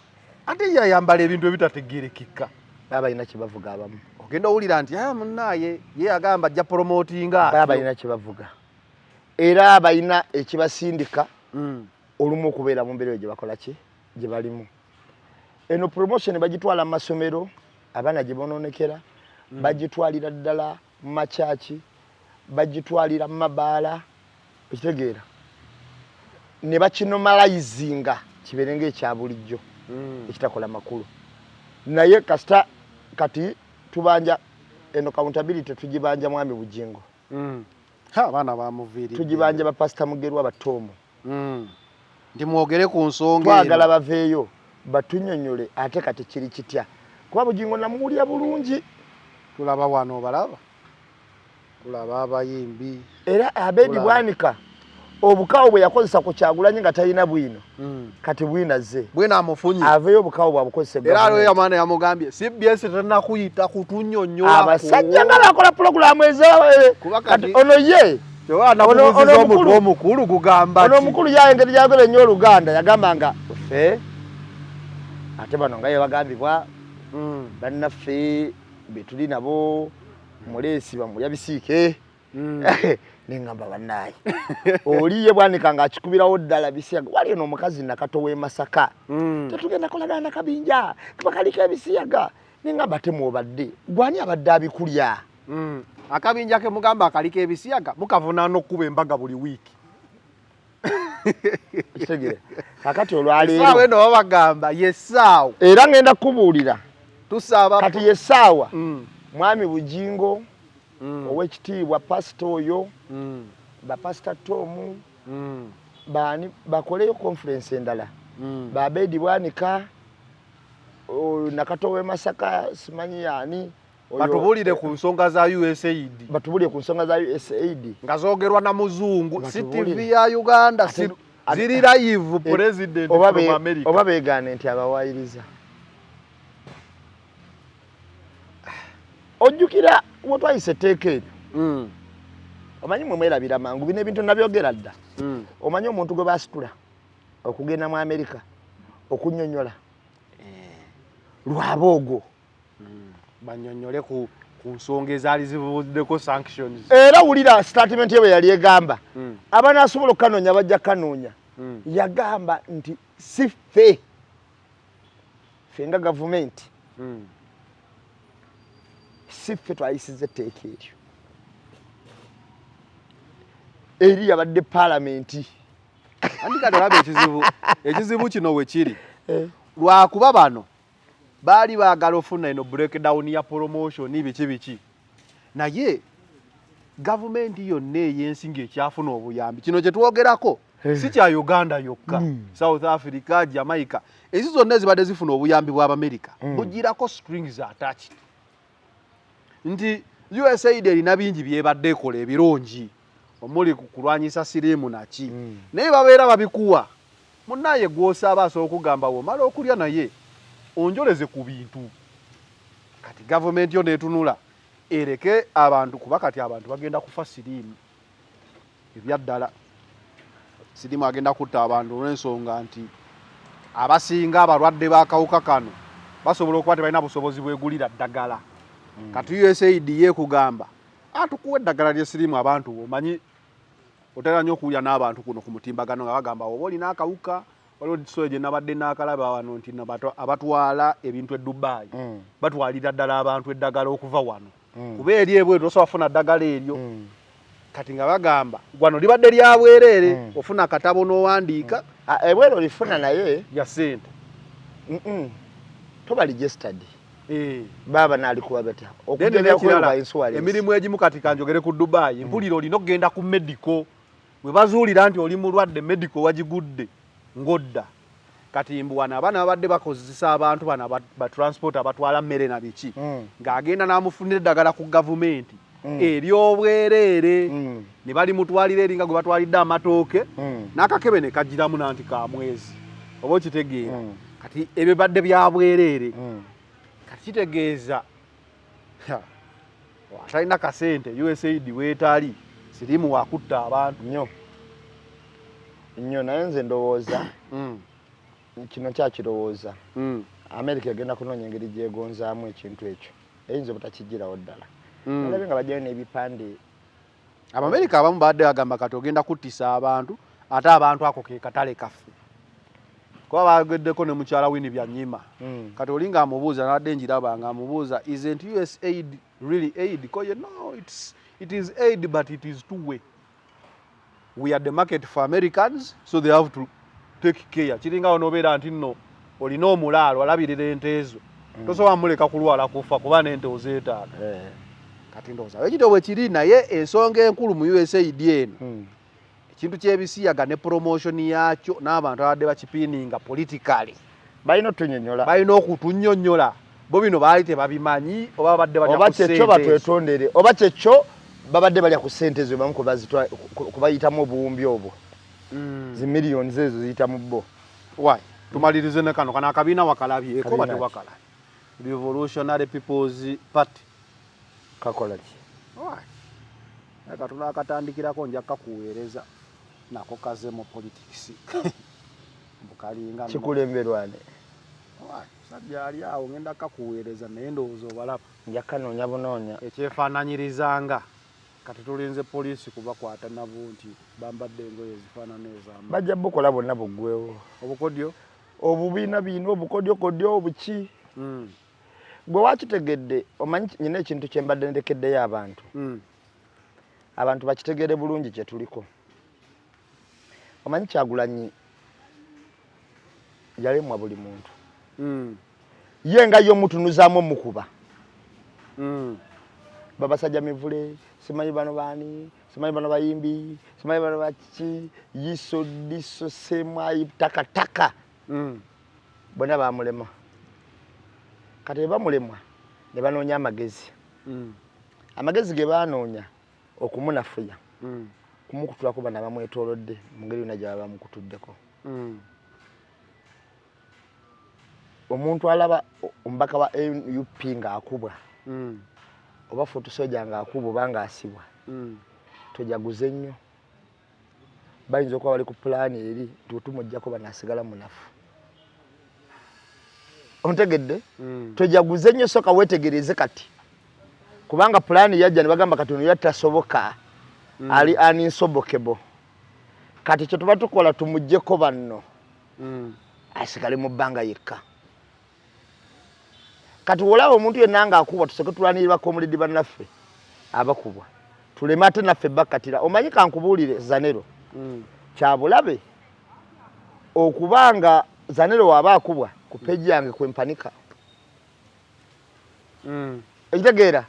Speaker 2: ate yayambala ebintu ebitategerekeka.
Speaker 1: Baba balina kye bavuga abamu.
Speaker 2: Ogenda owulira nti munnaye ye agamba ajja promotinga.
Speaker 1: Baba balina kye bavuga era balina ekibasindika olumu okubeera mu mbeera gye bakola ki gye balimu. Eno promotion bagitwala mu masomero abaana gye bonoonekera bagitwalira ddala mu machachi bagitwalira mu mabaala ekitegeera ne bakinomalizinga kiberenga ekya bulijjo ekitakola makulu. Naye kasita kati tubanja eno accountability tujibanja Mwami Bujingo.
Speaker 2: Abaana bamuviiri
Speaker 1: tujibanja ba Pastor Mugerwa batomo.
Speaker 2: Ndi mwogere ku nsonga
Speaker 1: twagala baveeyo batunyonyole ate kati kiri kitya kuba Bujingo namuwulya bulungi.
Speaker 2: Tulaba wano balaba tulaba abayimbi
Speaker 1: era Abedi Bwanika obukawo bwe yakozesa ku Kyagulanyi nga talina bwino kati bwinaze
Speaker 2: bwina amufunyi
Speaker 1: aveyo obukawo bwabukozesa
Speaker 2: era alo yamana yamugambye CBS tannakuyita kutunyonyola
Speaker 1: abasajja nga bakola program ezo kati ono ye
Speaker 2: ono omukulu kugamba
Speaker 1: ono omukulu yayengeri yagole nnyo Oluganda yagambanga ffe ate bano nga ye bagambibwa bannaffe betuli nabo mulesi bamulya bisiike nengamba bannaye oliye Bwanika nga akikubirawo ddala bisiyaga wali ono omukazi Nakato w'e Masaka tetugenda kolagana kabinja tubakaliko ebisiyaga nengamba temwobadde gwani abadde abikulya
Speaker 2: akabinja ke mugamba akaliko ebisiyaga mukavunaana okuba embaga buli wiiki.
Speaker 1: Kitegere kakati olwaleero
Speaker 2: saawa eno babagamba yesaawa
Speaker 1: era ngenda kubuulira
Speaker 2: tusaba
Speaker 1: kati yesaawa Mwami Bujingo owekitiibwa pastor oyo ba Pastor Tom bani bakoleyo conference endala ba Abedi Bwanika Nakato w'e Masaka simanyi yani
Speaker 2: batubulire ku nsonga za USAID
Speaker 1: batubulire ku nsonga za USAID
Speaker 2: nga zoogerwa na muzungu si TV ya Uganda ziri live president from America
Speaker 1: oba beegane nti abawayiriza ojjukira wotwayise etteeka eryo omanyi mwe mwerabira mangu bino ebintu nabyogera dda omanyi omuntu gwe basitula okugenda mu Amerika okunnyonnyola lwaboogo
Speaker 2: bannyonnyole ku nsonga ezaali zivuddeko sanctions
Speaker 1: era wulira statement ye bwe yali egamba abanaasobola okukanoonya bajja kanoonya yagamba nti si ffe nga gavumenti si ffe twayisiza etteeka eryo eri yabadde paalamenti
Speaker 2: andikati olaba ekizibu kino we kiri lwakuba bano baali baagala ofuna eno breakdown ya promotion biki naye gavumenti yonna ey'ensi ng'ekyafuna obuyambi kino kye twogerako si kya Uganda yokka South Africa Jamaica ensi zonna ezibadde zifuna obuyambi bw'Amerika bugirako strings attached nti USAID erina bingi byebadde ekola ebirungi omuli kulwanyisa siriimu naki naye babeera babikuwa munnaye gw'osaba asobola okugamba womala okulya naye onjoleze ku bintu kati gavumenti yo netunula ereke abantu kuba kati abantu bagenda kufa siriimu ebyaddala siriimu agenda kutta abantu olw'ensonga nti abasinga abalwadde b'akawuka kano basobola okuba tebalina busobozi bwegulira ddagala kati USAID yekugamba atukuwa eddagala ly'esiriimu abantu omanyi otera nnyo okuwulira n'abantu kuno ku mutimbagano nga bagamba oba olina akawuka waliwo disoye gye nabadde n'akalaba wano nti abatwala ebintu e Dubai batwalira ddala abantu eddagala okuva wano kuba eri ebweru tosobola kufuna ddagala eryo kati nga bagamba gwano libadde lya bwereere ofuna akatabo n'owandiika
Speaker 1: ebweru olifuna naye
Speaker 2: ya ssente
Speaker 1: toba registered baba nalikuwa beta
Speaker 2: emirimu egimu kati kanjogere ku Dubai mpulira olina okugenda ku medical bwe bazuulira nti oli mulwadde medical wagigudde ngodda kati mbuwana abaana babadde bakozesa abantu bana ba transport abatwala mmere na biki ng'agenda n'amufunira eddagala ku gavumenti ery'obwereere ne bali mutwalira eringa gwe batwalidde amatooke n'akakebe ne kagiramu nanti ka mwezi oba okitegeera kati ebyo badde bya bwereere kati kitegeeza atalina kasente USAID weetali siriimu wakutta abantu
Speaker 1: nnyo naye nze ndowooza kino kyakirowooza Amerika egenda kunoonya engeri gyegonzaamu ekintu ekyo eyinza obutakigirawo ddala nalabe nga bajjayo n'ebipande
Speaker 2: Abamerika abamu badde bagamba kati ogenda kuttisa abantu ate abantu ako ke katale kaffe kuba bageddeko ne mukyala Winnie Byanyima kati oli ng'amubuuza nadde njiraba ng'amubuuza isn't USAID really aid koye no it is aid but it is two way we are the market for Americans so they have to take care kiringa onobeera nti nno olina omulaalo alabirira ente ezo tosobola muleka kulwala kufa kuba n'ente ozeetaaga kati ndowooza ekito bwe kiri naye ensonga enkulu mu USAID eno ekintu ky'ebisiyaga ne promotion yakyo n'abantu abadde bakipiininga politically
Speaker 1: balina otunyonnyola
Speaker 2: balina okutunnyonnyola bo bino baali tebabimanyi oba babadde balya ku ssente
Speaker 1: oba kyekyo batwetondere oba kyekyo babadde balya ku ssente ezo bamu kubayitamu obuwumbi obwo zimiliyoni ezo ziyitamu bo
Speaker 2: wayi tumalirize ne kano akabiina wakalabyeko bate wakala Revolutionary People's Party
Speaker 1: kakola ki
Speaker 2: wayi eka tunakatandikirako nja kakuweereza nako kaze mu politics bukalinga
Speaker 1: kikulemberwane
Speaker 2: wayi sajja ali awo ngenda kakuweereza naye ndowooza obalaba
Speaker 1: nja kanoonya bunoonya
Speaker 2: ekyefaananyirizanga kati tulinze poliisi kubakwata nabo nti bambadde engoye ezifaanana ez'amu
Speaker 1: bajja bukola bonna buggwewo
Speaker 2: obukodyo
Speaker 1: obubiina biina obukodyokodyo obuki gwe wakitegedde omanyi nyina ekintu kye mbadde ndekeddeyo abantu abantu bakitegere bulungi kye tuliko omanyi Kyagulanyi yalemwa buli muntu ye nga yo mutunuzaamu omukuba babasajja mivule simanyi bano baani simanyi bano bayimbi simanyi bano baki yiso diso semwayi takataka bonna bamulema kati bamulemwa ne banoonya amagezi amagezi ge banoonya okumunafuya kumukutulako bana bamwetoolodde mu ngeri yonna gy'aba bamukutuddeko. Omuntu alaba omubaka wa NUP ng'akubwa oba Fort Soldier ng'akubwa oba ng'asibwa tojaguze nnyo. Bayinza okuba bali ku pulaani eri tutumujjako banaasigala munafu. Ontegedde? Tojaguze nnyo soka weetegereze kati. Kubanga pulaani yajja ne bagamba kati ono yattasoboka ali uninsobokable. Kati kye tuba tukola tumuggyeko banno asigale mu bbanga yekka. Kati olaba omuntu yenna ng'akubwa tusooke tulwanirira bakomulidi bannaffe abakubwa. Tuleme ate naffe bakkatira. Omanyi kankubuulire Zanero. Kyabulabe okubanga Zanero waba akubwa ku peji yange kwempanika. Ekitegeera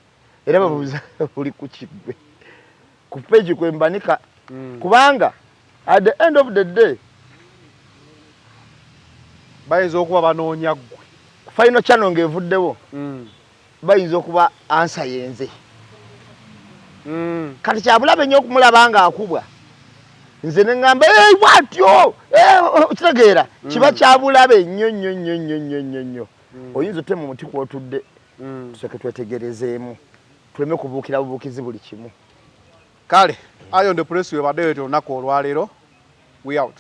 Speaker 1: era babuuza buli ku kigwe ku peji kwempanika kubanga at the end of the day
Speaker 2: bayinza okuba banoonya ggwe.
Speaker 1: Final channel ng'evuddewo bayinza okuba ansa yenze. Kati kyabulabe nnyo okumulaba ng'akubwa. Nze ne ngamba bwatyo kitegeera kiba kyabulabe nnyo. Oyinza otema omuti kw'otudde tusooke twetegerezeemu tuleme kubuukira bubuukizi buli kimu.
Speaker 2: Kale Iron the Press webadde olunaku olwaleero. We out.